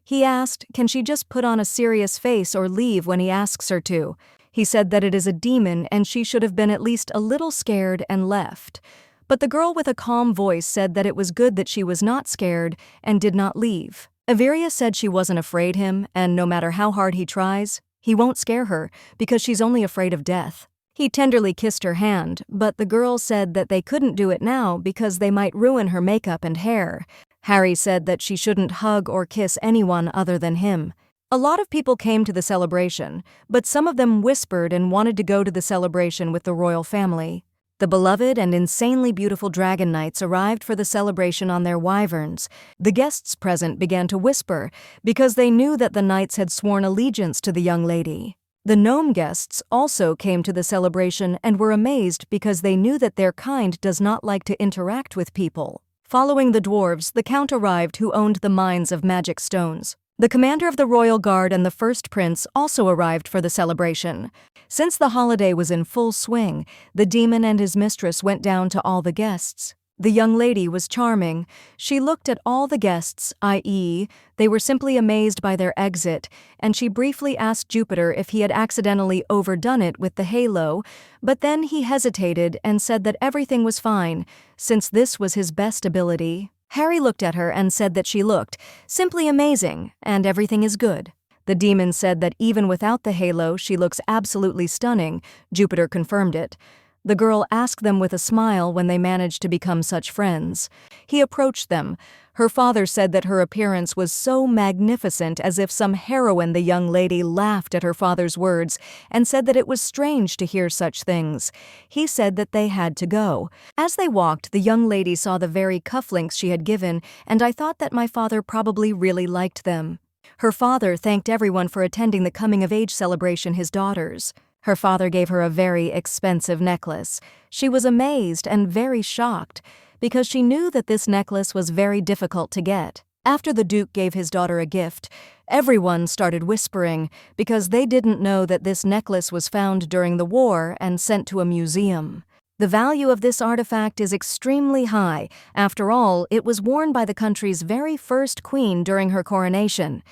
He asked, can she just put on a serious face or leave when he asks her to? He said that it is a demon and she should have been at least a little scared and left. But the girl with a calm voice said that it was good that she was not scared and did not leave. Averia said she wasn't afraid him, and no matter how hard he tries, he won't scare her because she's only afraid of death. He tenderly kissed her hand, but the girl said that they couldn't do it now because they might ruin her makeup and hair. Harry said that she shouldn't hug or kiss anyone other than him. A lot of people came to the celebration, but some of them whispered and wanted to go to the celebration with the royal family. The beloved and insanely beautiful dragon knights arrived for the celebration on their wyverns. The guests present began to whisper because they knew that the knights had sworn allegiance to the young lady. The gnome guests also came to the celebration and were amazed because they knew that their kind does not like to interact with people. Following the dwarves, the count arrived who owned the mines of magic stones. The commander of the royal guard and the first prince also arrived for the celebration. Since the holiday was in full swing, the demon and his mistress went down to all the guests. The young lady was charming. She looked at all the guests, i.e., they were simply amazed by their exit, and she briefly asked Jupiter if he had accidentally overdone it with the halo, but then he hesitated and said that everything was fine, since this was his best ability. Harry looked at her and said that she looked simply amazing, and everything is good. The demon said that even without the halo, she looks absolutely stunning. Jupiter confirmed it. The girl asked them with a smile when they managed to become such friends. He approached them. Her father said that her appearance was so magnificent, as if some heroine. The young lady laughed at her father's words and said that it was strange to hear such things. He said that they had to go. As they walked, the young lady saw the very cufflinks she had given, and I thought that my father probably really liked them. Her father thanked everyone for attending the coming-of-age celebration his daughters. Her father gave her a very expensive necklace. She was amazed and very shocked, because she knew that this necklace was very difficult to get. After the Duke gave his daughter a gift, everyone started whispering, because they didn't know that this necklace was found during the war and sent to a museum. The value of this artifact is extremely high. After all, it was worn by the country's very first queen during her coronation.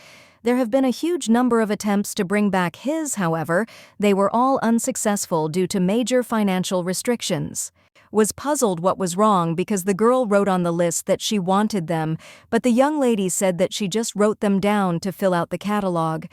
There have been a huge number of attempts to bring back his, however, they were all unsuccessful due to major financial restrictions. Was puzzled what was wrong because the girl wrote on the list that she wanted them, but the young lady said that she just wrote them down to fill out the catalog.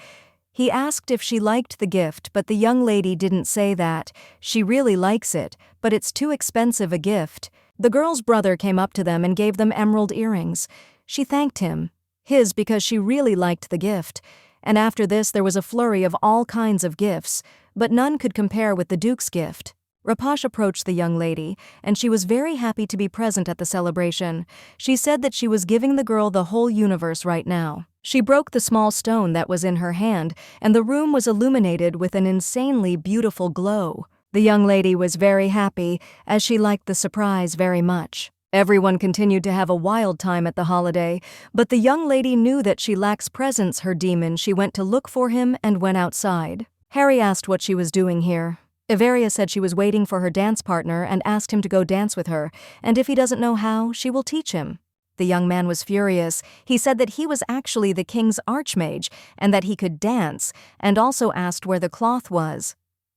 He asked if she liked the gift, but the young lady didn't say that. She really likes it, but it's too expensive a gift. The girl's brother came up to them and gave them emerald earrings. She thanked him. His because she really liked the gift. And after this there was a flurry of all kinds of gifts, but none could compare with the Duke's gift. Rapash approached the young lady, and she was very happy to be present at the celebration. She said that she was giving the girl the whole universe right now. She broke the small stone that was in her hand, and the room was illuminated with an insanely beautiful glow. The young lady was very happy, as she liked the surprise very much. Everyone continued to have a wild time at the holiday, but the young lady knew that she lacks presence, her demon. She went to look for him and went outside. Harry asked what she was doing here. Iveria said she was waiting for her dance partner and asked him to go dance with her, and if he doesn't know how, she will teach him. The young man was furious. He said that he was actually the king's archmage and that he could dance, and also asked where the cloth was.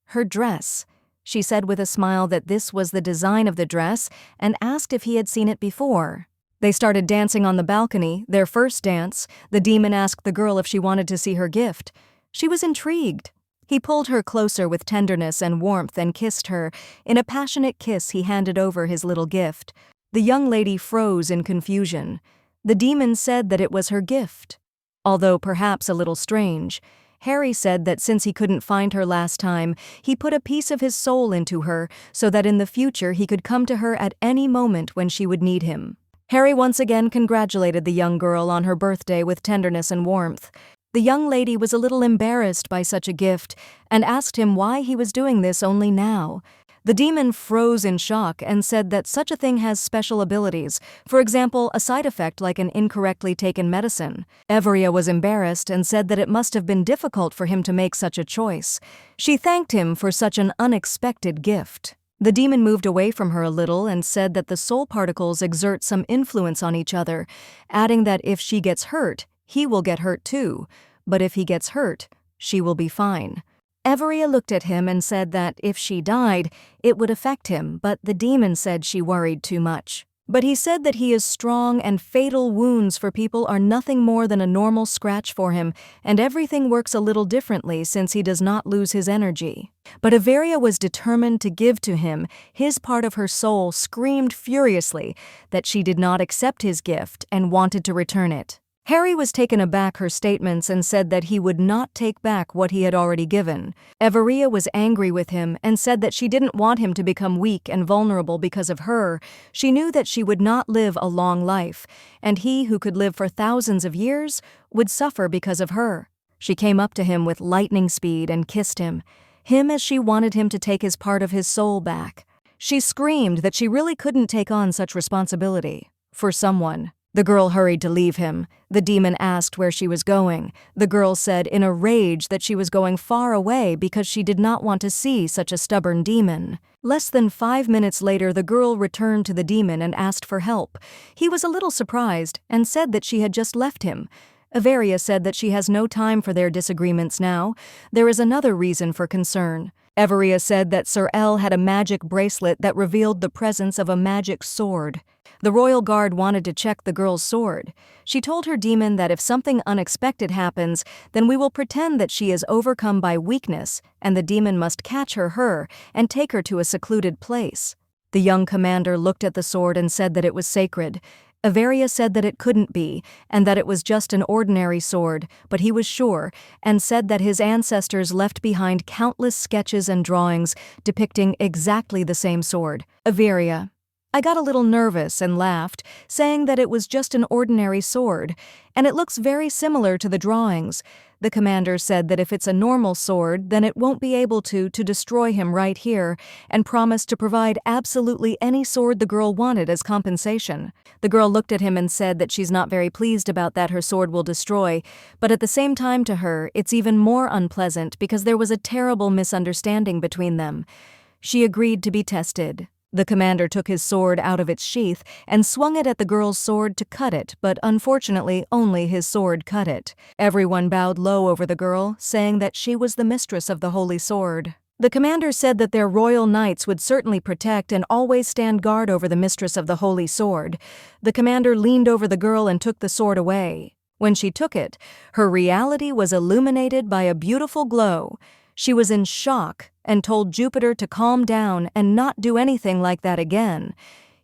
Her dress. She said with a smile that this was the design of the dress and asked if he had seen it before. They started dancing on the balcony, their first dance. The demon asked the girl if she wanted to see her gift. She was intrigued. He pulled her closer with tenderness and warmth and kissed her. In a passionate kiss, he handed over his little gift. The young lady froze in confusion. The demon said that it was her gift. Although perhaps a little strange, Harry said that since he couldn't find her last time, he put a piece of his soul into her so that in the future he could come to her at any moment when she would need him. Harry once again congratulated the young girl on her birthday with tenderness and warmth. The young lady was a little embarrassed by such a gift and asked him why he was doing this only now. The demon froze in shock and said that such a thing has special abilities, for example, a side effect like an incorrectly taken medicine. Everia was embarrassed and said that it must have been difficult for him to make such a choice. She thanked him for such an unexpected gift. The demon moved away from her a little and said that the soul particles exert some influence on each other, adding that if she gets hurt, he will get hurt too, but if he gets hurt, she will be fine. Everia looked at him and said that if she died, it would affect him, but the demon said she worried too much. But he said that he is strong and fatal wounds for people are nothing more than a normal scratch for him, and everything works a little differently since he does not lose his energy. But Everia was determined to give to him. His part of her soul screamed furiously that she did not accept his gift and wanted to return it. Harry was taken aback her statements and said that he would not take back what he had already given. Everia was angry with him and said that she didn't want him to become weak and vulnerable because of her. She knew that she would not live a long life, and he who could live for thousands of years would suffer because of her. She came up to him with lightning speed and kissed him as she wanted him to take his part of his soul back. She screamed that she really couldn't take on such responsibility for someone. The girl hurried to leave him. The demon asked where she was going. The girl said in a rage that she was going far away because she did not want to see such a stubborn demon. Less than 5 minutes later, the girl returned to the demon and asked for help. He was a little surprised and said that she had just left him. Averia said that she has no time for their disagreements now. There is another reason for concern. Everia said that Sir El had a magic bracelet that revealed the presence of a magic sword. The royal guard wanted to check the girl's sword. She told her demon that if something unexpected happens, then we will pretend that she is overcome by weakness, and the demon must catch her and take her to a secluded place. The young commander looked at the sword and said that it was sacred. Averia said that it couldn't be, and that it was just an ordinary sword, but he was sure, and said that his ancestors left behind countless sketches and drawings depicting exactly the same sword. Averia. I got a little nervous and laughed, saying that it was just an ordinary sword, and it looks very similar to the drawings. The commander said that if it's a normal sword, then it won't be able to destroy him right here, and promised to provide absolutely any sword the girl wanted as compensation. The girl looked at him and said that she's not very pleased about that her sword will destroy, but at the same time to her, it's even more unpleasant because there was a terrible misunderstanding between them. She agreed to be tested. The commander took his sword out of its sheath and swung it at the girl's sword to cut it, but unfortunately only his sword cut it. Everyone bowed low over the girl, saying that she was the mistress of the holy sword. The commander said that their royal knights would certainly protect and always stand guard over the mistress of the holy sword. The commander leaned over the girl and took the sword away. When she took it, her reality was illuminated by a beautiful glow. She was in shock and told Jupiter to calm down and not do anything like that again.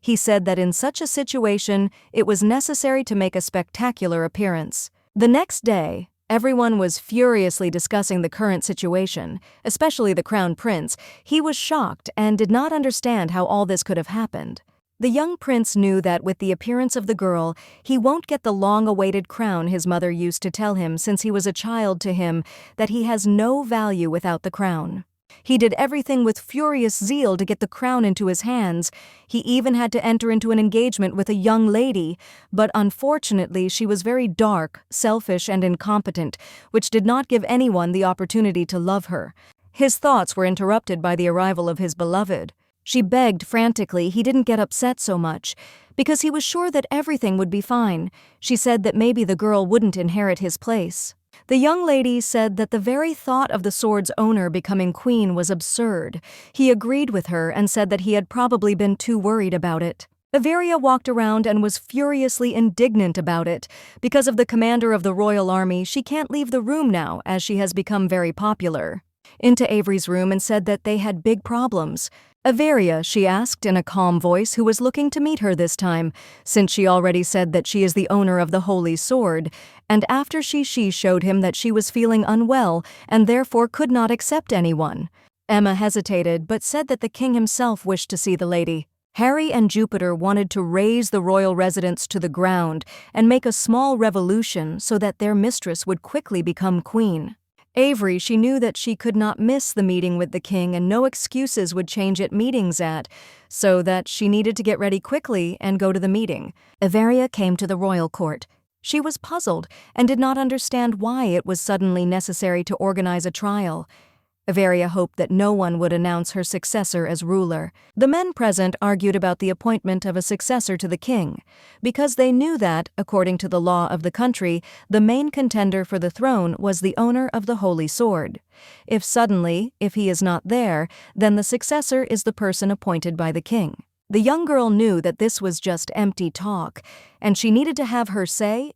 He said that in such a situation, it was necessary to make a spectacular appearance. The next day, Everyone was furiously discussing the current situation, especially the crown prince. He was shocked and did not understand how all this could have happened. The young prince knew that with the appearance of the girl, he won't get the long-awaited crown his mother used to tell him since he was a child to him, that he has no value without the crown. He did everything with furious zeal to get the crown into his hands. He even had to enter into an engagement with a young lady, but unfortunately she was very dark, selfish, and incompetent, which did not give anyone the opportunity to love her. His thoughts were interrupted by the arrival of his beloved. She begged frantically he didn't get upset so much, because he was sure that everything would be fine. She said that maybe the girl wouldn't inherit his place. The young lady said that the very thought of the sword's owner becoming queen was absurd. He agreed with her and said that he had probably been too worried about it. Averia walked around and was furiously indignant about it. Because of the commander of the royal army, she can't leave the room now as she has become very popular. Into Avery's room and said that they had big problems. Averia, she asked in a calm voice, who was looking to meet her this time, since she already said that she is the owner of the holy sword, and after she showed him that she was feeling unwell and therefore could not accept anyone. Emma hesitated but said that the king himself wished to see the lady. Harry and Jupiter wanted to raze the royal residence to the ground and make a small revolution so that their mistress would quickly become queen. Avery, she knew that she could not miss the meeting with the king and no excuses would change at meetings so that she needed to get ready quickly and go to the meeting. Averia came to the royal court. She was puzzled and did not understand why it was suddenly necessary to organize a trial. Averia hoped that no one would announce her successor as ruler. The men present argued about the appointment of a successor to the king, because they knew that, according to the law of the country, the main contender for the throne was the owner of the holy sword. If he is not there, then the successor is the person appointed by the king. The young girl knew that this was just empty talk, and she needed to have her say.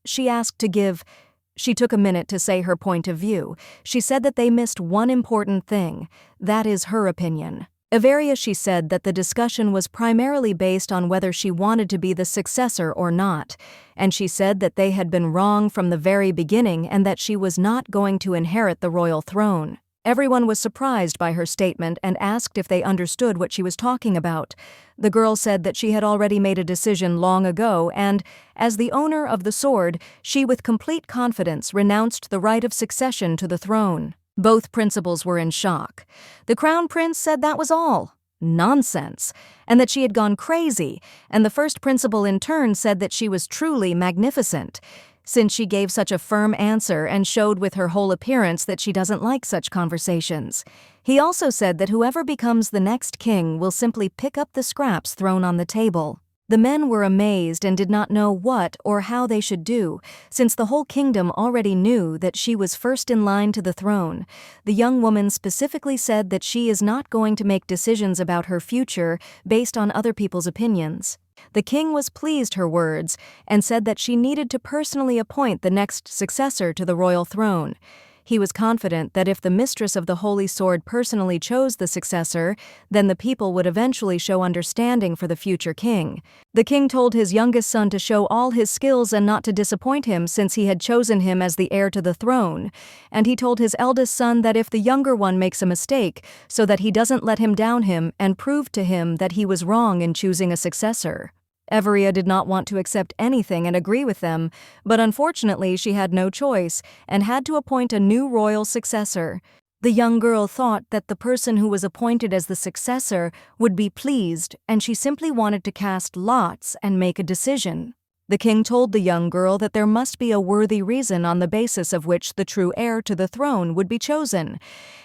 She took a minute to say her point of view. She said that they missed one important thing. That is her opinion. Averia, she said that the discussion was primarily based on whether she wanted to be the successor or not, and she said that they had been wrong from the very beginning and that she was not going to inherit the royal throne. Everyone was surprised by her statement and asked if they understood what she was talking about. The girl said that she had already made a decision long ago and, as the owner of the sword, she with complete confidence renounced the right of succession to the throne. Both principals were in shock. The crown prince said that was all nonsense, and that she had gone crazy, and the first principal in turn said that she was truly magnificent, since she gave such a firm answer and showed with her whole appearance that she doesn't like such conversations. He also said that whoever becomes the next king will simply pick up the scraps thrown on the table. The men were amazed and did not know what or how they should do, since the whole kingdom already knew that she was first in line to the throne. The young woman specifically said that she is not going to make decisions about her future based on other people's opinions. The king was pleased her words and said that she needed to personally appoint the next successor to the royal throne. He was confident that if the mistress of the holy sword personally chose the successor, then the people would eventually show understanding for the future king. The king told his youngest son to show all his skills and not to disappoint him since he had chosen him as the heir to the throne, and he told his eldest son that if the younger one makes a mistake, so that he doesn't let him down and prove to him that he was wrong in choosing a successor. Averia did not want to accept anything and agree with them, but unfortunately she had no choice and had to appoint a new royal successor. The young girl thought that the person who was appointed as the successor would be pleased, and she simply wanted to cast lots and make a decision. The king told the young girl that there must be a worthy reason on the basis of which the true heir to the throne would be chosen,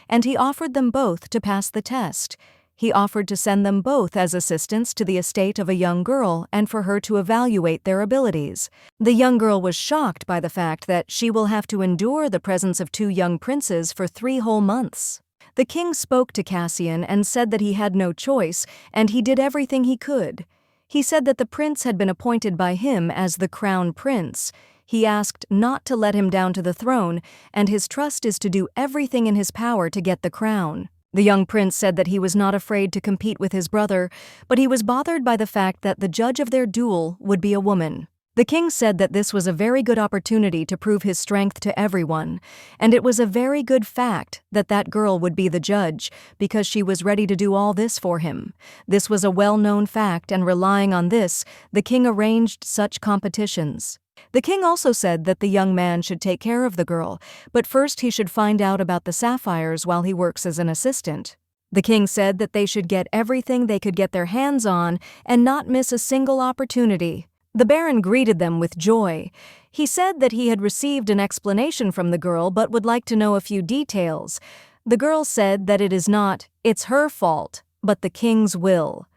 and he offered them both to pass the test. He offered to send them both as assistants to the estate of a young girl and for her to evaluate their abilities. The young girl was shocked by the fact that she will have to endure the presence of 2 young princes for 3 whole months. The king spoke to Cassian and said that he had no choice, and he did everything he could. He said that the prince had been appointed by him as the crown prince. He asked not to let him down to the throne, and his trust is to do everything in his power to get the crown. The young prince said that he was not afraid to compete with his brother, but he was bothered by the fact that the judge of their duel would be a woman. The king said that this was a very good opportunity to prove his strength to everyone, and it was a very good fact that that girl would be the judge because she was ready to do all this for him. This was a well-known fact, and relying on this, the king arranged such competitions. The king also said that the young man should take care of the girl, but first he should find out about the sapphires while he works as an assistant. The king said that they should get everything they could get their hands on and not miss a single opportunity. The baron greeted them with joy. He said that he had received an explanation from the girl but would like to know a few details. The girl said that it's her fault, but the king's will.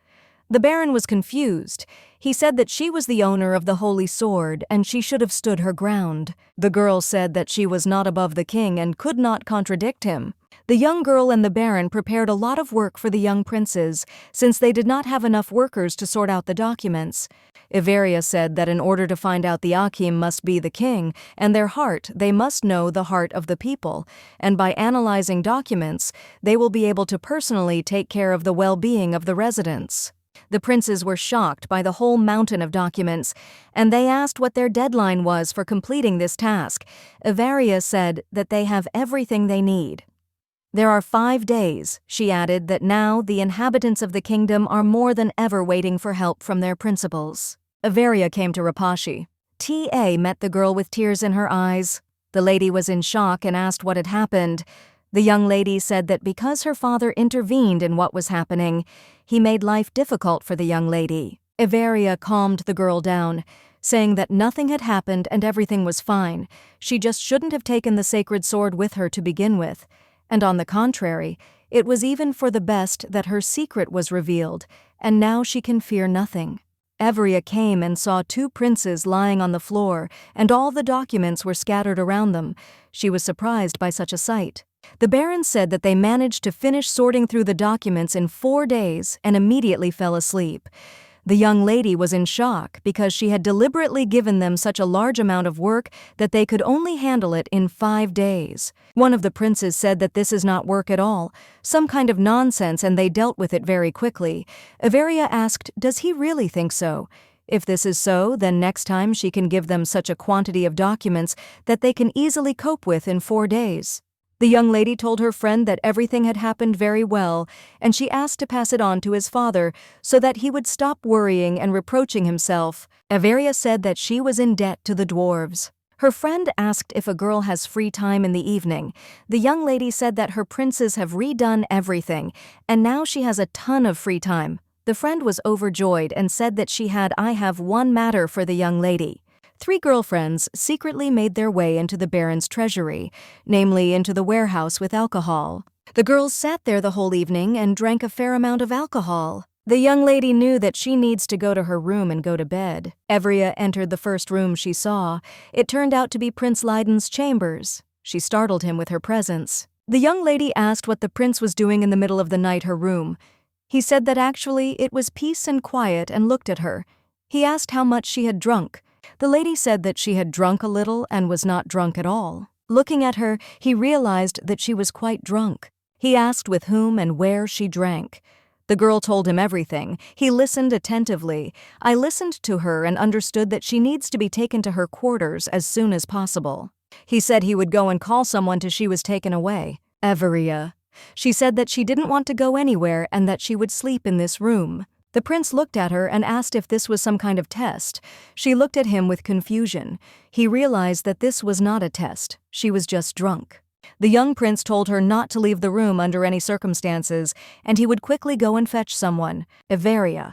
The baron was confused. He said that she was the owner of the holy sword and she should have stood her ground. The girl said that she was not above the king and could not contradict him. The young girl and the baron prepared a lot of work for the young princes, since they did not have enough workers to sort out the documents. Iveria said that in order to find out the Akim must be the king, and their heart, they must know the heart of the people, and by analyzing documents, they will be able to personally take care of the well-being of the residents. The princes were shocked by the whole mountain of documents, and they asked what their deadline was for completing this task. Iveria said that they have everything they need. There are 5 days, she added that now the inhabitants of the kingdom are more than ever waiting for help from their principals. Iveria came to Rapashi. T.A. met the girl with tears in her eyes. The lady was in shock and asked what had happened. The young lady said that because her father intervened in what was happening, he made life difficult for the young lady. Iveria calmed the girl down, saying that nothing had happened and everything was fine. She just shouldn't have taken the sacred sword with her to begin with. And on the contrary, it was even for the best that her secret was revealed, and now she can fear nothing. Iveria came and saw 2 princes lying on the floor, and all the documents were scattered around them. She was surprised by such a sight. The baron said that they managed to finish sorting through the documents in 4 days and immediately fell asleep. The young lady was in shock because she had deliberately given them such a large amount of work that they could only handle it in 5 days. One of the princes said that this is not work at all, some kind of nonsense, and they dealt with it very quickly. Iveria asked, does he really think so? If this is so, then next time she can give them such a quantity of documents that they can easily cope with in 4 days. The young lady told her friend that everything had happened very well, and she asked to pass it on to his father so that he would stop worrying and reproaching himself. Iveria said that she was in debt to the dwarves. Her friend asked if a girl has free time in the evening. The young lady said that her princes have redone everything, and now she has a ton of free time. The friend was overjoyed and said that I have one matter for the young lady. 3 girlfriends secretly made their way into the baron's treasury, namely into the warehouse with alcohol. The girls sat there the whole evening and drank a fair amount of alcohol. The young lady knew that she needs to go to her room and go to bed. Iveria entered the first room she saw. It turned out to be Prince Leiden's chambers. She startled him with her presence. The young lady asked what the prince was doing in the middle of the night her room. He said that actually it was peace and quiet, and looked at her. He asked how much she had drunk. The lady said that she had drunk a little and was not drunk at all. Looking at her, he realized that she was quite drunk. He asked with whom and where she drank. The girl told him everything. He listened attentively. I listened to her and understood that she needs to be taken to her quarters as soon as possible. He said he would go and call someone till she was taken away. Iveria. She said that she didn't want to go anywhere and that she would sleep in this room. The prince looked at her and asked if this was some kind of test. She looked at him with confusion. He realized that this was not a test. She was just drunk. The young prince told her not to leave the room under any circumstances, and he would quickly go and fetch someone. Iveria.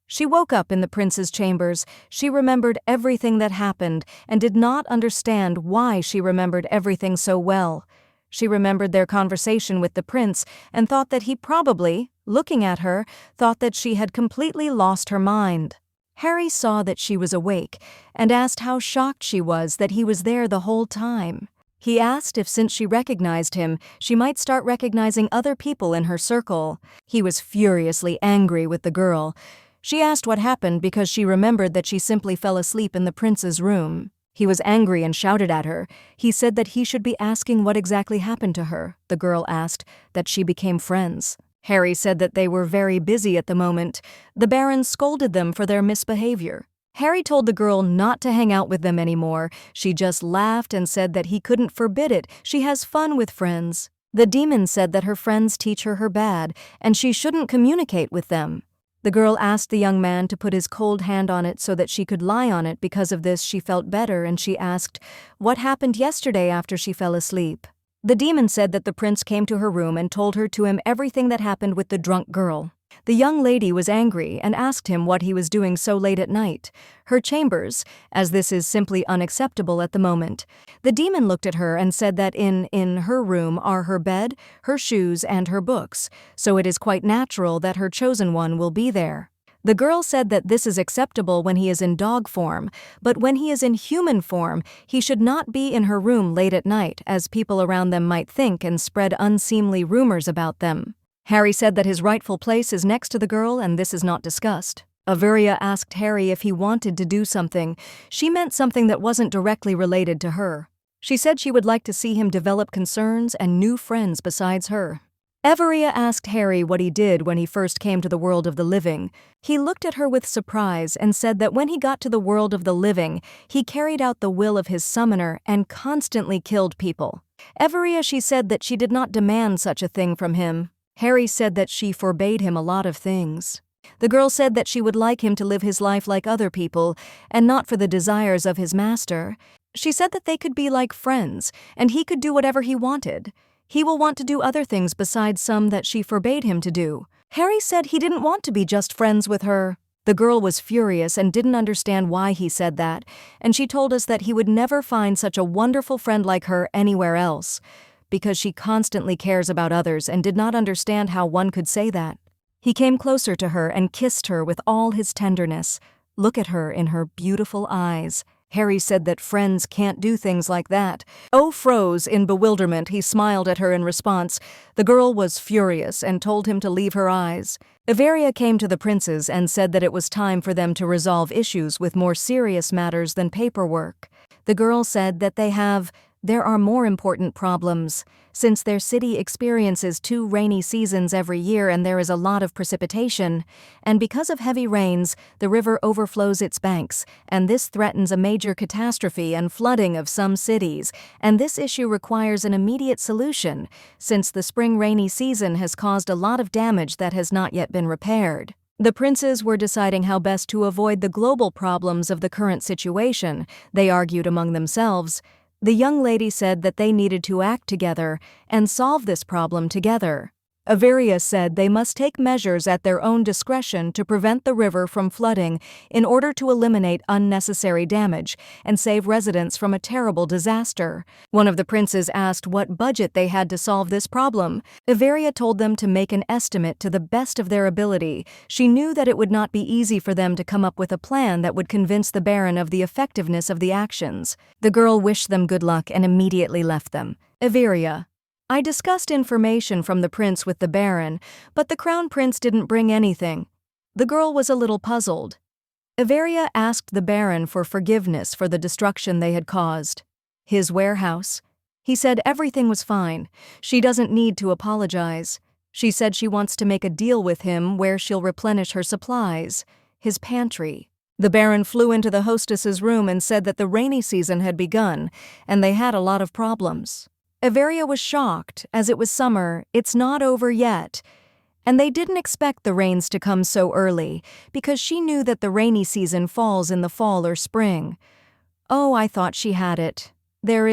She woke up in the prince's chambers. She remembered everything that happened and did not understand why she remembered everything so well. She remembered their conversation with the prince and thought that he probably, looking at her, thought that she had completely lost her mind. Harry saw that she was awake and asked how shocked she was that he was there the whole time. He asked if since she recognized him, she might start recognizing other people in her circle. He was furiously angry with the girl. She asked what happened because she remembered that she simply fell asleep in the prince's room. He was angry and shouted at her. He said that he should be asking what exactly happened to her. The girl asked that she became friends. Harry said that they were very busy at the moment. The baron scolded them for their misbehavior. Harry told the girl not to hang out with them anymore. She just laughed and said that he couldn't forbid it. She has fun with friends. The demon said that her friends teach her bad, and she shouldn't communicate with them. The girl asked the young man to put his cold hand on it so that she could lie on it. Because of this, she felt better, and she asked what happened yesterday after she fell asleep. The demon said that the prince came to her room and told her to him everything that happened with the drunk girl. The young lady was angry and asked him what he was doing so late at night. Her chambers, as this is simply unacceptable at the moment. The demon looked at her and said that in her room are her bed, her shoes, and her books, so it is quite natural that her chosen one will be there. The girl said that this is acceptable when he is in dog form, but when he is in human form, he should not be in her room late at night, as people around them might think and spread unseemly rumors about them. Harry said that his rightful place is next to the girl, and this is not discussed. Averia asked Harry if he wanted to do something. She meant something that wasn't directly related to her. She said she would like to see him develop concerns and new friends besides her. Averia asked Harry what he did when he first came to the world of the living. He looked at her with surprise and said that when he got to the world of the living, he carried out the will of his summoner and constantly killed people. Averia, she said that she did not demand such a thing from him. Harry said that she forbade him a lot of things. The girl said that she would like him to live his life like other people, and not for the desires of his master. She said that they could be like friends, and he could do whatever he wanted. He will want to do other things besides some that she forbade him to do. Harry said he didn't want to be just friends with her. The girl was furious and didn't understand why he said that, and she told us that he would never find such a wonderful friend like her anywhere else, because she constantly cares about others and did not understand how one could say that. He came closer to her and kissed her with all his tenderness. Look at her in her beautiful eyes. Harry said that friends can't do things like that. Oh froze in bewilderment. He smiled at her in response. The girl was furious and told him to leave her eyes. Averia came to the princes and said that it was time for them to resolve issues with more serious matters than paperwork. The girl said that there are more important problems. Since their city experiences 2 rainy seasons every year and there is a lot of precipitation, and because of heavy rains, the river overflows its banks, and this threatens a major catastrophe and flooding of some cities, and this issue requires an immediate solution, since the spring rainy season has caused a lot of damage that has not yet been repaired. The princes were deciding how best to avoid the global problems of the current situation. They argued among themselves. The young lady said that they needed to act together and solve this problem together. Averia said they must take measures at their own discretion to prevent the river from flooding in order to eliminate unnecessary damage and save residents from a terrible disaster. One of the princes asked what budget they had to solve this problem. Averia told them to make an estimate to the best of their ability. She knew that it would not be easy for them to come up with a plan that would convince the Baron of the effectiveness of the actions. The girl wished them good luck and immediately left them. Averia: I discussed information from the prince with the Baron, but the crown prince didn't bring anything. The girl was a little puzzled. Averia asked the Baron for forgiveness for the destruction they had caused. His warehouse. He said everything was fine. She doesn't need to apologize. She said she wants to make a deal with him where she'll replenish her supplies. His pantry. The Baron flew into the hostess's room and said that the rainy season had begun, and they had a lot of problems. Averia was shocked, as it was summer, it's not over yet, and they didn't expect the rains to come so early, because she knew that the rainy season falls in the fall or spring. Oh, I thought she had it. There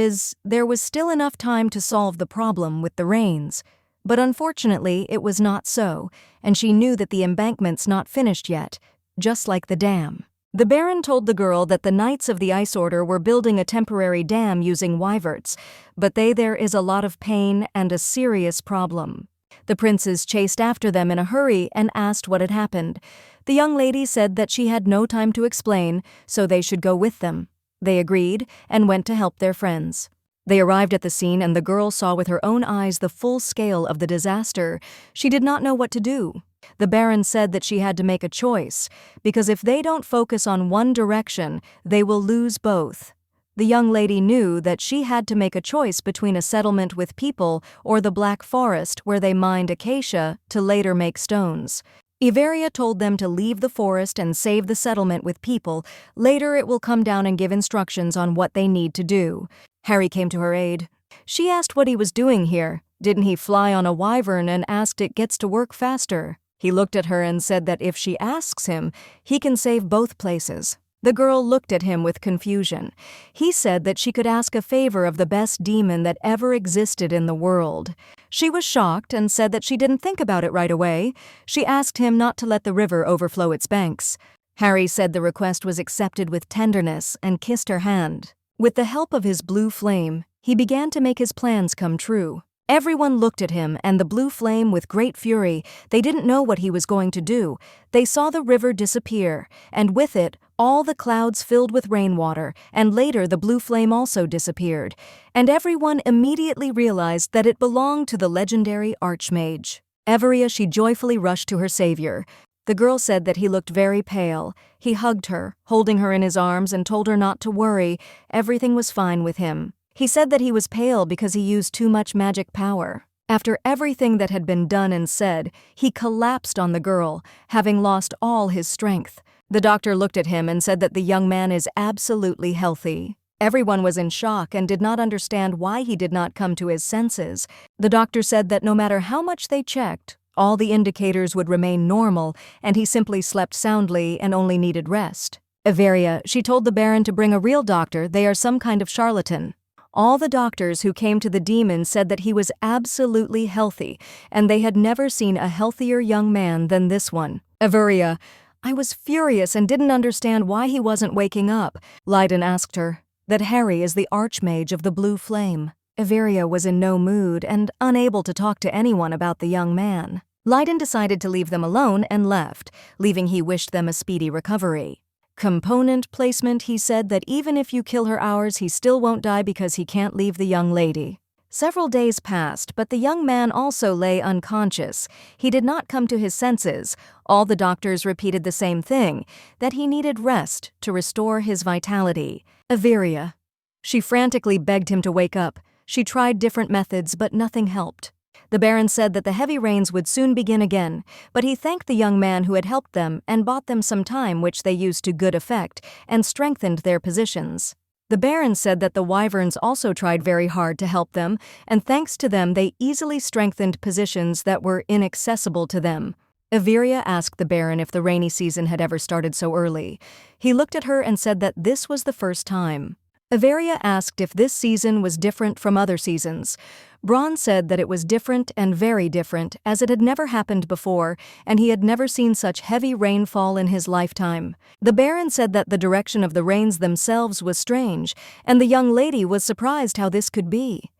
was still enough time to solve the problem with the rains, but unfortunately it was not so, and she knew that the embankment's not finished yet, just like the dam. The Baron told the girl that the Knights of the Ice Order were building a temporary dam using wyverts, but there is a lot of pain and a serious problem. The princes chased after them in a hurry and asked what had happened. The young lady said that she had no time to explain, so they should go with them. They agreed and went to help their friends. They arrived at the scene and the girl saw with her own eyes the full scale of the disaster. She did not know what to do. The Baron said that she had to make a choice, because if they don't focus on one direction, they will lose both. The young lady knew that she had to make a choice between a settlement with people or the Black Forest where they mined acacia to later make stones. Iveria told them to leave the forest and save the settlement with people. Later it will come down and give instructions on what they need to do. Harry came to her aid. She asked what he was doing here. Didn't he fly on a wyvern, and asked it gets to work faster. He looked at her and said that if she asks him, he can save both places. The girl looked at him with confusion. He said that she could ask a favor of the best demon that ever existed in the world. She was shocked and said that she didn't think about it right away. She asked him not to let the river overflow its banks. Harry said the request was accepted with tenderness and kissed her hand. With the help of his blue flame, he began to make his plans come true. Everyone looked at him and the blue flame with great fury. They didn't know what he was going to do. They saw the river disappear, and with it, all the clouds filled with rainwater, and later the blue flame also disappeared, and everyone immediately realized that it belonged to the legendary Archmage. Everia, she joyfully rushed to her savior. The girl said that he looked very pale. He hugged her, holding her in his arms, and told her not to worry. Everything was fine with him. He said that he was pale because he used too much magic power. After everything that had been done and said, he collapsed on the girl, having lost all his strength. The doctor looked at him and said that the young man is absolutely healthy. Everyone was in shock and did not understand why he did not come to his senses. The doctor said that no matter how much they checked, all the indicators would remain normal, and he simply slept soundly and only needed rest. Iveria, she told the Baron to bring a real doctor. They are some kind of charlatan. All the doctors who came to the demon said that he was absolutely healthy, and they had never seen a healthier young man than this one. Iveria, I was furious and didn't understand why he wasn't waking up. Lydon asked her. That Harry is the Archmage of the Blue Flame. Iveria was in no mood and unable to talk to anyone about the young man. Lydon decided to leave them alone and left, leaving he wished them a speedy recovery. Component placement, he said that even if you kill her hours, he still won't die because he can't leave the young lady. Several days passed, but the young man also lay unconscious. He did not come to his senses. All the doctors repeated the same thing, that he needed rest to restore his vitality. Iveria. She frantically begged him to wake up. She tried different methods, but nothing helped. The Baron said that the heavy rains would soon begin again, but he thanked the young man who had helped them and bought them some time, which they used to good effect, and strengthened their positions. The Baron said that the wyverns also tried very hard to help them, and thanks to them they easily strengthened positions that were inaccessible to them. Iveria asked the Baron if the rainy season had ever started so early. He looked at her and said that this was the first time. Iveria asked if this season was different from other seasons. Braun said that it was different and very different, as it had never happened before, and he had never seen such heavy rainfall in his lifetime. The Baron said that the direction of the rains themselves was strange, and the young lady was surprised how this could be.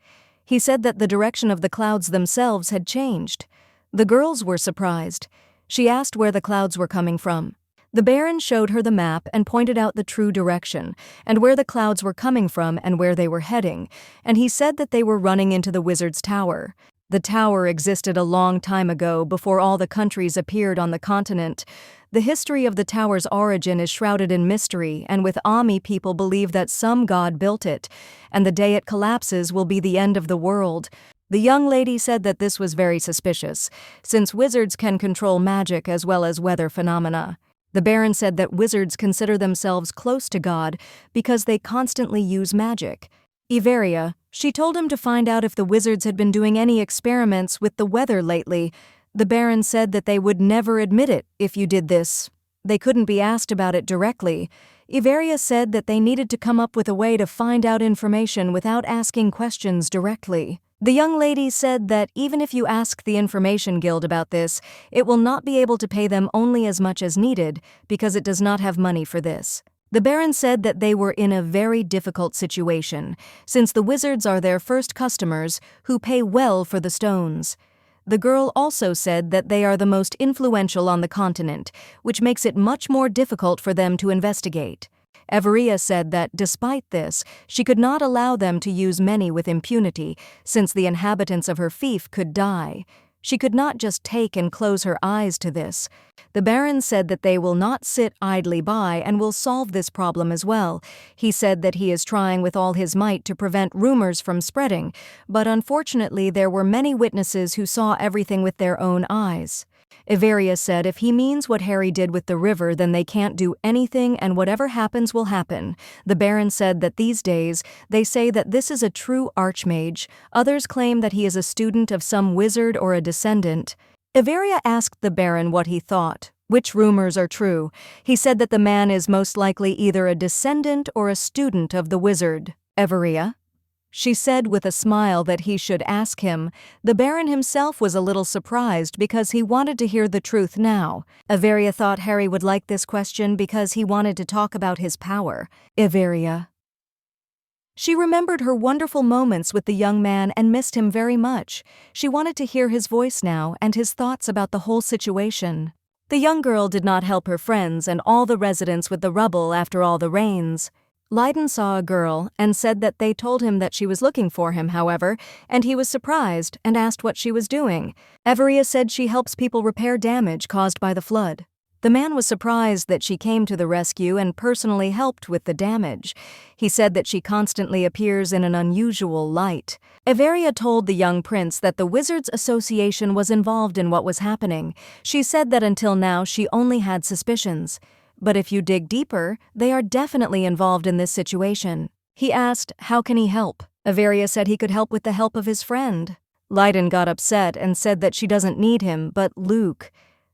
He said that the direction of the clouds themselves had changed. The girls were surprised. She asked where the clouds were coming from. The Baron showed her the map and pointed out the true direction, and where the clouds were coming from and where they were heading, and he said that they were running into the wizard's tower. The tower existed a long time ago, before all the countries appeared on the continent. The history of the tower's origin is shrouded in mystery, and with Ami people believe that some god built it, and the day it collapses will be the end of the world. The young lady said that this was very suspicious, since wizards can control magic as well as weather phenomena. The Baron said that wizards consider themselves close to God because they constantly use magic. Iveria, she told him to find out if the wizards had been doing any experiments with the weather lately. The Baron said that they would never admit it if you did this. They couldn't be asked about it directly. Iveria said that they needed to come up with a way to find out information without asking questions directly. The young lady said that even if you ask the Information Guild about this, it will not be able to pay them only as much as needed because it does not have money for this. The Baron said that they were in a very difficult situation, since the wizards are their first customers who pay well for the stones. The girl also said that they are the most influential on the continent, which makes it much more difficult for them to investigate. Iveria said that, despite this, she could not allow them to use many with impunity, since the inhabitants of her fief could die. She could not just take and close her eyes to this. The Baron said that they will not sit idly by and will solve this problem as well. He said that he is trying with all his might to prevent rumors from spreading, but unfortunately there were many witnesses who saw everything with their own eyes. Iveria said if he means what Harry did with the river, then they can't do anything and whatever happens will happen. The Baron said that these days, they say that this is a true archmage. Others claim that he is a student of some wizard or a descendant. Iveria asked the Baron what he thought. Which rumors are true? He said that the man is most likely either a descendant or a student of the wizard. Iveria? She said with a smile that he should ask him. The Baron himself was a little surprised because he wanted to hear the truth now. Iveria thought Harry would like this question because he wanted to talk about his power. Iveria. She remembered her wonderful moments with the young man and missed him very much. She wanted to hear his voice now and his thoughts about the whole situation. The young girl did not help her friends and all the residents with the rubble after all the rains. Leiden saw a girl and said that they told him that she was looking for him, however, and he was surprised and asked what she was doing. Iveria said she helps people repair damage caused by the flood. The man was surprised that she came to the rescue and personally helped with the damage. He said that she constantly appears in an unusual light. Iveria told the young prince that the Wizards Association was involved in what was happening. She said that until now she only had suspicions. But if you dig deeper, they are definitely involved in this situation. He asked, how can he help? Iveria said he could help with the help of his friend. Leiden got upset and said that she doesn't need him, but Luke.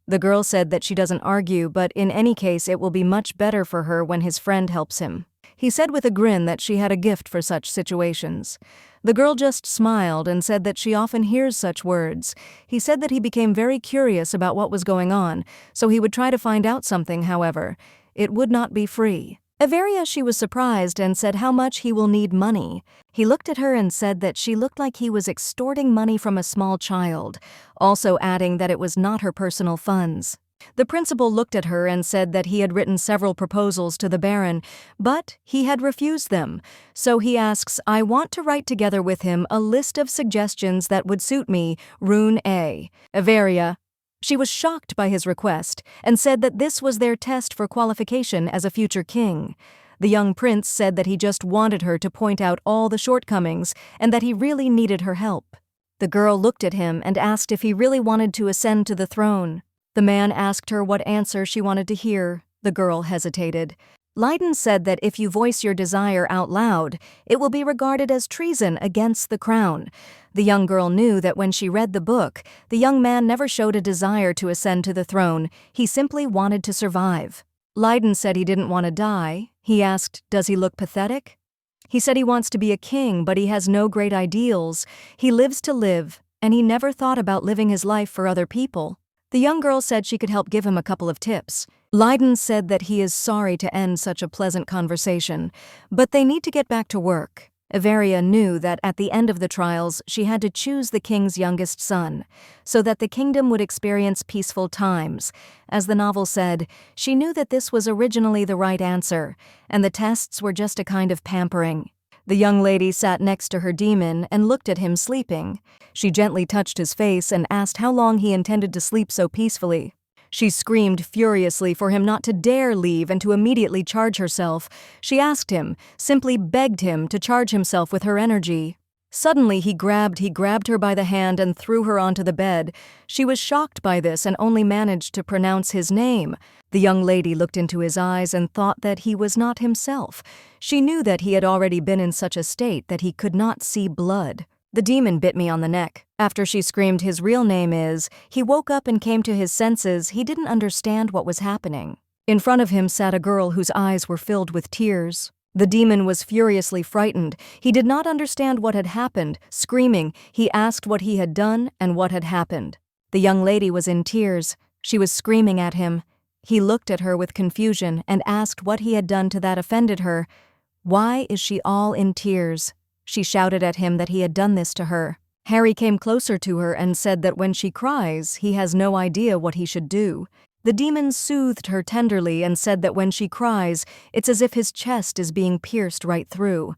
The girl said that she doesn't argue, but in any case it will be much better for her when his friend helps him. He said with a grin that she had a gift for such situations. The girl just smiled and said that she often hears such words. He said that he became very curious about what was going on, so he would try to find out something, however. It would not be free. Iveria, she was surprised and said how much he will need money. He looked at her and said that she looked like he was extorting money from a small child, also adding that it was not her personal funds. The principal looked at her and said that he had written several proposals to the Baron, but he had refused them. So he asks, I want to write together with him a list of suggestions that would suit me, Rune A. Iveria. She was shocked by his request and said that this was their test for qualification as a future king. The young prince said that he just wanted her to point out all the shortcomings and that he really needed her help. The girl looked at him and asked if he really wanted to ascend to the throne. The man asked her what answer she wanted to hear. The girl hesitated. Leiden said that if you voice your desire out loud, it will be regarded as treason against the crown. The young girl knew that when she read the book, the young man never showed a desire to ascend to the throne. He simply wanted to survive. Leiden said he didn't want to die. He asked, does he look pathetic? He said he wants to be a king, but he has no great ideals. He lives to live, and he never thought about living his life for other people. The young girl said she could help give him a couple of tips. Leiden said that he is sorry to end such a pleasant conversation, but they need to get back to work. Iveria knew that at the end of the trials she had to choose the king's youngest son, so that the kingdom would experience peaceful times. As the novel said, she knew that this was originally the right answer, and the tests were just a kind of pampering. The young lady sat next to her demon and looked at him sleeping. She gently touched his face and asked how long he intended to sleep so peacefully. She screamed furiously for him not to dare leave and to immediately charge herself. She asked him, simply begged him to charge himself with her energy. Suddenly he grabbed her by the hand and threw her onto the bed. She was shocked by this and only managed to pronounce his name. The young lady looked into his eyes and thought that he was not himself. She knew that he had already been in such a state that he could not see blood. The demon bit me on the neck. After she screamed his real name is, he woke up and came to his senses. He didn't understand what was happening. In front of him sat a girl whose eyes were filled with tears. The demon was furiously frightened. He did not understand what had happened. Screaming, he asked what he had done and what had happened. The young lady was in tears. She was screaming at him. He looked at her with confusion and asked what he had done to that offended her. Why is she all in tears? She shouted at him that he had done this to her. Harry came closer to her and said that when she cries, he has no idea what he should do. The demon soothed her tenderly and said that when she cries, it's as if his chest is being pierced right through.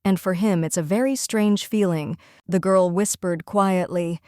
And for him, it's a very strange feeling. The girl whispered quietly,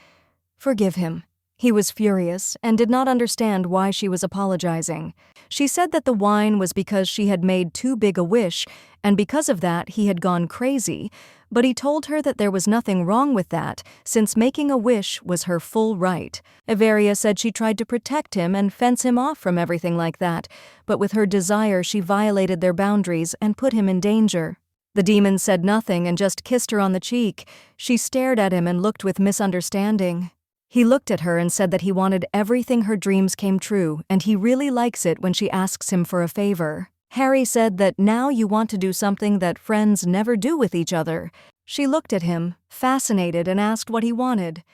"Forgive him. He was furious and did not understand why she was apologizing. She said that the wine was because she had made too big a wish, and because of that he had gone crazy, but he told her that there was nothing wrong with that, since making a wish was her full right. Averia said she tried to protect him and fence him off from everything like that, but with her desire she violated their boundaries and put him in danger. The demon said nothing and just kissed her on the cheek. She stared at him and looked with misunderstanding. He looked at her and said that he wanted everything her dreams came true, and he really likes it when she asks him for a favor. Harry said that now you want to do something that friends never do with each other. She looked at him, fascinated, and asked what he wanted.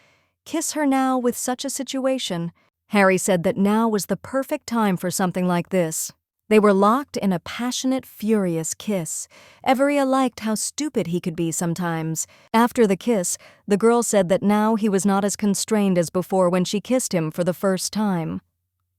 Kiss her now with such a situation. Harry said that now was the perfect time for something like this. They were locked in a passionate, furious kiss. Averia liked how stupid he could be sometimes. After the kiss, the girl said that now he was not as constrained as before when she kissed him for the first time.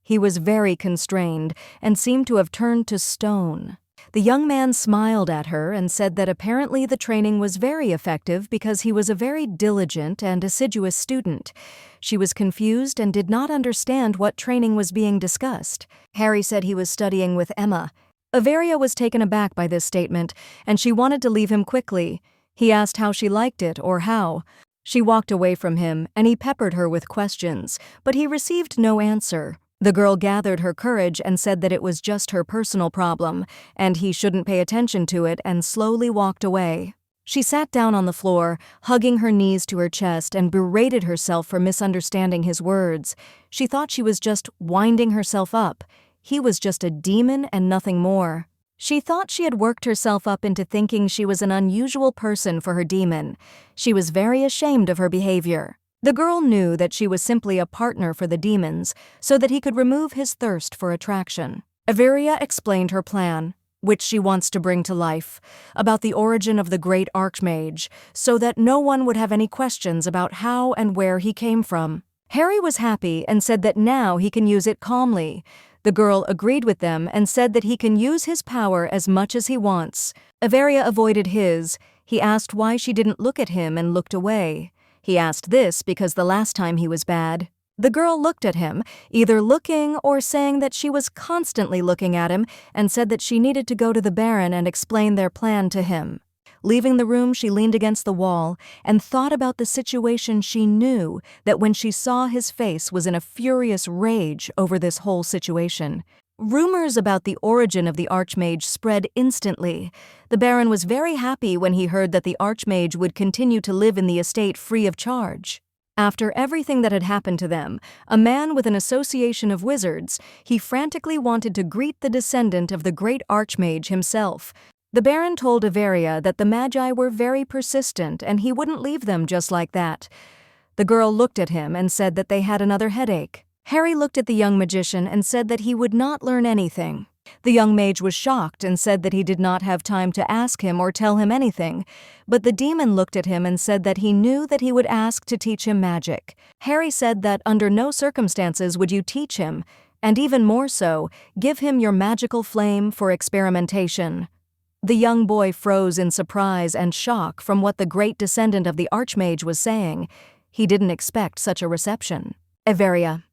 He was very constrained and seemed to have turned to stone. The young man smiled at her and said that apparently the training was very effective because he was a very diligent and assiduous student. She was confused and did not understand what training was being discussed. Harry said he was studying with Emma. Averia was taken aback by this statement, and she wanted to leave him quickly. He asked how she liked it or how. She walked away from him, and he peppered her with questions, but he received no answer. The girl gathered her courage and said that it was just her personal problem, and he shouldn't pay attention to it, and slowly walked away. She sat down on the floor, hugging her knees to her chest, and berated herself for misunderstanding his words. She thought she was just winding herself up. He was just a demon and nothing more. She thought she had worked herself up into thinking she was an unusual person for her demon. She was very ashamed of her behavior. The girl knew that she was simply a partner for the demons, so that he could remove his thirst for attraction. Averia explained her plan, which she wants to bring to life, about the origin of the great Archmage, so that no one would have any questions about how and where he came from. Harry was happy and said that now he can use it calmly. The girl agreed with them and said that he can use his power as much as he wants. Averia avoided his. He asked why she didn't look at him and looked away. He asked this because the last time he was bad. The girl looked at him, either looking or saying that she was constantly looking at him, and said that she needed to go to the Baron and explain their plan to him. Leaving the room, she leaned against the wall and thought about the situation. She knew that when she saw his face was in a furious rage over this whole situation. Rumors about the origin of the Archmage spread instantly. The Baron was very happy when he heard that the Archmage would continue to live in the estate free of charge. After everything that had happened to them, a man with an association of wizards, he frantically wanted to greet the descendant of the great Archmage himself. The Baron told Averia that the Magi were very persistent and he wouldn't leave them just like that. The girl looked at him and said that they had another headache. Harry looked at the young magician and said that he would not learn anything. The young mage was shocked and said that he did not have time to ask him or tell him anything, but the demon looked at him and said that he knew that he would ask to teach him magic. Harry said that under no circumstances would you teach him, and even more so, give him your magical flame for experimentation. The young boy froze in surprise and shock from what the great descendant of the Archmage was saying. He didn't expect such a reception. Averia.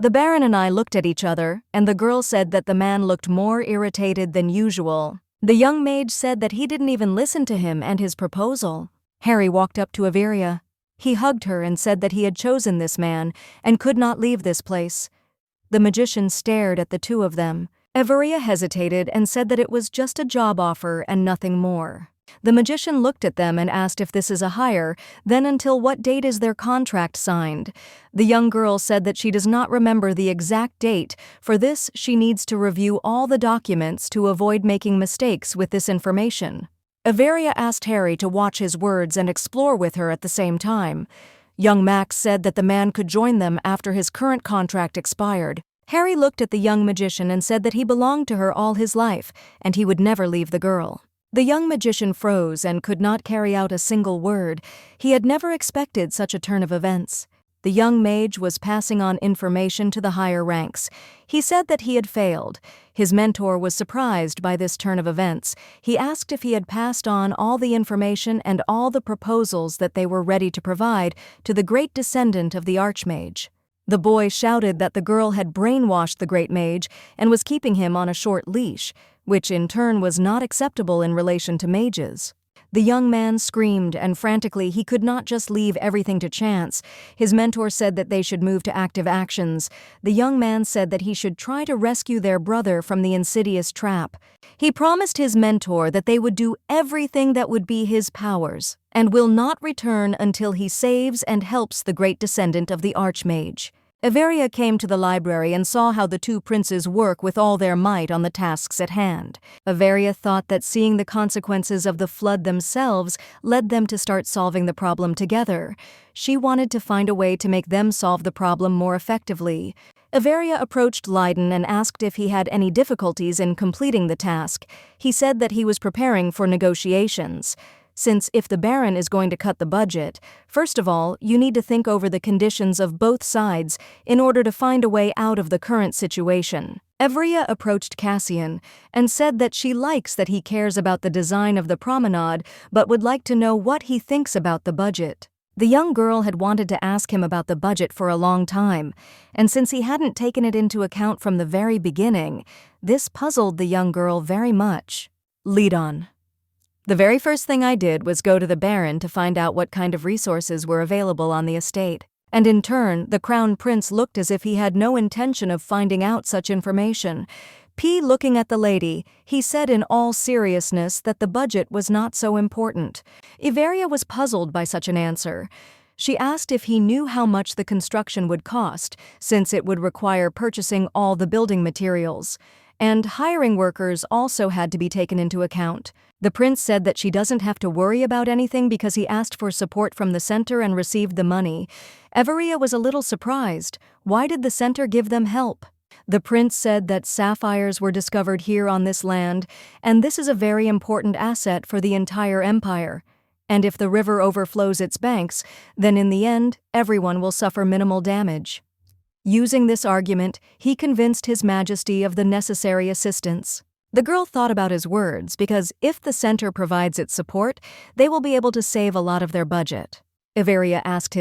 The Baron and I looked at each other, and the girl said that the man looked more irritated than usual. The young mage said that he didn't even listen to him and his proposal. Harry walked up to Averia. He hugged her and said that he had chosen this man and could not leave this place. The magician stared at the two of them. Averia hesitated and said that it was just a job offer and nothing more. The magician looked at them and asked if this is a hire, then until what date is their contract signed. The young girl said that she does not remember the exact date. For this, she needs to review all the documents to avoid making mistakes with this information. Averia asked Harry to watch his words and explore with her at the same time. Young Max said that the man could join them after his current contract expired. Harry looked at the young magician and said that he belonged to her all his life, and he would never leave the girl. The young magician froze and could not carry out a single word. He had never expected such a turn of events. The young mage was passing on information to the higher ranks. He said that he had failed. His mentor was surprised by this turn of events. He asked if he had passed on all the information and all the proposals that they were ready to provide to the great descendant of the Archmage. The boy shouted that the girl had brainwashed the great mage and was keeping him on a short leash, which in turn was not acceptable in relation to mages. The young man screamed, and frantically he could not just leave everything to chance. His mentor said that they should move to active actions. The young man said that he should try to rescue their brother from the insidious trap. He promised his mentor that they would do everything that would be his powers, and will not return until he saves and helps the great descendant of the Archmage. Averia came to the library and saw how the two princes work with all their might on the tasks at hand. Averia thought that seeing the consequences of the flood themselves led them to start solving the problem together. She wanted to find a way to make them solve the problem more effectively. Averia approached Leiden and asked if he had any difficulties in completing the task. He said that he was preparing for negotiations. Since if the Baron is going to cut the budget, first of all, you need to think over the conditions of both sides in order to find a way out of the current situation. Averia approached Cassian and said that she likes that he cares about the design of the promenade but would like to know what he thinks about the budget. The young girl had wanted to ask him about the budget for a long time, and since he hadn't taken it into account from the very beginning, this puzzled the young girl very much. Lead on. The very first thing I did was go to the Baron to find out what kind of resources were available on the estate, and in turn, the Crown Prince looked as if he had no intention of finding out such information. Looking at the lady, he said in all seriousness that the budget was not so important. Averia was puzzled by such an answer. She asked if he knew how much the construction would cost, since it would require purchasing all the building materials, and hiring workers also had to be taken into account. The prince said that she doesn't have to worry about anything because he asked for support from the center and received the money. Averia was a little surprised. Why did the center give them help? The prince said that sapphires were discovered here on this land, and this is a very important asset for the entire empire. And if the river overflows its banks, then in the end, everyone will suffer minimal damage. Using this argument, he convinced His Majesty of the necessary assistance. The girl thought about his words because if the center provides its support, they will be able to save a lot of their budget. Averia asked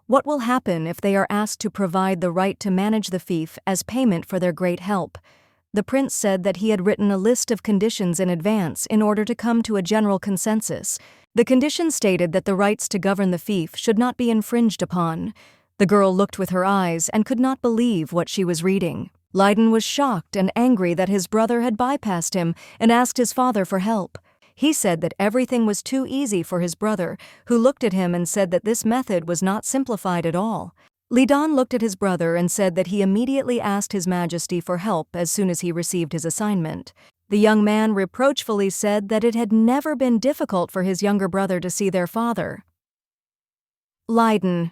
what will happen if they are asked to provide the right to manage the fief as payment for their great help. The prince said that he had written a list of conditions in advance in order to come to a general consensus. The conditions stated that the rights to govern the fief should not be infringed upon. The girl looked with her eyes and could not believe what she was reading. Leiden was shocked and angry that his brother had bypassed him and asked his father for help. He said that everything was too easy for his brother, who looked at him and said that this method was not simplified at all. Leiden looked at his brother and said that he immediately asked His Majesty for help as soon as he received his assignment. The young man reproachfully said that it had never been difficult for his younger brother to see their father. Leiden.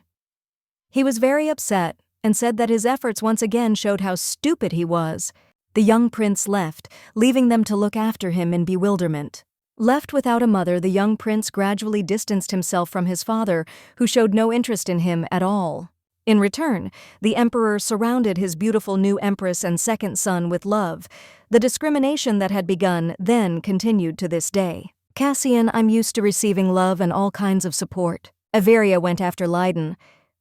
He was very upset and said that his efforts once again showed how stupid he was. The young prince left, leaving them to look after him in bewilderment. Left without a mother, the young prince gradually distanced himself from his father, who showed no interest in him at all. In return, the emperor surrounded his beautiful new empress and second son with love. The discrimination that had begun then continued to this day. Cassian, I'm used to receiving love and all kinds of support. Averia went after Leiden.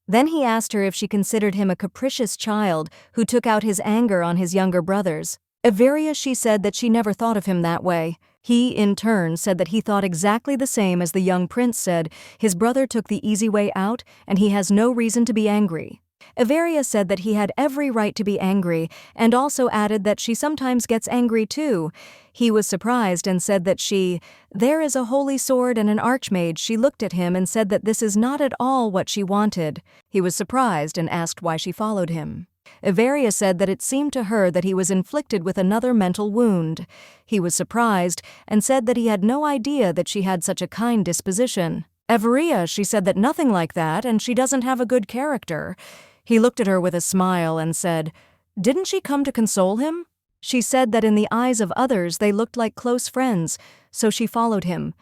Then he asked her if she considered him a capricious child who took out his anger on his younger brothers. Averia, she said that she never thought of him that way. He, in turn, said that he thought exactly the same as the young prince said. His brother took the easy way out, and he has no reason to be angry. Averia said that he had every right to be angry, and also added that she sometimes gets angry too. He was surprised and said that there is a holy sword and an archmage. She looked at him and said that this is not at all what she wanted. He was surprised and asked why she followed him. Averia said that it seemed to her that he was inflicted with another mental wound. He was surprised and said that he had no idea that she had such a kind disposition. Averia, she said that nothing like that, and she doesn't have a good character. He looked at her with a smile and said, didn't she come to console him? She said that in the eyes of others they looked like close friends, so she followed him.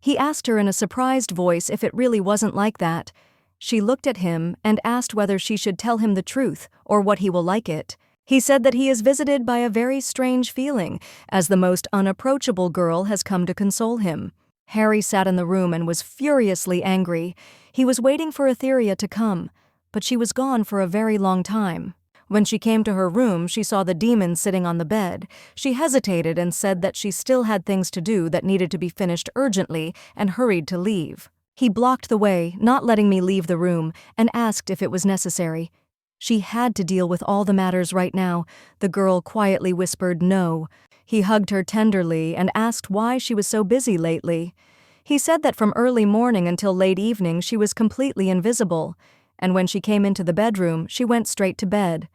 He asked her in a surprised voice if it really wasn't like that. She looked at him and asked whether she should tell him the truth or what he will like it. He said that he is visited by a very strange feeling, as the most unapproachable girl has come to console him. Harry sat in the room and was furiously angry. He was waiting for Etheria to come. but she was gone for a very long time. When she came to her room, she saw the demon sitting on the bed. She hesitated and said that she still had things to do that needed to be finished urgently and hurried to leave. He blocked the way, not letting me leave the room, and asked if it was necessary. She had to deal with all the matters right now. The girl quietly whispered no. He hugged her tenderly and asked why she was so busy lately. He said that from early morning until late evening she was completely invisible, and when she came into the bedroom, she went straight to bed.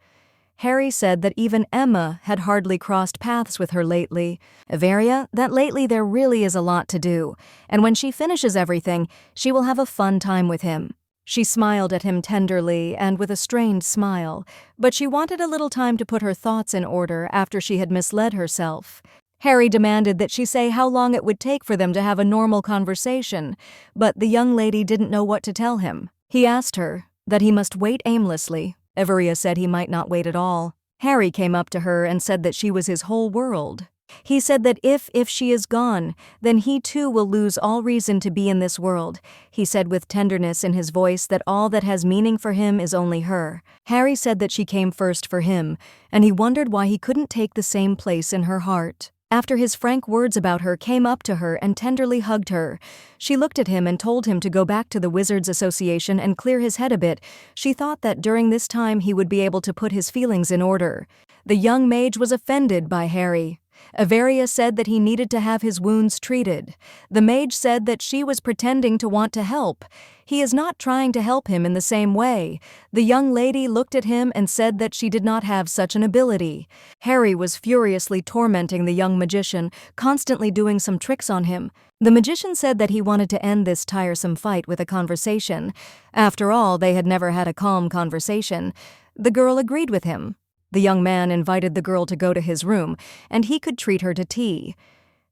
Harry said that even Emma had hardly crossed paths with her lately. Averia, that lately there really is a lot to do, and when she finishes everything, she will have a fun time with him. She smiled at him tenderly and with a strained smile, but she wanted a little time to put her thoughts in order after she had misled herself. Harry demanded that she say how long it would take for them to have a normal conversation, but the young lady didn't know what to tell him. He asked her that he must wait aimlessly. Averia said he might not wait at all. Harry came up to her and said that she was his whole world. He said that if she is gone, then he too will lose all reason to be in this world. He said with tenderness in his voice that all that has meaning for him is only her. Harry said that she came first for him, and he wondered why he couldn't take the same place in her heart. After his frank words about her came up to her and tenderly hugged her, she looked at him and told him to go back to the Wizards Association and clear his head a bit. She thought that during this time he would be able to put his feelings in order. The young mage was offended by Harry. Averia said that he needed to have his wounds treated. The mage said that she was pretending to want to help. He is not trying to help him in the same way. The young lady looked at him and said that she did not have such an ability. Harry was furiously tormenting the young magician, constantly doing some tricks on him. The magician said that he wanted to end this tiresome fight with a conversation. After all, they had never had a calm conversation. The girl agreed with him. The young man invited the girl to go to his room, and he could treat her to tea.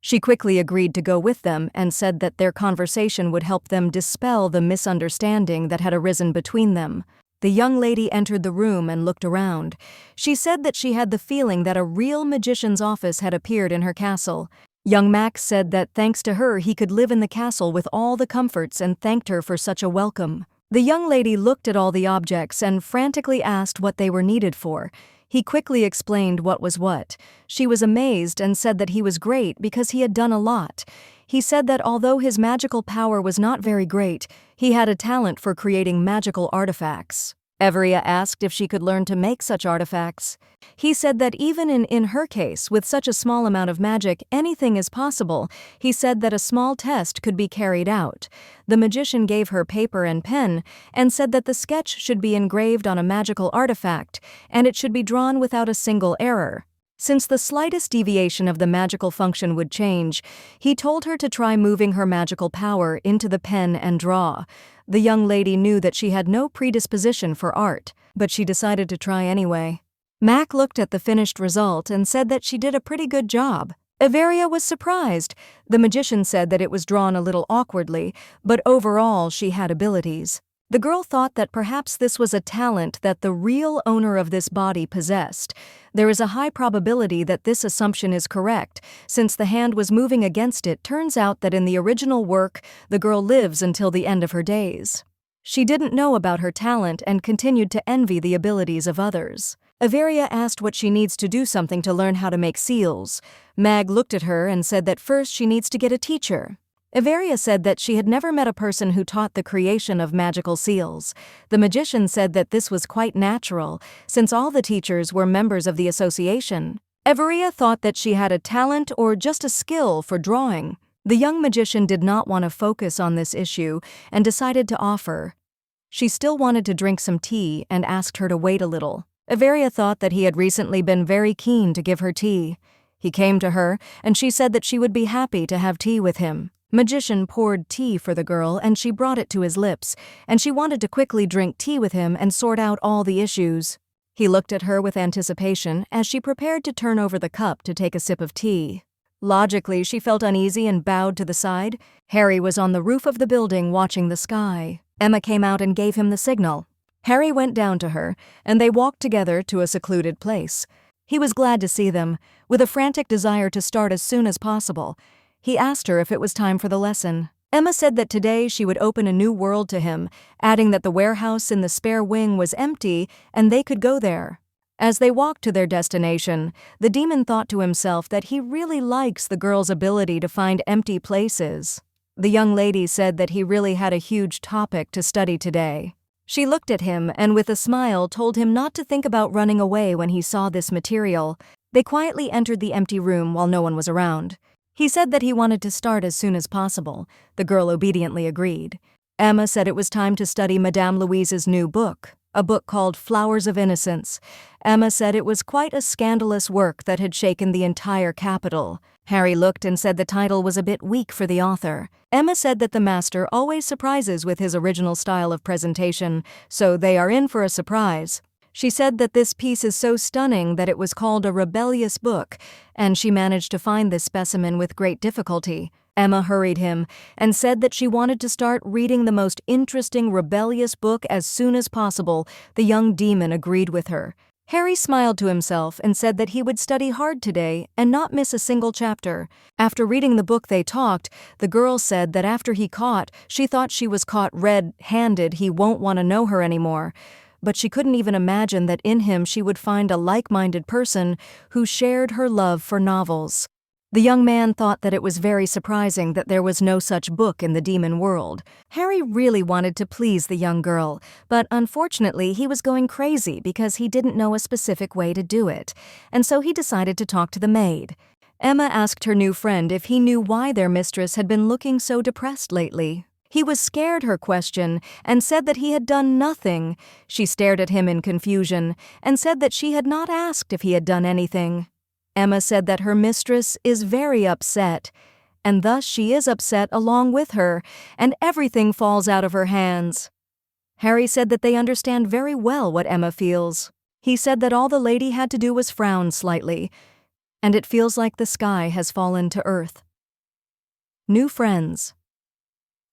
She quickly agreed to go with them and said that their conversation would help them dispel the misunderstanding that had arisen between them. The young lady entered the room and looked around. She said that she had the feeling that a real magician's office had appeared in her castle. Young Max said that thanks to her he could live in the castle with all the comforts and thanked her for such a welcome. The young lady looked at all the objects and frantically asked what they were needed for. He quickly explained what was what. She was amazed and said that he was great because he had done a lot. He said that although his magical power was not very great, he had a talent for creating magical artifacts. Averia asked if she could learn to make such artifacts. He said that even in her case, with such a small amount of magic, anything is possible. He said that a small test could be carried out. The magician gave her paper and pen and said that the sketch should be engraved on a magical artifact, and it should be drawn without a single error. Since the slightest deviation of the magical function would change, he told her to try moving her magical power into the pen and draw. The young lady knew that she had no predisposition for art, but she decided to try anyway. Mac looked at the finished result and said that she did a pretty good job. Averia was surprised. The magician said that it was drawn a little awkwardly, but overall she had abilities. The girl thought that perhaps this was a talent that the real owner of this body possessed. There is a high probability that this assumption is correct, since the hand was moving against it. Turns out that in the original work, the girl lives until the end of her days. She didn't know about her talent and continued to envy the abilities of others. Averia asked what she needs to do something to learn how to make seals. Mag looked at her and said that first she needs to get a teacher. Averia said that she had never met a person who taught the creation of magical seals. The magician said that this was quite natural, since all the teachers were members of the association. Averia thought that she had a talent or just a skill for drawing. The young magician did not want to focus on this issue and decided to offer. She still wanted to drink some tea and asked her to wait a little. Averia thought that he had recently been very keen to give her tea. He came to her, and she said that she would be happy to have tea with him. Magician poured tea for the girl and she brought it to his lips, and she wanted to quickly drink tea with him and sort out all the issues. He looked at her with anticipation as she prepared to turn over the cup to take a sip of tea. Logically, she felt uneasy and bowed to the side. Harry was on the roof of the building watching the sky. Emma came out and gave him the signal. Harry went down to her, and they walked together to a secluded place. He was glad to see them, with a frantic desire to start as soon as possible. He asked her if it was time for the lesson. Emma said that today she would open a new world to him, adding that the warehouse in the spare wing was empty and they could go there. As they walked to their destination, the demon thought to himself that he really likes the girl's ability to find empty places. The young lady said that he really had a huge topic to study today. She looked at him and with a smile told him not to think about running away when he saw this material. They quietly entered the empty room while no one was around. He said that he wanted to start as soon as possible. The girl obediently agreed. Emma said it was time to study Madame Louise's new book, a book called Flowers of Innocence. Emma said it was quite a scandalous work that had shaken the entire capital. Harry looked and said the title was a bit weak for the author. Emma said that the master always surprises with his original style of presentation, so they are in for a surprise. She said that this piece is so stunning that it was called a rebellious book, and she managed to find this specimen with great difficulty. Emma hurried him and said that she wanted to start reading the most interesting rebellious book as soon as possible. The young demon agreed with her. Harry smiled to himself and said that he would study hard today and not miss a single chapter. After reading the book they talked, the girl said that after she thought she was caught red-handed, he won't want to know her anymore. But she couldn't even imagine that in him she would find a like-minded person who shared her love for novels. The young man thought that it was very surprising that there was no such book in the demon world. Harry really wanted to please the young girl, but unfortunately he was going crazy because he didn't know a specific way to do it, and so he decided to talk to the maid. Emma asked her new friend if he knew why their mistress had been looking so depressed lately. He was scared her question and said that he had done nothing. She stared at him in confusion and said that she had not asked if he had done anything. Emma said that her mistress is very upset, and thus she is upset along with her, and everything falls out of her hands. Harry said that they understand very well what Emma feels. He said that all the lady had to do was frown slightly, and it feels like the sky has fallen to earth. New friends.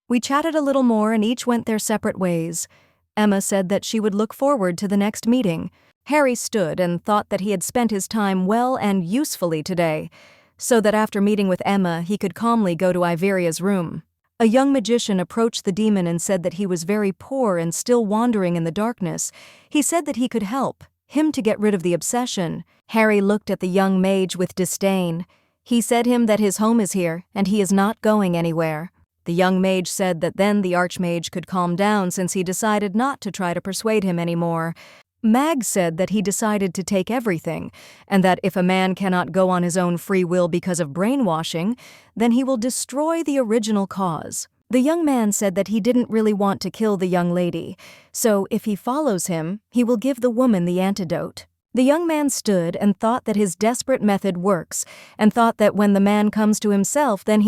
We chatted a little more and each went their separate ways. Emma said that she would look forward to the next meeting. Harry stood and thought that he had spent his time well and usefully today, so that after meeting with Emma he could calmly go to Iveria's room. A young magician approached the demon and said that he was very poor and still wandering in the darkness. He said that he could help him to get rid of the obsession. Harry looked at the young mage with disdain. He said him that his home is here and he is not going anywhere. The young mage said that then the archmage could calm down since he decided not to try to persuade him anymore. Mag said that he decided to take everything, and that if a man cannot go on his own free will because of brainwashing, then he will destroy the original cause. The young man said that he didn't really want to kill the young lady, so if he follows him, he will give the woman the antidote. The young man stood and thought that his desperate method works, and thought that when the man comes to himself, then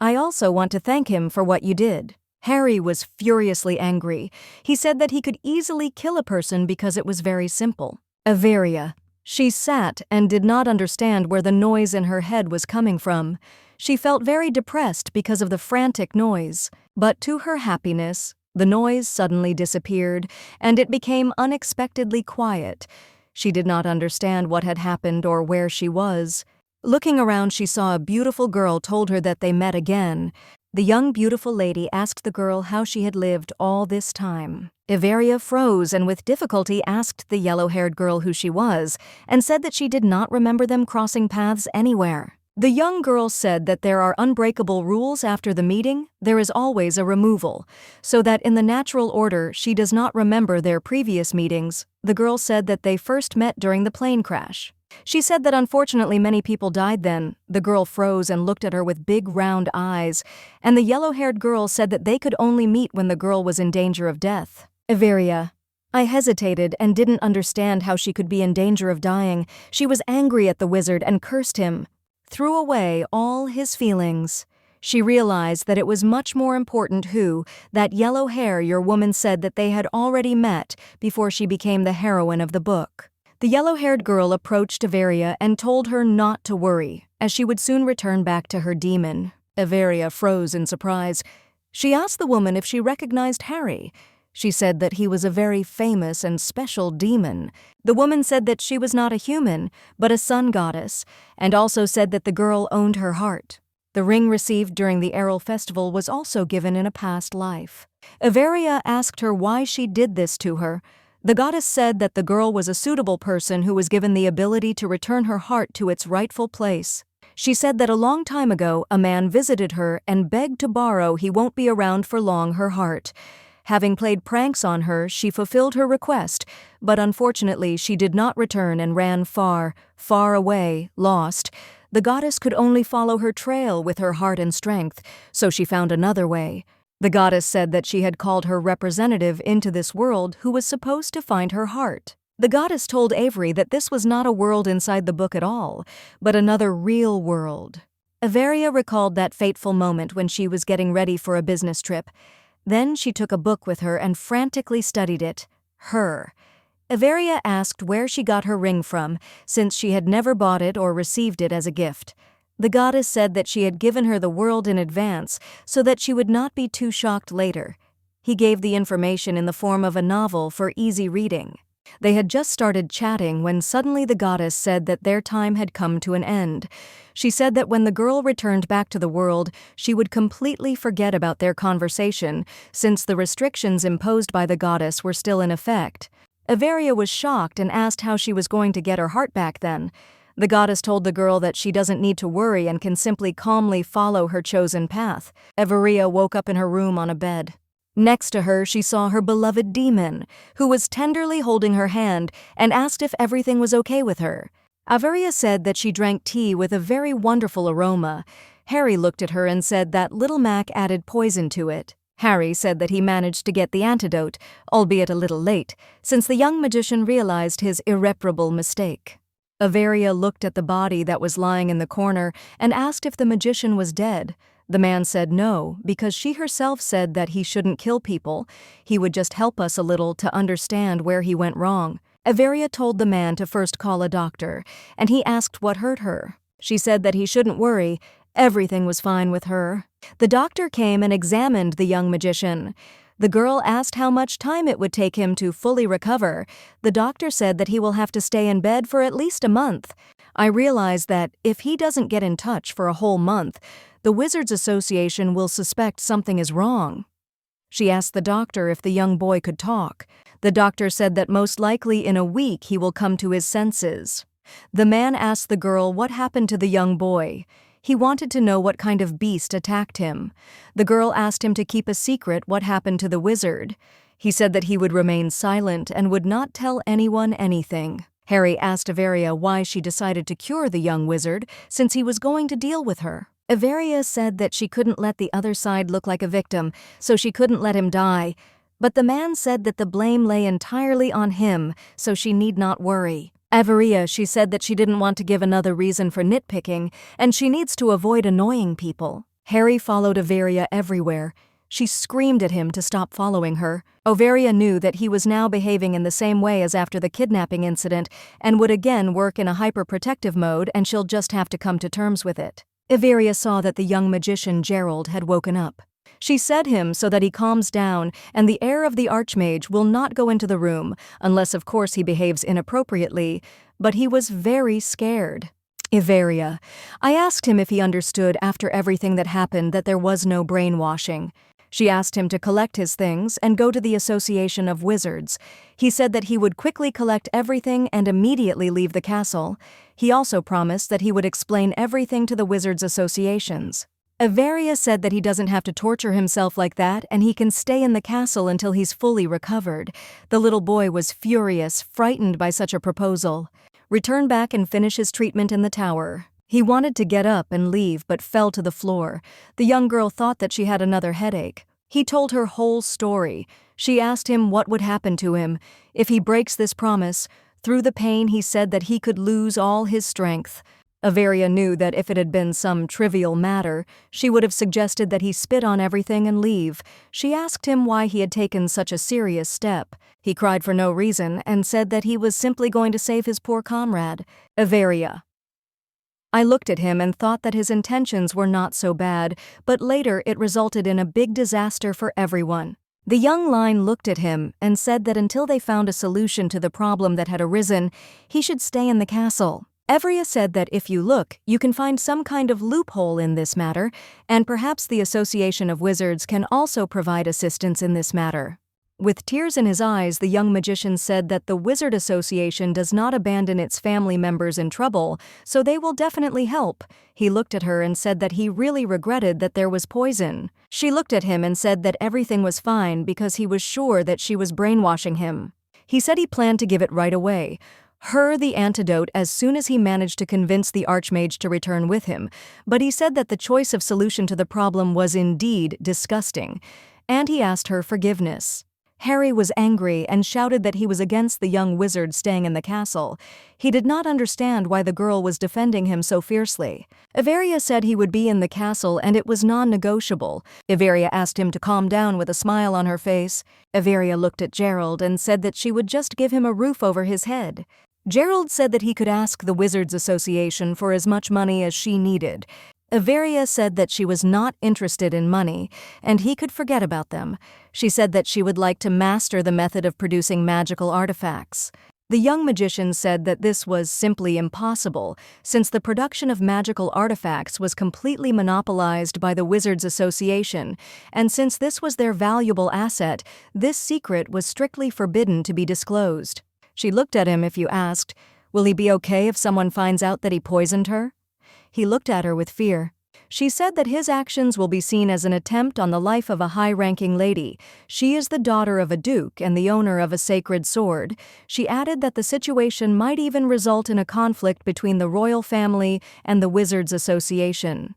I also want to thank him for what you did. Harry was furiously angry. He said that he could easily kill a person because it was very simple. Averia. She sat and did not understand where the noise in her head was coming from. She felt very depressed because of the frantic noise. But to her happiness, the noise suddenly disappeared, and it became unexpectedly quiet. She did not understand what had happened or where she was. Looking around, she saw a beautiful girl told her that they met again. The young beautiful lady asked the girl how she had lived all this time. Averia froze and with difficulty asked the yellow-haired girl who she was, and said that she did not remember them crossing paths anywhere. The young girl said that there are unbreakable rules after the meeting. There is always a removal, so that in the natural order she does not remember their previous meetings. The girl said that they first met during the plane crash. She said that unfortunately many people died then. The girl froze and looked at her with big round eyes, and the yellow-haired girl said that they could only meet when the girl was in danger of death. Averia. I hesitated and didn't understand how she could be in danger of dying. She was angry at the wizard and cursed him. Threw away all his feelings. She realized that it was much more important that yellow hair your woman said that they had already met before she became the heroine of the book. The yellow-haired girl approached Averia and told her not to worry, as she would soon return back to her demon. Averia froze in surprise. She asked the woman if she recognized Harry. She said that he was a very famous and special demon. The woman said that she was not a human, but a sun goddess, and also said that the girl owned her heart. The ring received during the Errol festival was also given in a past life. Averia asked her why she did this to her. The goddess said that the girl was a suitable person who was given the ability to return her heart to its rightful place. She said that a long time ago a man visited her and begged to borrow he won't be around for long her heart. Having played pranks on her, she fulfilled her request, but unfortunately she did not return and ran far, far away, lost. The goddess could only follow her trail with her heart and strength, so she found another way. The goddess said that she had called her representative into this world who was supposed to find her heart. The goddess told Avery that this was not a world inside the book at all, but another real world. Averia recalled that fateful moment when she was getting ready for a business trip. Then she took a book with her and frantically studied it. Her. Averia asked where she got her ring from, since she had never bought it or received it as a gift. The goddess said that she had given her the world in advance so that she would not be too shocked later. He gave the information in the form of a novel for easy reading. They had just started chatting when suddenly the goddess said that their time had come to an end. She said that when the girl returned back to the world, she would completely forget about their conversation, since the restrictions imposed by the goddess were still in effect. Averia was shocked and asked how she was going to get her heart back then. The goddess told the girl that she doesn't need to worry and can simply calmly follow her chosen path. Averia woke up in her room on a bed. Next to her, she saw her beloved demon, who was tenderly holding her hand and asked if everything was okay with her. Averia said that she drank tea with a very wonderful aroma. Harry looked at her and said that Little Mac added poison to it. Harry said that he managed to get the antidote, albeit a little late, since the young magician realized his irreparable mistake. Averia looked at the body that was lying in the corner and asked if the magician was dead. The man said no, because she herself said that he shouldn't kill people. He would just help us a little to understand where he went wrong. Averia told the man to first call a doctor, and he asked what hurt her. She said that he shouldn't worry. Everything was fine with her. The doctor came and examined the young magician. The girl asked how much time it would take him to fully recover. The doctor said that he will have to stay in bed for at least a month. I realized that if he doesn't get in touch for a whole month, the Wizards Association will suspect something is wrong. She asked the doctor if the young boy could talk. The doctor said that most likely in a week he will come to his senses. The man asked the girl what happened to the young boy. He wanted to know what kind of beast attacked him. The girl asked him to keep a secret what happened to the wizard. He said that he would remain silent and would not tell anyone anything. Harry asked Averia why she decided to cure the young wizard, since he was going to deal with her. Averia said that she couldn't let the other side look like a victim, so she couldn't let him die. But the man said that the blame lay entirely on him, so she need not worry. Averia, she said that she didn't want to give another reason for nitpicking, and she needs to avoid annoying people. Harry followed Averia everywhere. She screamed at him to stop following her. Averia knew that he was now behaving in the same way as after the kidnapping incident, and would again work in a hyper-protective mode, and she'll just have to come to terms with it. Averia saw that the young magician Gerald had woken up. She said him so that he calms down, and the heir of the Archmage will not go into the room, unless of course he behaves inappropriately, but he was very scared. Averia. I asked him if he understood after everything that happened that there was no brainwashing. She asked him to collect his things and go to the Association of Wizards. He said that he would quickly collect everything and immediately leave the castle. He also promised that he would explain everything to the Wizards Associations. Averia said that he doesn't have to torture himself like that and he can stay in the castle until he's fully recovered. The little boy was furious, frightened by such a proposal. Return back and finish his treatment in the tower. He wanted to get up and leave but fell to the floor. The young girl thought that she had another headache. He told her whole story. She asked him what would happen to him if he breaks this promise. Through the pain, he said that he could lose all his strength. Averia knew that if it had been some trivial matter, she would have suggested that he spit on everything and leave. She asked him why he had taken such a serious step. He cried for no reason and said that he was simply going to save his poor comrade. Averia. I looked at him and thought that his intentions were not so bad, but later it resulted in a big disaster for everyone. The young lion looked at him and said that until they found a solution to the problem that had arisen, he should stay in the castle. Evria said that if you look, you can find some kind of loophole in this matter, and perhaps the Association of Wizards can also provide assistance in this matter. With tears in his eyes, the young magician said that the Wizard Association does not abandon its family members in trouble, so they will definitely help. He looked at her and said that he really regretted that there was poison. She looked at him and said that everything was fine because he was sure that she was brainwashing him. He said he planned to give it right away, her the antidote, as soon as he managed to convince the Archmage to return with him, but he said that the choice of solution to the problem was indeed disgusting, and he asked her forgiveness. Harry was angry and shouted that he was against the young wizard staying in the castle. He did not understand why the girl was defending him so fiercely. Everia said he would be in the castle and it was non-negotiable. Everia asked him to calm down with a smile on her face. Everia looked at Gerald and said that she would just give him a roof over his head. Gerald said that he could ask the Wizards Association for as much money as she needed. Everia said that she was not interested in money, and he could forget about them. She said that she would like to master the method of producing magical artifacts. The young magician said that this was simply impossible, since the production of magical artifacts was completely monopolized by the Wizards Association, and since this was their valuable asset, this secret was strictly forbidden to be disclosed. She looked at him if you asked, "Will he be okay if someone finds out that he poisoned her?" He looked at her with fear. She said that his actions will be seen as an attempt on the life of a high-ranking lady. She is the daughter of a duke and the owner of a sacred sword. She added that the situation might even result in a conflict between the royal family and the Wizards Association.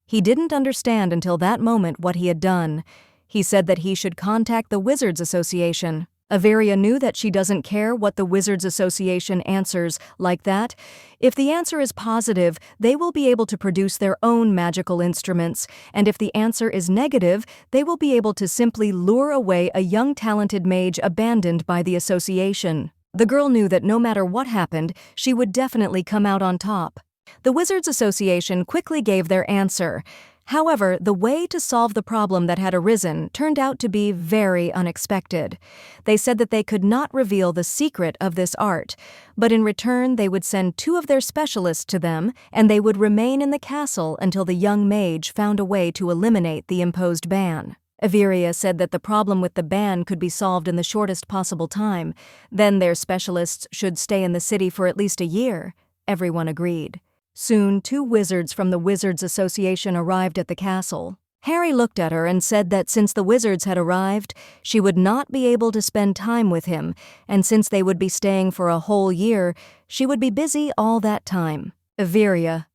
He didn't understand until that moment what he had done. He said that he should contact the Wizards Association. Everia knew that she doesn't care what the Wizards Association answers like that. If the answer is positive, they will be able to produce their own magical instruments, and if the answer is negative, they will be able to simply lure away a young talented mage abandoned by the association. The girl knew that no matter what happened, she would definitely come out on top. The Wizards Association quickly gave their answer. However, the way to solve the problem that had arisen turned out to be very unexpected. They said that they could not reveal the secret of this art, but in return they would send 2 of their specialists to them, and they would remain in the castle until the young mage found a way to eliminate the imposed ban. Everia said that the problem with the ban could be solved in the shortest possible time. Then their specialists should stay in the city for at least a year. Everyone agreed. Soon, 2 wizards from the Wizards Association arrived at the castle. Harry looked at her and said that since the wizards had arrived, she would not be able to spend time with him, and since they would be staying for a whole year, she would be busy all that time. Everia,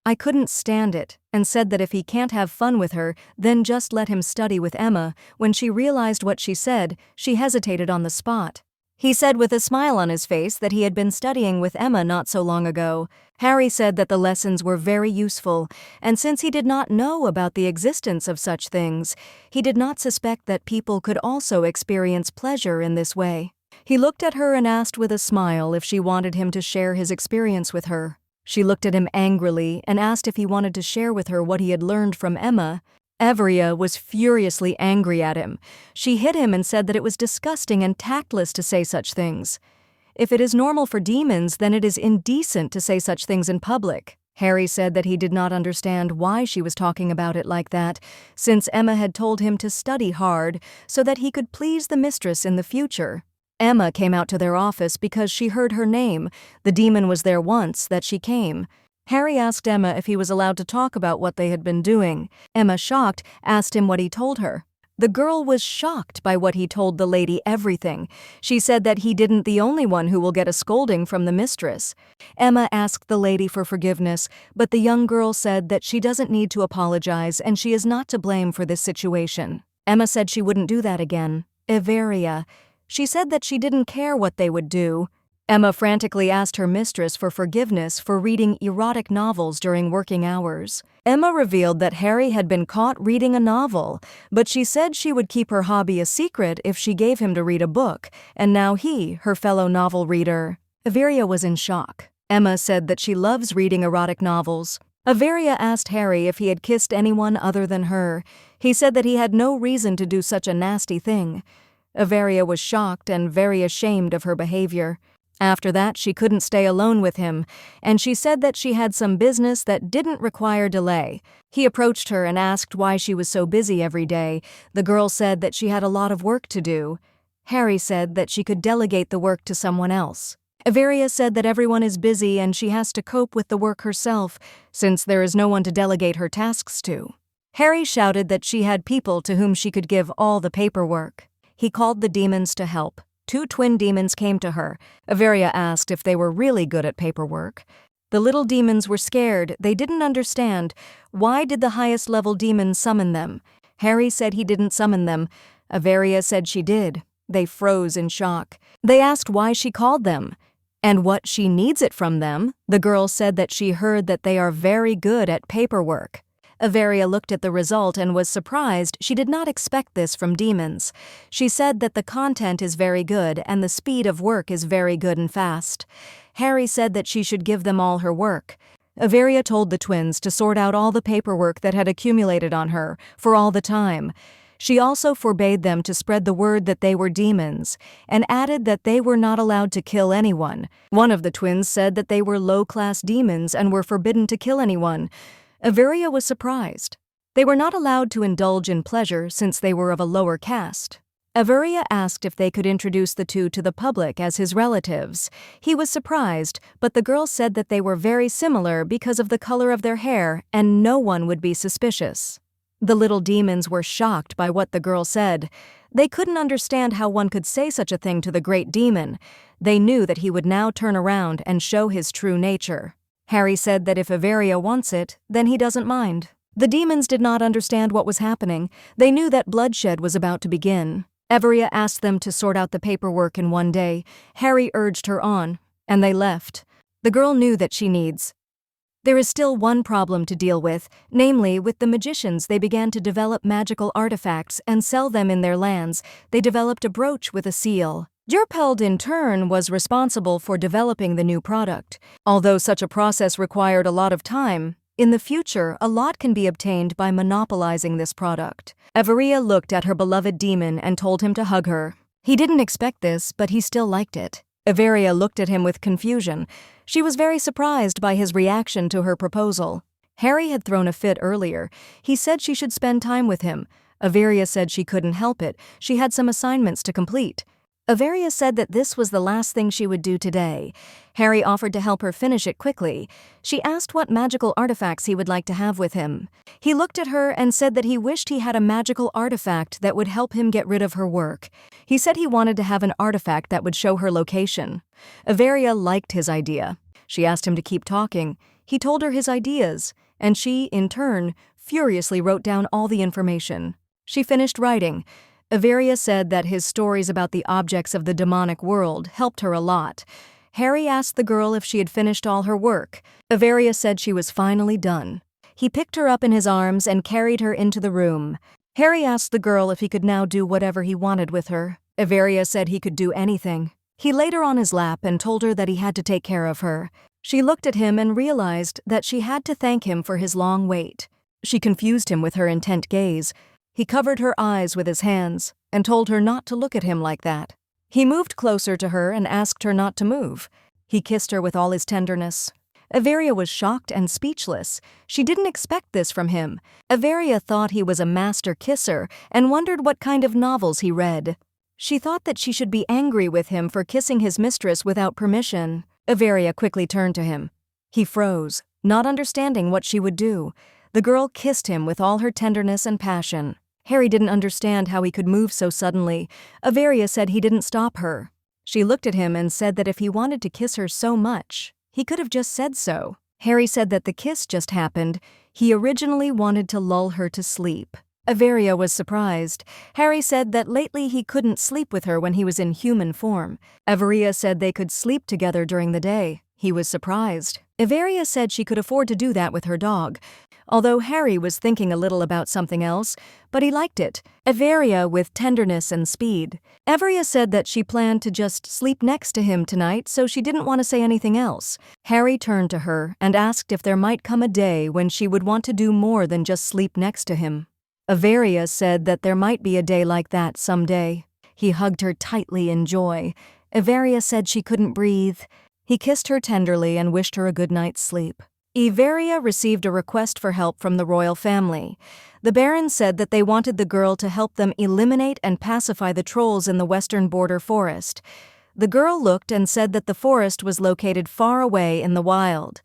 I couldn't stand it, and said that if he can't have fun with her, then just let him study with Emma. When she realized what she said, she hesitated on the spot. He said with a smile on his face that he had been studying with Emma not so long ago. Harry said that the lessons were very useful, and since he did not know about the existence of such things, he did not suspect that people could also experience pleasure in this way. He looked at her and asked with a smile if she wanted him to share his experience with her. She looked at him angrily and asked if he wanted to share with her what he had learned from Emma. Everia was furiously angry at him. She hit him and said that it was disgusting and tactless to say such things. If it is normal for demons, then it is indecent to say such things in public. Harry said that he did not understand why she was talking about it like that, since Emma had told him to study hard so that he could please the mistress in the future. Emma came out to their office because she heard her name. The demon was there once that she came. Harry asked Emma if he was allowed to talk about what they had been doing. Emma, shocked, asked him what he told her. The girl was shocked by what he told the lady everything. She said that he didn't the only one who will get a scolding from the mistress. Emma asked the lady for forgiveness, but the young girl said that she doesn't need to apologize and she is not to blame for this situation. Emma said she wouldn't do that again. Everia. She said that she didn't care what they would do. Emma frantically asked her mistress for forgiveness for reading erotic novels during working hours. Emma revealed that Harry had been caught reading a novel, but she said she would keep her hobby a secret if she gave him to read a book, and now he, her fellow novel reader. Averia was in shock. Emma said that she loves reading erotic novels. Averia asked Harry if he had kissed anyone other than her. He said that he had no reason to do such a nasty thing. Averia was shocked and very ashamed of her behavior. After that, she couldn't stay alone with him, and she said that she had some business that didn't require delay. He approached her and asked why she was so busy every day. The girl said that she had a lot of work to do. Harry said that she could delegate the work to someone else. Averia said that everyone is busy and she has to cope with the work herself, since there is no one to delegate her tasks to. Harry shouted that she had people to whom she could give all the paperwork. He called the demons to help. 2 twin demons came to her. Averia asked if they were really good at paperwork. The little demons were scared. They didn't understand. Why did the highest level demon summon them? Harry said he didn't summon them. Averia said she did. They froze in shock. They asked why she called them and what she needs it from them. The girl said that she heard that they are very good at paperwork. Averia looked at the result and was surprised. She did not expect this from demons. She said that the content is very good and the speed of work is very good and fast. Harry said that she should give them all her work. Averia told the twins to sort out all the paperwork that had accumulated on her for all the time. She also forbade them to spread the word that they were demons, and added that they were not allowed to kill anyone. One of the twins said that they were low-class demons and were forbidden to kill anyone. Averia was surprised. They were not allowed to indulge in pleasure since they were of a lower caste. Averia asked if they could introduce the 2 to the public as his relatives. He was surprised, but the girl said that they were very similar because of the color of their hair and no one would be suspicious. The little demons were shocked by what the girl said. They couldn't understand how one could say such a thing to the great demon. They knew that he would now turn around and show his true nature. Harry said that if Averia wants it, then he doesn't mind. The demons did not understand what was happening. They knew that bloodshed was about to begin. Averia asked them to sort out the paperwork in one day. Harry urged her on, and they left. The girl knew that she needs. There is still one problem to deal with, namely, with the magicians. They began to develop magical artifacts and sell them in their lands. They developed a brooch with a seal. Jerpeld, in turn, was responsible for developing the new product. Although such a process required a lot of time, in the future, a lot can be obtained by monopolizing this product. Averia looked at her beloved demon and told him to hug her. He didn't expect this, but he still liked it. Averia looked at him with confusion. She was very surprised by his reaction to her proposal. Harry had thrown a fit earlier. He said she should spend time with him. Averia said she couldn't help it. She had some assignments to complete. Averia said that this was the last thing she would do today. Harry offered to help her finish it quickly. She asked what magical artifacts he would like to have with him. He looked at her and said that he wished he had a magical artifact that would help him get rid of her work. He said he wanted to have an artifact that would show her location. Averia liked his idea. She asked him to keep talking. He told her his ideas, and she, in turn, furiously wrote down all the information. She finished writing. Averia said that his stories about the objects of the demonic world helped her a lot. Harry asked the girl if she had finished all her work. Averia said she was finally done. He picked her up in his arms and carried her into the room. Harry asked the girl if he could now do whatever he wanted with her. Averia said he could do anything. He laid her on his lap and told her that he had to take care of her. She looked at him and realized that she had to thank him for his long wait. She confused him with her intent gaze. He covered her eyes with his hands and told her not to look at him like that. He moved closer to her and asked her not to move. He kissed her with all his tenderness. Averia was shocked and speechless. She didn't expect this from him. Averia thought he was a master kisser and wondered what kind of novels he read. She thought that she should be angry with him for kissing his mistress without permission. Averia quickly turned to him. He froze, not understanding what she would do. The girl kissed him with all her tenderness and passion. Harry didn't understand how he could move so suddenly. Averia said he didn't stop her. She looked at him and said that if he wanted to kiss her so much, he could have just said so. Harry said that the kiss just happened. He originally wanted to lull her to sleep. Averia was surprised. Harry said that lately he couldn't sleep with her when he was in human form. Averia said they could sleep together during the day. He was surprised. Averia said she could afford to do that with her dog. Although Harry was thinking a little about something else, but he liked it. Averia with tenderness and speed. Averia said that she planned to just sleep next to him tonight, so she didn't want to say anything else. Harry turned to her and asked if there might come a day when she would want to do more than just sleep next to him. Averia said that there might be a day like that someday. He hugged her tightly in joy. Everia said she couldn't breathe. He kissed her tenderly and wished her a good night's sleep. Everia received a request for help from the royal family. The Baron said that they wanted the girl to help them eliminate and pacify the trolls in the western border forest. The girl looked and said that the forest was located far away in the wild.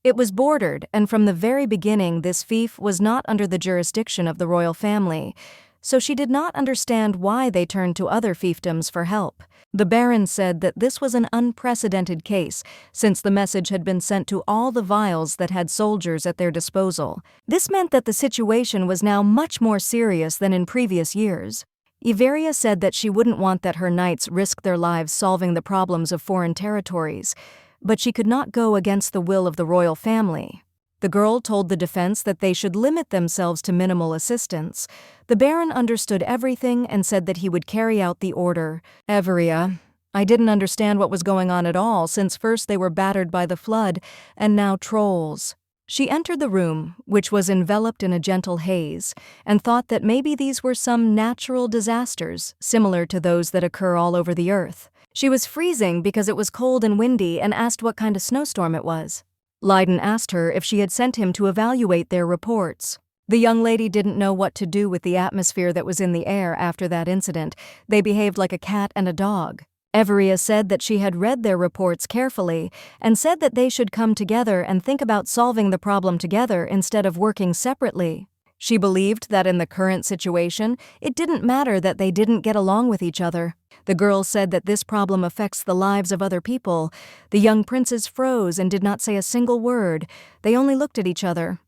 It was bordered, and from the very beginning this fief was not under the jurisdiction of the royal family, so she did not understand why they turned to other fiefdoms for help. The Baron said that this was an unprecedented case, since the message had been sent to all the vials that had soldiers at their disposal. This meant that the situation was now much more serious than in previous years. Everia said that she wouldn't want that her knights risk their lives solving the problems of foreign territories, but she could not go against the will of the royal family. The girl told the defense that they should limit themselves to minimal assistance. The Baron understood everything and said that he would carry out the order. Everia, I didn't understand what was going on at all, since first they were battered by the flood, and now trolls. She entered the room, which was enveloped in a gentle haze, and thought that maybe these were some natural disasters, similar to those that occur all over the earth. She was freezing because it was cold and windy and asked what kind of snowstorm it was. Leiden asked her if she had sent him to evaluate their reports. The young lady didn't know what to do with the atmosphere that was in the air after that incident. They behaved like a cat and a dog. Everia said that she had read their reports carefully and said that they should come together and think about solving the problem together instead of working separately. She believed that in the current situation, it didn't matter that they didn't get along with each other. The girl said that this problem affects the lives of other people. The young princes froze and did not say a single word. They only looked at each other.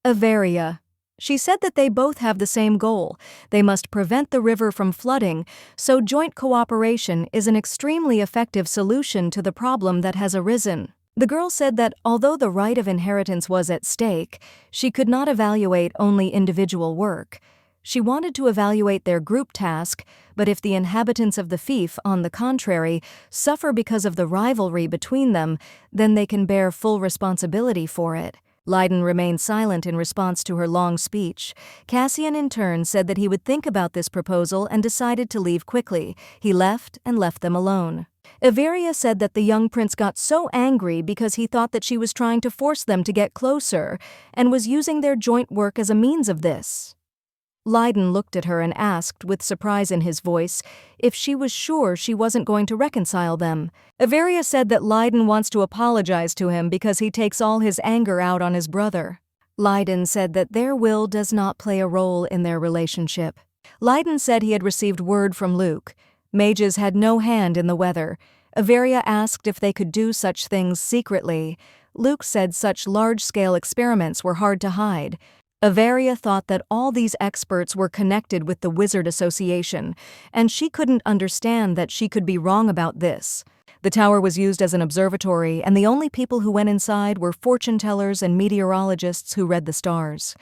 Everia. She said that they both have the same goal. They must prevent the river from flooding, so joint cooperation is an extremely effective solution to the problem that has arisen. The girl said that although the right of inheritance was at stake, she could not evaluate only individual work. She wanted to evaluate their group task, but if the inhabitants of the fief, on the contrary, suffer because of the rivalry between them, then they can bear full responsibility for it. Leiden remained silent in response to her long speech. Cassian in turn said that he would think about this proposal and decided to leave quickly. He left and left them alone. Everia said that the young prince got so angry because he thought that she was trying to force them to get closer and was using their joint work as a means of this. Leiden looked at her and asked, with surprise in his voice, if she was sure she wasn't going to reconcile them. Everia said that Leiden wants to apologize to him because he takes all his anger out on his brother. Leiden said that their will does not play a role in their relationship. Leiden said he had received word from Luke. Mages had no hand in the weather. Everia asked if they could do such things secretly. Luke said such large-scale experiments were hard to hide. Everia thought that all these experts were connected with the Wizard Association, and she couldn't understand that she could be wrong about this. The tower was used as an observatory, and the only people who went inside were fortune-tellers and meteorologists who read the stars.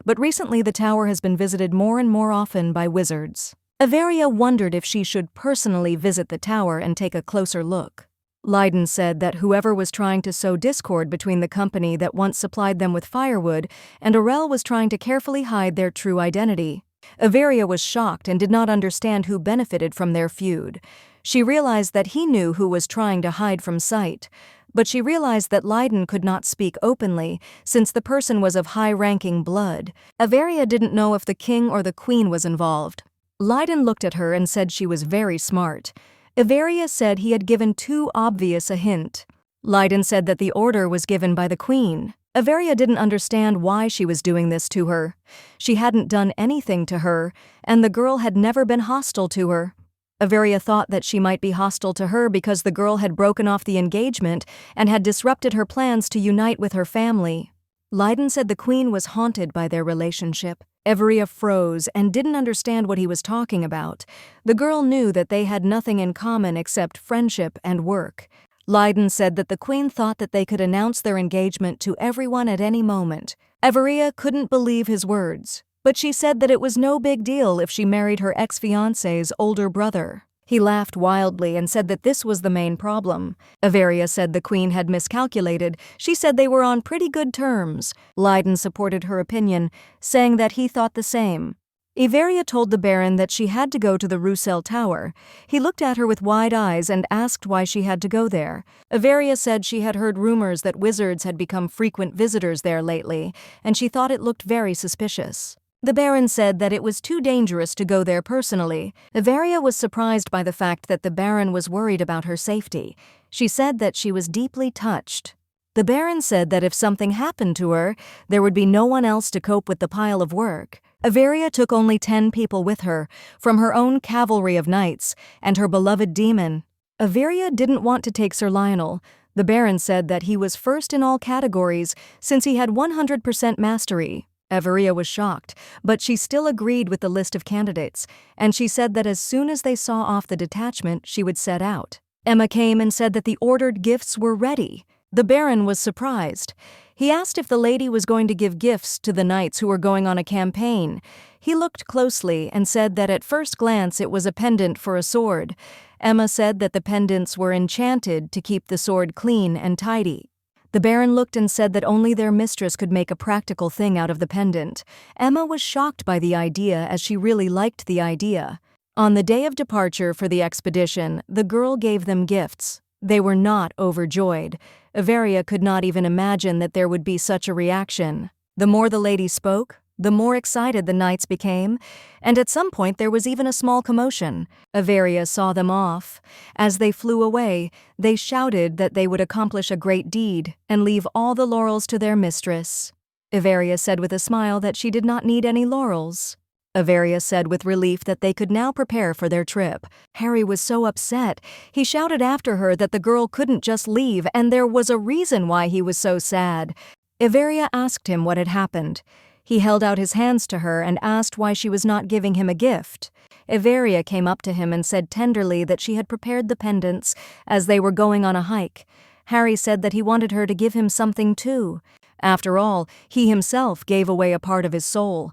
But recently the tower has been visited more and more often by wizards. Everia wondered if she should personally visit the tower and take a closer look. Leiden said that whoever was trying to sow discord between the company that once supplied them with firewood and Aurel was trying to carefully hide their true identity. Everia was shocked and did not understand who benefited from their feud. She realized that he knew who was trying to hide from sight, but she realized that Leiden could not speak openly since the person was of high-ranking blood. Everia didn't know if the king or the queen was involved. Leiden looked at her and said she was very smart. Everia said he had given too obvious a hint. Leiden said that the order was given by the queen. Everia didn't understand why she was doing this to her. She hadn't done anything to her, and the girl had never been hostile to her. Everia thought that she might be hostile to her because the girl had broken off the engagement and had disrupted her plans to unite with her family. Leiden said the queen was haunted by their relationship. Everia froze and didn't understand what he was talking about. The girl knew that they had nothing in common except friendship and work. Leiden said that the queen thought that they could announce their engagement to everyone at any moment. Everia couldn't believe his words, but she said that it was no big deal if she married her ex-fiancé's older brother. He laughed wildly and said that this was the main problem. Everia said the queen had miscalculated. She said they were on pretty good terms. Leiden supported her opinion, saying that he thought the same. Everia told the Baron that she had to go to the Roussel Tower. He looked at her with wide eyes and asked why she had to go there. Everia said she had heard rumors that wizards had become frequent visitors there lately, and she thought it looked very suspicious. The Baron said that it was too dangerous to go there personally. Everia was surprised by the fact that the Baron was worried about her safety. She said that she was deeply touched. The Baron said that if something happened to her, there would be no one else to cope with the pile of work. Everia took only 10 people with her, from her own cavalry of knights, and her beloved demon. Everia didn't want to take Sir Lionel. The Baron said that he was first in all categories since he had 100% mastery. Everia was shocked, but she still agreed with the list of candidates, and she said that as soon as they saw off the detachment, she would set out. Emma came and said that the ordered gifts were ready. The Baron was surprised. He asked if the lady was going to give gifts to the knights who were going on a campaign. He looked closely and said that at first glance it was a pendant for a sword. Emma said that the pendants were enchanted to keep the sword clean and tidy. The Baron looked and said that only their mistress could make a practical thing out of the pendant. Emma was shocked by the idea as she really liked the idea. On the day of departure for the expedition, the girl gave them gifts. They were not overjoyed. Everia could not even imagine that there would be such a reaction. The more the lady spoke, the more excited the knights became, and at some point there was even a small commotion. Everia saw them off. As they flew away, they shouted that they would accomplish a great deed and leave all the laurels to their mistress. Everia said with a smile that she did not need any laurels. Everia said with relief that they could now prepare for their trip. Harry was so upset. He shouted after her that the girl couldn't just leave, and there was a reason why he was so sad. Everia asked him what had happened. He held out his hands to her and asked why she was not giving him a gift. Everia came up to him and said tenderly that she had prepared the pendants as they were going on a hike. Harry said that he wanted her to give him something too. After all, he himself gave away a part of his soul.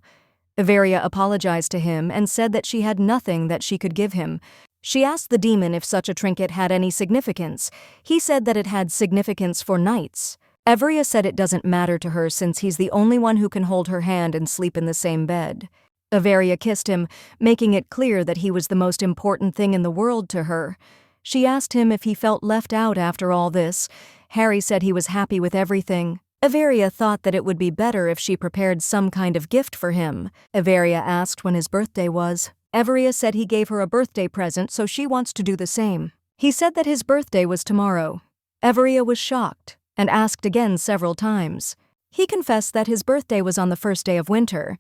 Everia apologized to him and said that she had nothing that she could give him. She asked the demon if such a trinket had any significance. He said that it had significance for knights. Everia said it doesn't matter to her since he's the only one who can hold her hand and sleep in the same bed. Everia kissed him, making it clear that he was the most important thing in the world to her. She asked him if he felt left out after all this. Harry said he was happy with everything. Everia thought that it would be better if she prepared some kind of gift for him. Everia asked when his birthday was. Everia said he gave her a birthday present, so she wants to do the same. He said that his birthday was tomorrow. Everia was shocked and asked again several times. He confessed that his birthday was on the first day of winter.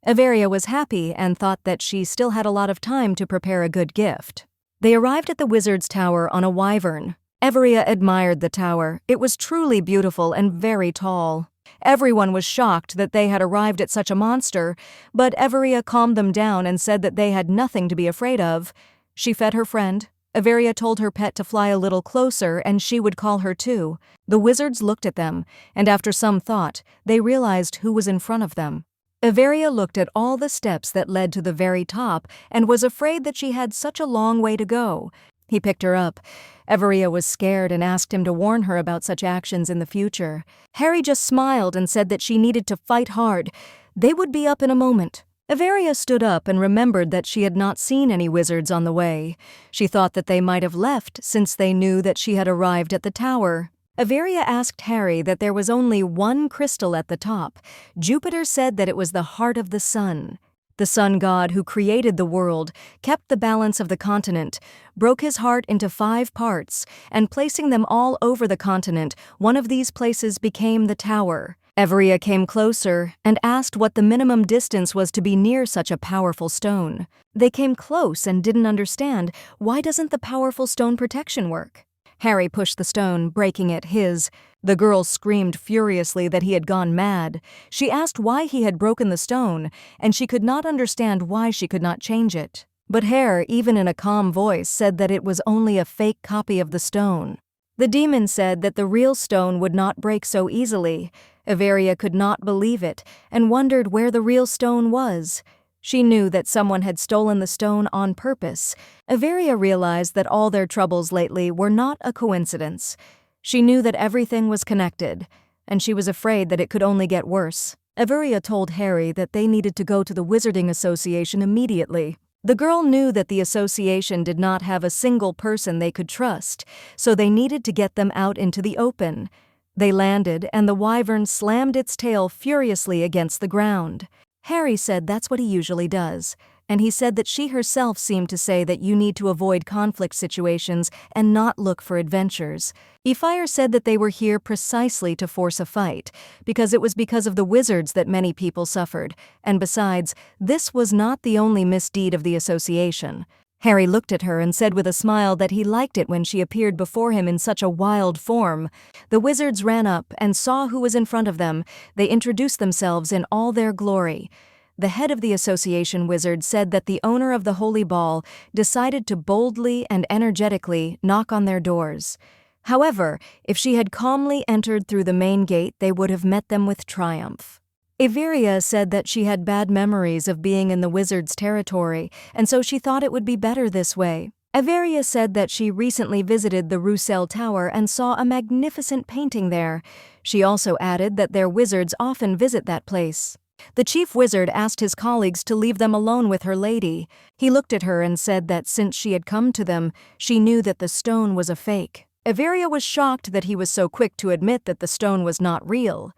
Everia was happy and thought that she still had a lot of time to prepare a good gift. They arrived at the wizard's tower on a wyvern. Everia admired the tower. It was truly beautiful and very tall. Everyone was shocked that they had arrived at such a monster, but Everia calmed them down and said that they had nothing to be afraid of. She fed her friend. Everia told her pet to fly a little closer and she would call her too. The wizards looked at them, and after some thought, they realized who was in front of them. Everia looked at all the steps that led to the very top and was afraid that she had such a long way to go. He picked her up. Everia was scared and asked him to warn her about such actions in the future. Harry just smiled and said that she needed to fight hard. They would be up in a moment. Everia stood up and remembered that she had not seen any wizards on the way. She thought that they might have left since they knew that she had arrived at the tower. Everia asked Harry that there was only one crystal at the top. Jupiter said that it was the heart of the sun. The sun god who created the world kept the balance of the continent, broke his heart into 5 parts, and placing them all over the continent, one of these places became the tower. Everia came closer and asked what the minimum distance was to be near such a powerful stone. They came close and didn't understand. Why doesn't the powerful stone protection work? Harry pushed the stone, breaking it his. The girl screamed furiously that he had gone mad. She asked why he had broken the stone, and she could not understand why she could not change it. But Harry, even in a calm voice, said that it was only a fake copy of the stone. The demon said that the real stone would not break so easily. Everia could not believe it and wondered where the real stone was. She knew that someone had stolen the stone on purpose. Everia realized that all their troubles lately were not a coincidence. She knew that everything was connected, and she was afraid that it could only get worse. Averia told Harry that they needed to go to the Wizarding Association immediately. The girl knew that the association did not have a single person they could trust, so they needed to get them out into the open. They landed, and the wyvern slammed its tail furiously against the ground. Harry said that's what he usually does, and he said that she herself seemed to say that you need to avoid conflict situations and not look for adventures. Efire said that they were here precisely to force a fight, because it was because of the wizards that many people suffered, and besides, this was not the only misdeed of the association. Harry looked at her and said with a smile that he liked it when she appeared before him in such a wild form. The wizards ran up and saw who was in front of them. They introduced themselves in all their glory. The head of the association wizard said that the owner of the Holy Ball decided to boldly and energetically knock on their doors. However, if she had calmly entered through the main gate, they would have met them with triumph. Averia said that she had bad memories of being in the wizard's territory, and so she thought it would be better this way. Averia said that she recently visited the Roussel Tower and saw a magnificent painting there. She also added that their wizards often visit that place. The chief wizard asked his colleagues to leave them alone with her lady. He looked at her and said that since she had come to them, she knew that the stone was a fake. Averia was shocked that he was so quick to admit that the stone was not real.